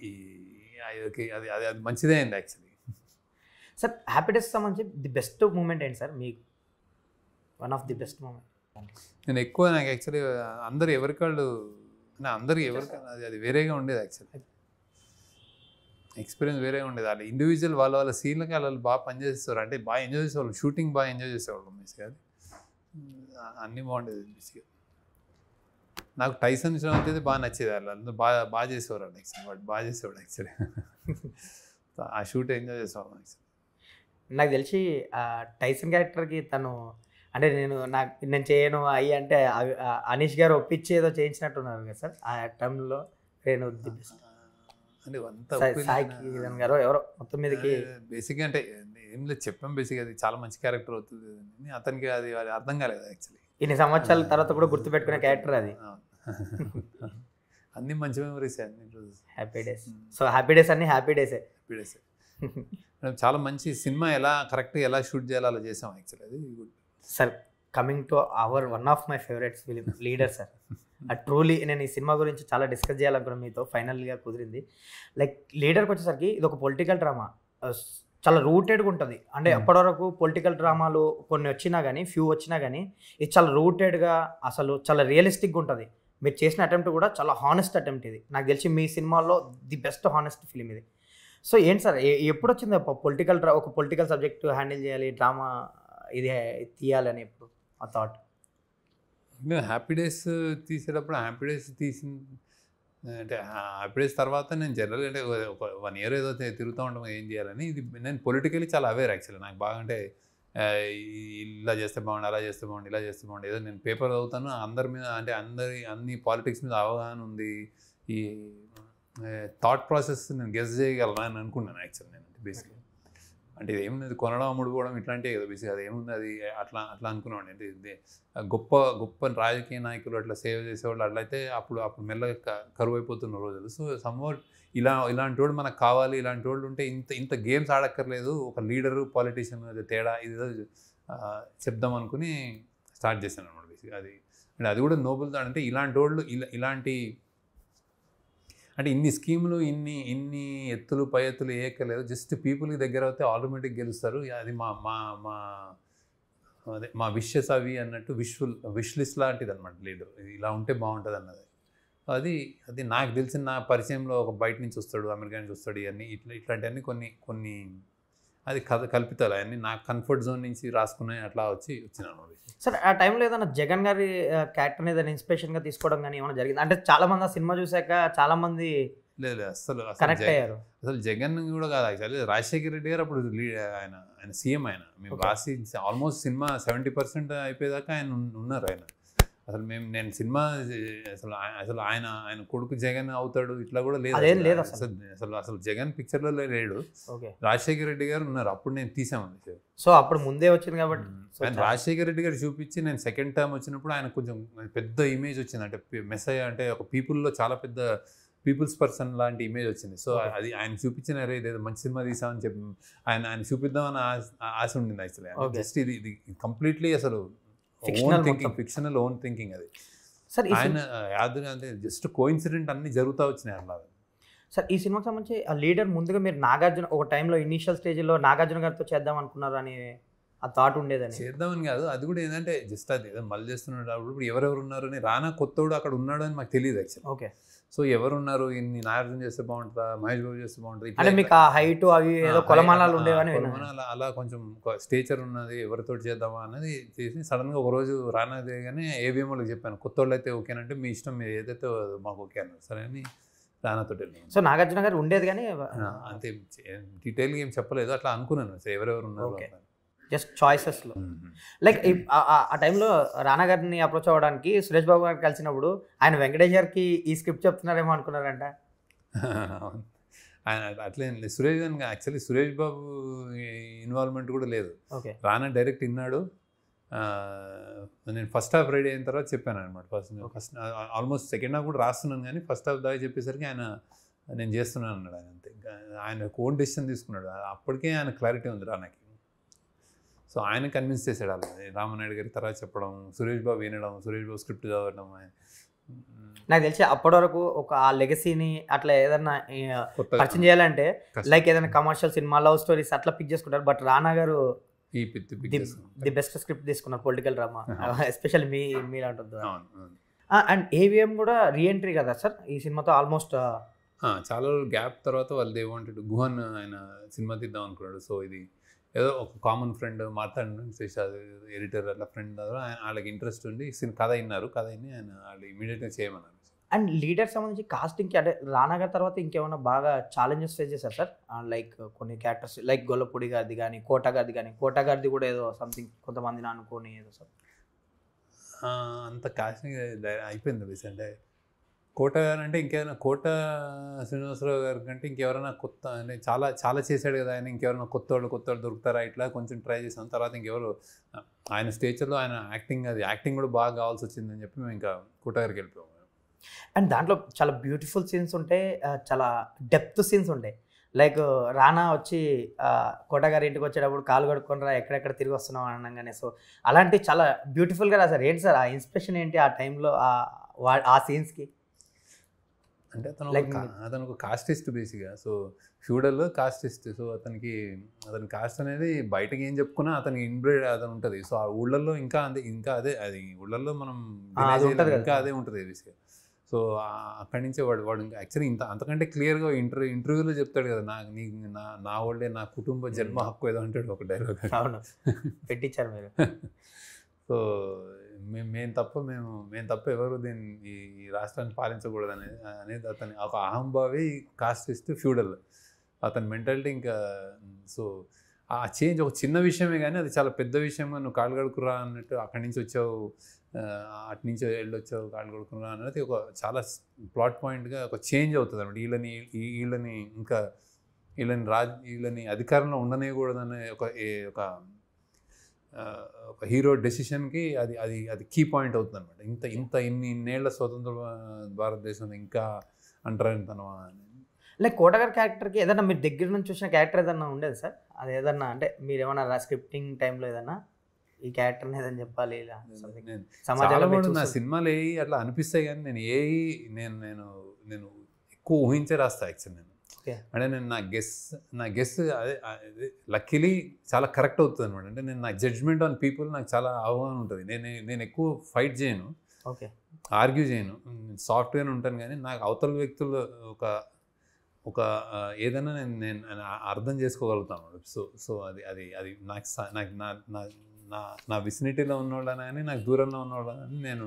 మంచిదే అయింది యాక్చువల్లీ. సార్ హ్యాపీ డేస్ సంబంధించి ది బెస్ట్ మూమెంట్ ఏంటి సార్ మీకు? One of the best moment. నేను ఎక్కువ నాకు యాక్చువల్లీ అందరు ఎవరికాళ్ళు అందరికి అది వేరేగా ఉండేది యాక్చువల్లీ. ఎక్స్పీరియన్స్ వేరేగా ఉండేది. వాళ్ళు ఇండివిజువల్ వాళ్ళ సీన్లకి వాళ్ళు బాగా పనిచేసేవారు. అంటే బాగా ఎంజాయ్ చేసేవాళ్ళు, షూటింగ్ బాగా ఎంజాయ్ చేసేవాళ్ళు బేసిక్గా. అది అన్నీ బాగుండేది బేసిక్గా. నాకు టైసన్ షో అయితే బాగా నచ్చేది. వాళ్ళు అందరూ బాగా చేసేవారు యాక్చువల్లీ. వాడు బాగా చేసేవాడు యాక్చువల్లీ. ఆ షూట్ ఎంజాయ్ చేసేవాళ్ళం యాక్చువల్లీ. నాకు తెలిసి టైసన్ క్యారెక్టర్కి తను అంటే నేను చేయను అయ్యి అంటే అనీష్ గారు ఒప్పించి ఏదో చేయించినట్టున్నారు కదా సార్ ఆ టైంలో. నేను అంటే సాయి కిరణ్ గారు ఎవరో మొత్తం మీదకి బేసిక్గా అంటే ఏం లేదు చెప్పాం. బేసిక్గా అది చాలా మంచి క్యారెక్టర్ అవుతుంది. అతనికి అది అర్థం కాలేదు యాక్చువల్లీ. ఇన్ని సంవత్సరాల తర్వాత కూడా గుర్తుపెట్టుకునే క్యారెక్టర్ అది. అన్ని మంచి మెమరీస్ అన్ని happy days. So happy days అన్ని హ్యాపీ డేసే. Happy days. చాలా మంచి సినిమా ఎలా కరెక్ట్గా ఎలా షూట్ చేయాలో అలా చేసాం యాక్చువల్లీ. అది good sir. Coming to our one of my favourite film leader sir. Truly నేను ఈ సినిమా గురించి చాలా డిస్కస్ చేయాలనుకున్నాను మీతో, ఫైనల్గా కుదిరింది. లైక్ లీడర్కి వచ్చేసరికి ఇది ఒక పొలిటికల్ డ్రామా, చాలా రూటెడ్గా ఉంటుంది. అంటే అప్పటివరకు పొలిటికల్ డ్రామాలు కొన్ని వచ్చినా కానీ ఫ్యూ వచ్చినా కానీ ఇది చాలా రూటెడ్గా అసలు చాలా రియలిస్టిక్గా ఉంటుంది. మీరు చేసిన అటెంప్ట్ కూడా చాలా హానెస్ట్ అటెంప్ట్ ఇది. నాకు తెలిసి మీ సినిమాలో ది బెస్ట్ హానెస్ట్ ఫిలిం ఇది. సో ఏంటి సార్ ఎప్పుడు వచ్చింది ఒక పొలిటికల్ సబ్జెక్ట్ హ్యాండిల్ చేయాలి, డ్రామా ఇది తీయాలని ఎప్పుడు ఆ థాట్? హ్యాపీ డేస్ తీసేటప్పుడు హ్యాపీ డేస్ అంటే హ్యాపీ డేస్ తర్వాత నేను జనరల్గా అంటే ఒక 1 year ఏదో తిరుగుతూ ఉంటాం ఏం చేయాలని. ఇది నేను పొలిటికలీ చాలా అవేర్ యాక్చువల్లీ. నాకు బాగా అంటే ఇలా చేస్తే బాగుండు, అలా చేస్తే బాగుండు, ఇలా చేస్తే బాగుండు. ఏదో నేను పేపర్ చదువుతాను, అందరి మీద అంటే అన్ని పాలిటిక్స్ మీద అవగాహన ఉంది. ఈ థాట్ ప్రాసెస్ నేను గెస్ చేయగలను అని అనుకున్నాను యాక్చువల్లీ. నేను బేసిక్గా అంటే ఇది ఏముంది కొనడం అమ్ముడుకోవడం ఇట్లాంటివి కదా బేసిక్గా. అది ఏముంది అది అట్లా అనుకున్నాను. అంటే ఇది గొప్ప రాజకీయ నాయకులు అట్లా సేవ చేసేవాళ్ళు అట్లయితే అప్పుడు మెల్లగా కరువు అయిపోతున్న రోజులు. సో సమ్వాట్ ఇలాంటి వాళ్ళు మనకు కావాలి, ఇలాంటి వాళ్ళు ఉంటే ఇంత గేమ్స్ ఆడక్కర్లేదు, ఒక లీడరు పాలిటీషియన్ తేడా ఇది చెప్దాం అనుకుని స్టార్ట్ చేశాను అనమాట బేసిక్గా. అది కూడా నోబుల్ థాట్. అంటే ఇలాంటి వాళ్ళు ఇలాంటి అంటే ఇన్ని స్కీములు ఇన్ని ఎత్తులు పై ఎత్తులు ఏకలేదు, జస్ట్ పీపుల్కి దగ్గర అయితే ఆటోమేటిక్ గెలుస్తారు. అది మా విషెస్ అవి అన్నట్టు విష్ లిస్ట్ లాంటిది అనమాట లీడర్. ఇలా ఉంటే బాగుంటుంది అన్నది. అది నాకు తెలిసిన నా పరిచయంలో ఒక బయట నుంచి వస్తాడు, అమెరికా నుంచి వస్తాడు, ఇవన్నీ ఇట్లాంటివన్నీ కొన్ని అది కల్పితాలు అవన్నీ నాకు కంఫర్ట్ జోన్ నుంచి రాసుకున్నాయి. అట్లా వచ్చినాను. సార్ ఆ టైంలో ఏదైనా జగన్ గారి క్యారెక్టర్ని ఏదైనా ఇన్స్పిరేషన్గా తీసుకోవడం కానీ ఏమైనా జరిగింది? అంటే చాలా మంది ఆ సినిమా చూశాక చాలా మంది లేదు అసలు కనెక్ట్ అయ్యారు. అసలు జగన్ కూడా కాదు యాక్చువల్లీ, రాజశేఖర రెడ్డి గారు అప్పుడు ఆయన సీఎం. మేము రాసి ఆల్మోస్ట్ సినిమా 70% అయిపోయేదాకా ఆయన ఉన్నారు. అసలు నేను సినిమా అసలు ఆయన కొడుకు జగన్ అవుతాడు ఇట్లా కూడా లేదు. అసలు జగన్ పిక్చర్లో లేడు. రాజశేఖర రెడ్డి గారు ఉన్నారు. అప్పుడు నేను తీసాము. సో అప్పుడు ముందే వచ్చింది కాబట్టి ఆయన రాజశేఖర రెడ్డి గారు చూపించి నేను సెకండ్ టైం వచ్చినప్పుడు ఆయన కొంచెం పెద్ద ఇమేజ్ వచ్చింది. అంటే మెసేజ్ అంటే ఒక పీపుల్లో చాలా పెద్ద పీపుల్స్ పర్సన్ లాంటి ఇమేజ్ వచ్చింది. సో అది ఆయన చూపించిన ఇదేదో మంచి సినిమా తీసామని చెప్పి ఆయన చూపిద్దామని ఆశ ఉండింది యాక్చువల్లీ. జస్ట్ ఇది కంప్లీట్లీ అసలు ఫిక్షనల్ ఓన్ థింకింగ్ అది. సార్ ఆయన అంటే జస్ట్ కోఇన్సిడెంట్ అన్ని జరుగుతూ వచ్చినాయి అలా. సార్ ఈ సినిమాకి సంబంధించి ఆ లీడర్ ముందుగా మీరు నాగార్జున ఒక టైంలో ఇనీషియల్ స్టేజ్లో నాగార్జున గారితో చేద్దాం అనుకున్నారు అని ఆ థాట్ ఉండేదని? చేద్దామని కాదు, అది కూడా ఏంటంటే జస్ట్ అది ఏదో మళ్ళీ చేస్తున్నాడు. ఇప్పుడు ఎవరెవరు ఉన్నారు అని రానా కొత్తోడు అక్కడ ఉన్నాడు అని మాకు తెలియదు యాక్చువల్లీ. ఓకే. సో ఎవరున్నారు, ఇన్ని నాగార్జున చేస్తే బాగుంటుందా, మహేష్ బాబు చేస్తే బాగుంటుంది, అంటే మీకు ఆ హైట్ అవి ఏదో కొలమానాలు ఉండేవని అలా కొంచెం స్టేచర్ ఉన్నది, ఎవరితో చేద్దామా అనేది చేసి సడన్గా ఒకరోజు రానా దిగానే ఏబిఎం వాళ్ళకి చెప్పాను, కొత్త వాళ్ళు అయితే ఓకేనంటే మీ ఇష్టం, మీరు ఏదైతే మాకు ఓకే అన్నారు. సరే అని రానాతో వెళ్ళాను. సో నాగార్జున గారు ఉండేది కానీ అంతే డీటెయిల్గా ఏం చెప్పలేదు, అట్లా అనుకున్నాను ఎవరెవరు ఉన్నారు జస్ట్ చాయిసెస్లో. లైక్ ఆ టైంలో రానా గారిని అప్రోచ్ అవ్వడానికి సురేష్ బాబు గారు కలిసినప్పుడు ఆయన వెంకటేష్ గారికి ఈ స్క్రిప్ట్ చెప్తున్నారేమో అనుకున్నారంట. ఆయన అట్లే సురేష్ గారికి యాక్చువల్లీ సురేష్ బాబు ఇన్వాల్వ్మెంట్ కూడా లేదు. ఓకే. రానా డైరెక్ట్ విన్నాడు. నేను ఫస్ట్ హాఫ్ రెడీ అయిన తర్వాత చెప్పాను అనమాట. ఫస్ట్ ఆల్మోస్ట్ సెకండ్ హాఫ్ కూడా రాస్తున్నాను కానీ ఫస్ట్ హాఫ్ దాకా చెప్పేసరికి ఆయన నేను చేస్తున్నాను అన్నాడు. ఆయన అంతే, ఆయన ఓన్ డెసిషన్ తీసుకున్నాడు. అప్పటికే ఆయన క్లారిటీ ఉంది రానాకి. సో ఆయన కన్విన్స్ చేసాడు అలా. రామనాయుడు గారి తర్వాత చెప్పడం, సురేష్ బాబు వినడం, సురేష్ బాబు స్క్రిప్ట్ చదవడం. నాకు తెలిసి అప్పటి వరకు ఒక ఆ లెగసీని అట్లా ఏదన్నా పరిచయం చేయాలంటే లైక్ ఏదైనా కమర్షియల్ సినిమా, లవ్ స్టోరీస్ అట్లా పిక్ చేసుకుంటారు. బట్ రానా గారు ది బెస్ట్ స్క్రిప్ట్ తీసుకున్నారు పొలిటికల్ డ్రామా, ఎస్పెషల్లీ మీలాంటి. అండ్ ఏవిఎం కూడా రీఎంట్రీ కదా సార్ ఈ సినిమాతో. ఆల్మోస్ట్ చాలా గ్యాప్ తర్వాత వాళ్ళు ఏమంటాడు గుహన్ ఆయన సినిమా తీద్దాం అనుకున్నాడు. సో ఇది ఏదో ఒక కామన్ ఫ్రెండ్ మాట్లాడిన ఎడిటర్ అట్లా ఫ్రెండ్ వాళ్ళకి ఇంట్రెస్ట్ ఉండి కథ విన్నారు. కథ విని ఆయన వాళ్ళు ఇమీడియట్గా చేయమన్నారు. అండ్ లీడర్ సంబంధించి కాస్టింగ్కి అంటే రానా గారి తర్వాత ఇంకేమైనా బాగా ఛాలెంజెస్ ఫేస్ చేశారు సార్? లైక్ కొన్ని క్యారెక్టర్స్ లైక్ గొల్లపూడి గారిది కానీ, కోట గారిది కూడా ఏదో సంథింగ్ కొంతమందిని అనుకోని ఏదో సార్ అంత కాస్టింగ్ అయిపోయింది బేస్. అంటే కోట గారు అంటే ఇంకేమైనా కోట శ్రీనివాసరావు గారి కంటే ఇంకెవరైనా కొత్త అంటే చాలా చేశాడు కదా ఆయన, ఇంకెవరైనా కొత్త వాళ్ళు దొరుకుతారా ఇట్లా కొంచెం ట్రై చేసాం. తర్వాత ఇంకెవరు ఆయన స్టేజ్లో ఆయన యాక్టింగ్ కూడా బాగా కావాల్సి వచ్చిందని చెప్పి మేము ఇంకా కోట గారికి వెళ్ళిపోయాము. అండ్ దాంట్లో చాలా బ్యూటిఫుల్ సీన్స్ ఉంటాయి, చాలా డెప్త్ సీన్స్ ఉంటాయి. లైక్ రానా వచ్చి కోట గారి ఇంటికి వచ్చేటప్పుడు కాలు కడుక్కొని రా ఎక్కడెక్కడ తిరిగి వస్తున్నావు అనగానే, సో అలాంటి చాలా బ్యూటిఫుల్గా రాశారు. ఏంటి సార్ ఆ ఇన్స్పిరేషన్ ఏంటి ఆ టైంలో ఆ సీన్స్కి? అంటే అతను ఒక కాస్టిస్ట్ బేసిక్గా. సో ఫ్యూడల్లో కాస్టిస్ట్. సో అతని కాస్ట్ అనేది బయటకి ఏం చెప్పుకున్నా అతనికి ఇన్బ్రెడ్ అతను ఉంటుంది. సో ఆ ఊళ్ళల్లో ఇంకా అదే అది ఊళ్ళల్లో మనం ఇంకా అదే ఉంటుంది బేసిక్గా. సో అక్కడి నుంచే వాడు ఇంకా యాక్చువల్లీ అంతకంటే క్లియర్గా ఇంటర్వ్యూలో చెప్తాడు కదా, నా వాళ్ళే నా కుటుంబ జన్మ హక్కు ఏదో అంటాడు ఒక డైలాగ్. అవును, పెట్టించారు మీరు. సో మేము తప్ప ఎవరు దీన్ని ఈ రాష్ట్రాన్ని పాలించకూడదు అనేది అతని ఒక అహంభావి కాస్టిస్ట్ ఫ్యూడల్ అతని మెంటాలిటీ. ఇంకా సో ఆ చేంజ్ ఒక చిన్న విషయమే కానీ అది చాలా పెద్ద విషయంగా, నువ్వు కాళ్ళు కడుకురా అన్నట్టు అక్కడి నుంచి వచ్చావు, అటు నుంచి వెళ్ళొచ్చావు కాళ్ళు కడుకురా అనేది ఒక చాలా ప్లాట్ పాయింట్గా ఒక చేంజ్ అవుతుంది అన్నమాట. వీళ్ళని అధికారంలో ఉండనేయకూడదనే ఒక హీరో డెసిషన్కి అది కీ పాయింట్ అవుతుంది అనమాట. ఇన్నేళ్ల స్వతంత్ర భారతదేశంలో ఇంకా అంటరానితనమా అని. లైక్ కోట గారి క్యారెక్టర్కి ఏదన్నా మీరు దగ్గర నుంచి చూసిన క్యారెక్టర్ ఏదన్నా ఉండేది సార్? అది ఏదన్నా అంటే మీరు ఏమన్నా స్క్రిప్టింగ్ టైంలో ఏదన్నా ఈ క్యారెక్టర్ని ఏదని చెప్పాలి ఇలా సమాజంలో నా సినిమాలు అట్లా అనిపిస్తాయి, కానీ నేను ఎక్కువ ఊహించే రాస్తా యాక్చువల్. అంటే నేను నా గెస్ అదే లక్కీలీ చాలా కరెక్ట్ అవుతుంది అనమాట. అంటే నా జడ్జ్మెంట్ ఆన్ పీపుల్ నాకు చాలా అవగాహన ఉంటుంది. నేను ఎక్కువ ఫైట్ చేయను, ఆర్గ్యూ చేయను, సాఫ్ట్వేర్ ఉంటాను. కానీ నాకు అవతల వ్యక్తులు ఒక ఏదైనా నేను అర్థం చేసుకోగలుగుతాను. సో అది నాకు నా విసినిటీలో ఉన్నవాళ్ళని కానీ నాకు దూరంలో ఉన్నవాళ్ళని నేను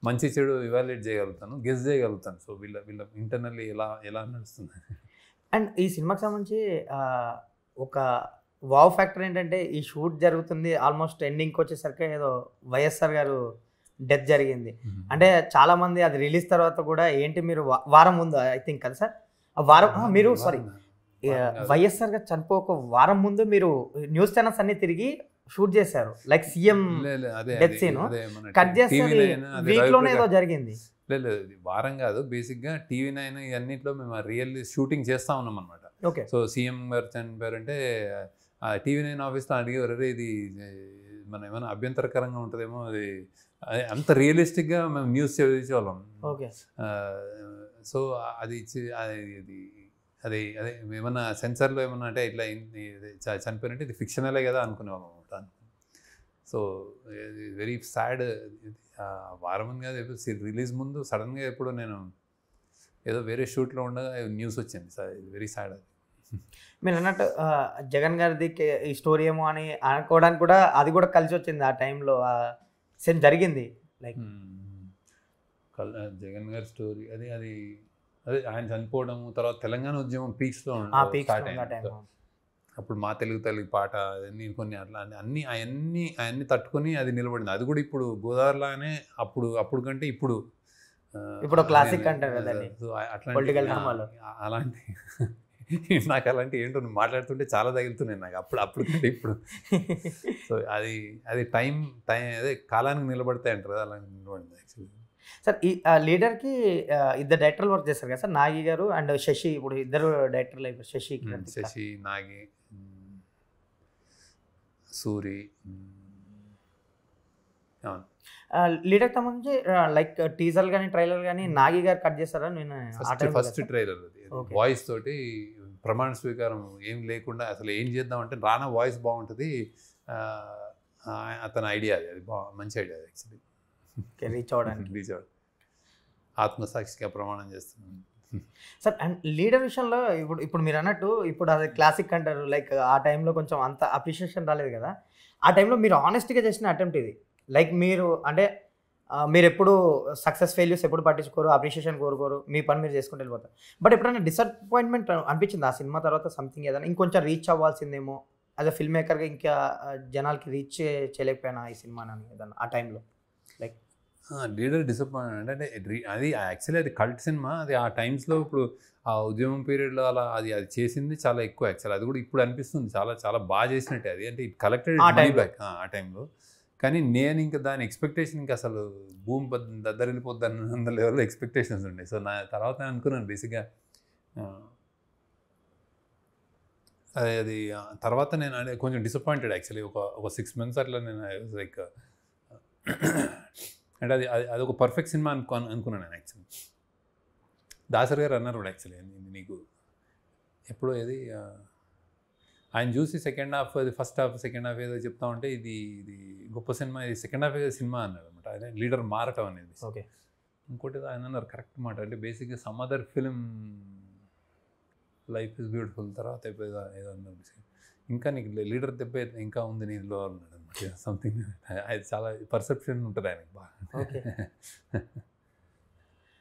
మంచి చెడు ఇవాల్యుయేట్ చేయగలుగుతాను, గెస్ చేయగలుగుతాను. సో వీళ్ళ ఇంటర్నల్లీ ఎలా నడుస్తుంది. అండ్ ఈ సినిమాకి సంబంధించి ఒక వావ్ ఫ్యాక్టర్ ఏంటంటే, ఈ షూట్ జరుగుతుంది ఆల్మోస్ట్ ఎండింగ్కి వచ్చేసరికి ఏదో వైఎస్ఆర్ గారు డెత్ జరిగింది. అంటే చాలామంది అది రిలీజ్ తర్వాత కూడా ఏంటి మీరు వారం ముందు ఐ థింక్ కదా సార్, మీరు వైఎస్ఆర్ గారు చనిపోక వారం ముందు మీరు న్యూస్ ఛానల్స్ అన్ని తిరిగి షూట్ చేశారు. Like CM death scene cut చేస్తారు, వీక్లోనే ఏదో జరిగింది. లేదు వారం కాదు, బేసిక్గా TV9 ఇవన్నింటిలో మేము రియల్ షూటింగ్ చేస్తూ ఉన్నాం అనమాట. ఓకే. సో సీఎం గారు చనిపోయారంటే TV9 ఆఫీస్లో అడిగేవారు, ఇది మనం ఏమైనా అభ్యంతరకరంగా ఉంటుందేమో, అది అంత రియలిస్టిక్గా మేము న్యూస్ చదివేవాళ్ళం. ఓకే. సో అది అదే ఏమన్నా సెన్సార్లో ఏమన్నా అంటే ఇట్లా చనిపోయినట్టు ఇది ఫిక్షనలే కదా అనుకునేవాళ్ళం అనమాట. So very sad. వారం కాదు, రిలీజ్ ముందు సడన్గా ఎప్పుడు నేను ఏదో వేరే షూట్లో ఉండగా న్యూస్ వచ్చింది సార్, వెరీ సాడ్. అది మీరు అన్నట్టు జగన్ గారిది ఈ స్టోరీ ఏమో అని అనుకోవడానికి కూడా అది కూడా కలిసి వచ్చింది ఆ టైంలో సేమ్ జరిగింది. లైక్ జగన్ గారి స్టోరీ అది ఆయన చనిపోవడం, తర్వాత తెలంగాణ ఉద్యమం పీక్స్లో అప్పుడు మా తెలుగు పాట అన్నీ కొన్ని అట్లా అవన్నీ తట్టుకొని అది నిలబడింది. అది కూడా ఇప్పుడు గోదావరిలానే అప్పుడు కంటే ఇప్పుడు క్లాసిక్ అంటారు అలాంటి నాకు అలాంటి ఏంటో మాట్లాడుతుంటే చాలా తగులుతున్నాయి నాకు అప్పుడు కంటే ఇప్పుడు. సో అది టైం అదే కాలానికి నిలబడతాయి అంటారు కదా, అలాంటి నిలబడింది యాక్చువల్లీ. సార్ ఈ లీడర్కి ఇద్దరు డైరెక్టర్లు వర్క్ చేస్తారు కదా సార్, నాగి గారు అండ్ శశి. ఇప్పుడు ఇద్దరు డైరెక్టర్లు అయిపోయారు, శశి, నాగి, సూరి. లీడర్కి సంబంధించి లైక్ టీజర్ కానీ ట్రైలర్ కానీ నాగి గారు కట్ చేస్తారా? నేను ఫస్ట్ ట్రైలర్ వాయిస్ తోటి ప్రమాణ స్వీకారం ఏం లేకుండా అసలు ఏం చేద్దామంటే రానా వాయిస్ బాగుంటుంది, అతని ఐడియా అది మంచి ఐడియా యాక్చువల్లీ. రీచ్ అవ్వడానికి ఆత్మసాక్షిగా ప్రమాణం చేస్తున్నాను సార్. అండ్ లీడర్ విషయంలో ఇప్పుడు మీరు అన్నట్టు ఇప్పుడు అది క్లాసిక్ అంటారు, లైక్ ఆ టైంలో కొంచెం అంత అప్రిషియేషన్ రాలేదు కదా. ఆ టైంలో మీరు ఆనెస్ట్గా చేసిన అటెంప్ట్ ఇది. లైక్ మీరు అంటే మీరు ఎప్పుడు సక్సెస్ ఫెయిల్యూర్స్ ఎప్పుడు పట్టించుకోరు, అప్రిషియేషన్ కోరుకోరు, మీ పని మీరు చేసుకుంటూ వెళ్ళిపోతారు. బట్ ఎప్పుడైనా డిసప్పాయింట్మెంట్ అనిపించింది ఆ సినిమా తర్వాత? సంథింగ్ ఏదైనా ఇంకొంచెం రీచ్ అవ్వాల్సిందేమో యాజ్ అ ఫిల్మ్ మేకర్గా, ఇంకా జనాలకి రీచ్ చేయలేకపోయినా ఈ సినిమా అని ఏదన్నా ఆ టైంలో? లైక్ లీడర్ డిసప్పాయింట్ అంటే అది యాక్చువల్లీ అది కల్ట్ సినిమా. అది ఆ టైమ్స్లో ఇప్పుడు ఆ ఉద్యమం పీరియడ్లో అలా అది చేసింది చాలా ఎక్కువ యాక్చువల్. అది కూడా ఇప్పుడు అనిపిస్తుంది చాలా చాలా బాగా చేసినట్టే అది. అంటే ఇట్ కలెక్టెడ్ మనీ బ్యాక్ ఆ టైంలో. కానీ నేను ఇంకా దాని ఎక్స్పెక్టేషన్ ఇంకా అసలు భూమి దద్దరిల్లిపోద్ది అన్న లెవెల్లో ఎక్స్పెక్టేషన్స్ ఉన్నాయి. సో నా తర్వాత నేను అనుకున్నాను బేసిక్గా అది తర్వాత నేను కొంచెం డిసప్పాయింటెడ్ యాక్చువల్లీ. ఒక 6 months అట్లా నేను లైక్ అంటే అది ఒక పర్ఫెక్ట్ సినిమా అనుకున్నాను నేను యాక్చువల్లీ. దాసరి గారు అన్నారు కూడా యాక్చువల్లీ, నీకు ఎప్పుడో ఏది ఆయన చూసి సెకండ్ హాఫ్, అది ఫస్ట్ హాఫ్ సెకండ్ హాఫ్ ఏదో చెప్తా ఉంటే ఇది గొప్ప సినిమా, ఇది సెకండ్ హాఫ్ ఏదో సినిమా అన్నాడు అనమాట. అదే లీడర్ మారటం అనేది. ఓకే. ఇంకోటి ఆయన అన్నారు కరెక్ట్ మాట, అంటే బేసిక్గా some other film life is beautiful తర్వాత ఏదో అన్నారు, ఇంకా నీకు లీడర్ దెబ్బ ఇంకా ఉంది నీలో అన్నాడు అనమాట. సంథింగ్ అది చాలా పర్సెప్షన్ ఉంటుంది ఆయనకి బాగా. ఓకే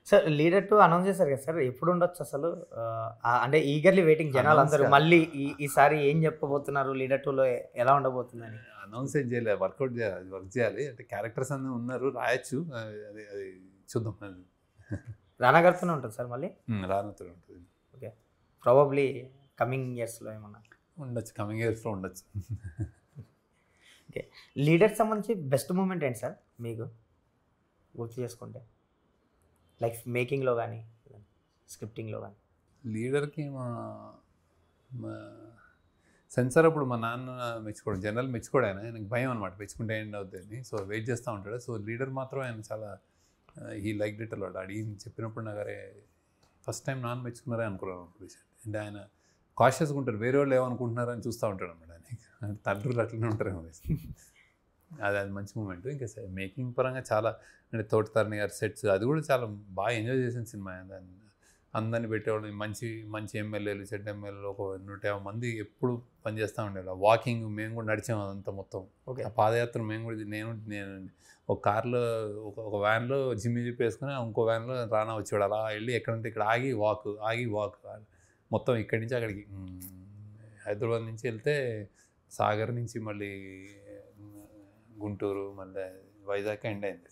సార్, లీడర్ 2 అనౌన్స్ చేశారు కదా సార్, ఎప్పుడు ఉండొచ్చు అసలు? అంటే ఈగర్లీ వెయిటింగ్ జనాలు అందరూ, మళ్ళీ ఈసారి ఏం చెప్పబోతున్నారు లీడర్ 2లో, ఎలా ఉండబోతుందని? అనౌన్స్ ఏం చేయలేదు, వర్క్ చేయాలి. అంటే క్యారెక్టర్స్ అన్నీ ఉన్నారు, రాయొచ్చు, అది చూద్దాం. రానా గారితోనే ఉంటుంది సార్ మళ్ళీ? రానాతో ఉంటుంది. ఓకే, ప్రాబబ్లీ కమింగ్ ఇయర్స్లో ఏమన్నా ఉండొచ్చు, కమింగ్ ఇయర్స్లో ఉండొచ్చు. ఓకే, లీడర్కి సంబంధించి బెస్ట్ మూమెంట్ ఏంటి సార్ మీకు గుర్తు చేసుకుంటే? లైక్ మేకింగ్లో కానీ స్క్రిప్టింగ్లో కానీ. లీడర్కి మా సెన్సార్ అప్పుడు మా నాన్న మెచ్చుకోవడం, జనరల్ మెచ్చుకోడు ఆయనకు భయం అనమాట, మెచ్చుకుంటే ఎండ్ అవుతుంది. సో వెయిట్ చేస్తూ ఉంటాడు. సో లీడర్ మాత్రం ఆయన చాలా ఈ లైక్ డిట్ అలాట్. అడిగి చెప్పినప్పుడు నాకు అరే ఫస్ట్ టైం నాన్న మెచ్చుకున్నారే అనుకున్నాను అప్పుడు. అంటే ఆయన కాషియస్గా ఉంటారు, వేరే వాళ్ళు ఏమనుకుంటున్నారని చూస్తూ ఉంటాడు అనమాట. ఆయన తండ్రులు అట్లనే ఉంటారేమో. అది మంచి మూమెంట్. ఇంకా మేకింగ్ పరంగా చాలా, అంటే తోటతరణి గారి సెట్స్ అది కూడా చాలా బాగా ఎంజాయ్ చేసిన సినిమా. అందరినీ పెట్టేవాళ్ళు, మంచి ఎమ్మెల్యేలు, చెడ్డ ఎమ్మెల్యేలు, ఒక 150 మంది ఎప్పుడు పనిచేస్తూ ఉండేవాళ్ళు. వాకింగ్ మేము కూడా నడిచాము అదంతా మొత్తం. ఆ పాదయాత్ర మేము కూడా, నేను ఒక కార్లో ఒక వ్యాన్లో జిమ్మి వేసుకుని ఇంకో వ్యాన్లో రానా వచ్చేవాడు. అలా వెళ్ళి ఎక్కడంటే ఇక్కడ ఆగి వాక్ మొత్తం ఇక్కడి నుంచి అక్కడికి, హైదరాబాద్ నుంచి వెళ్తే సాగర్ నుంచి మళ్ళీ గుంటూరు, మళ్ళీ వైజాగ్ ఎండ్ అయింది.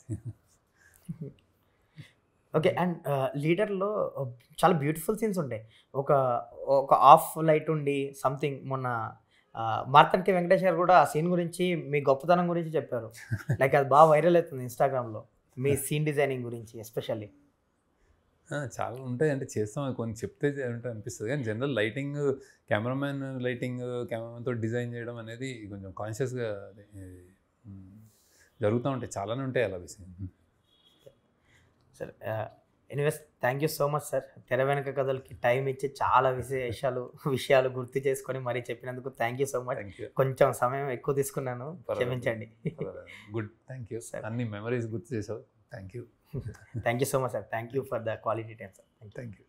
ఓకే, అండ్ లీడర్లో చాలా బ్యూటిఫుల్ సీన్స్ ఉంటాయి. ఒక ఆఫ్ లైట్ ఉండి సంథింగ్, మొన్న మార్తన్కి వెంకటేష్ గారు కూడా ఆ సీన్ గురించి, మీ గొప్పతనం గురించి చెప్పారు. లైక్ అది బాగా వైరల్ అవుతుంది ఇన్స్టాగ్రామ్లో, మీ సీన్ డిజైనింగ్ గురించి ఎస్పెషల్లీ. చాలా ఉంటాయి, అంటే చేస్తాం, కొన్ని చెప్తే అంటే అనిపిస్తుంది. కానీ జనరల్ లైటింగ్, కెమెరామెన్తో డిజైన్ చేయడం అనేది కొంచెం కాన్షియస్గా జరుగుతూ ఉంటాయి, చాలానే ఉంటాయి అలా బేసిక్గా. Sir anyways thank you so much sir. తెర వెనక కథలకి టైం ఇచ్చి చాలా విషయాలు గుర్తు చేసుకొని మరీ చెప్పినందుకు థ్యాంక్ యూ సో మచ్. కొంచెం సమయం ఎక్కువ తీసుకున్నాను, క్షమించండి. గుడ్, థ్యాంక్ యూ సార్, అన్ని మెమరీస్ గుర్తు చేసావు. Thank you. Thank you so much sir. Thank you for the quality time sir. Thank you.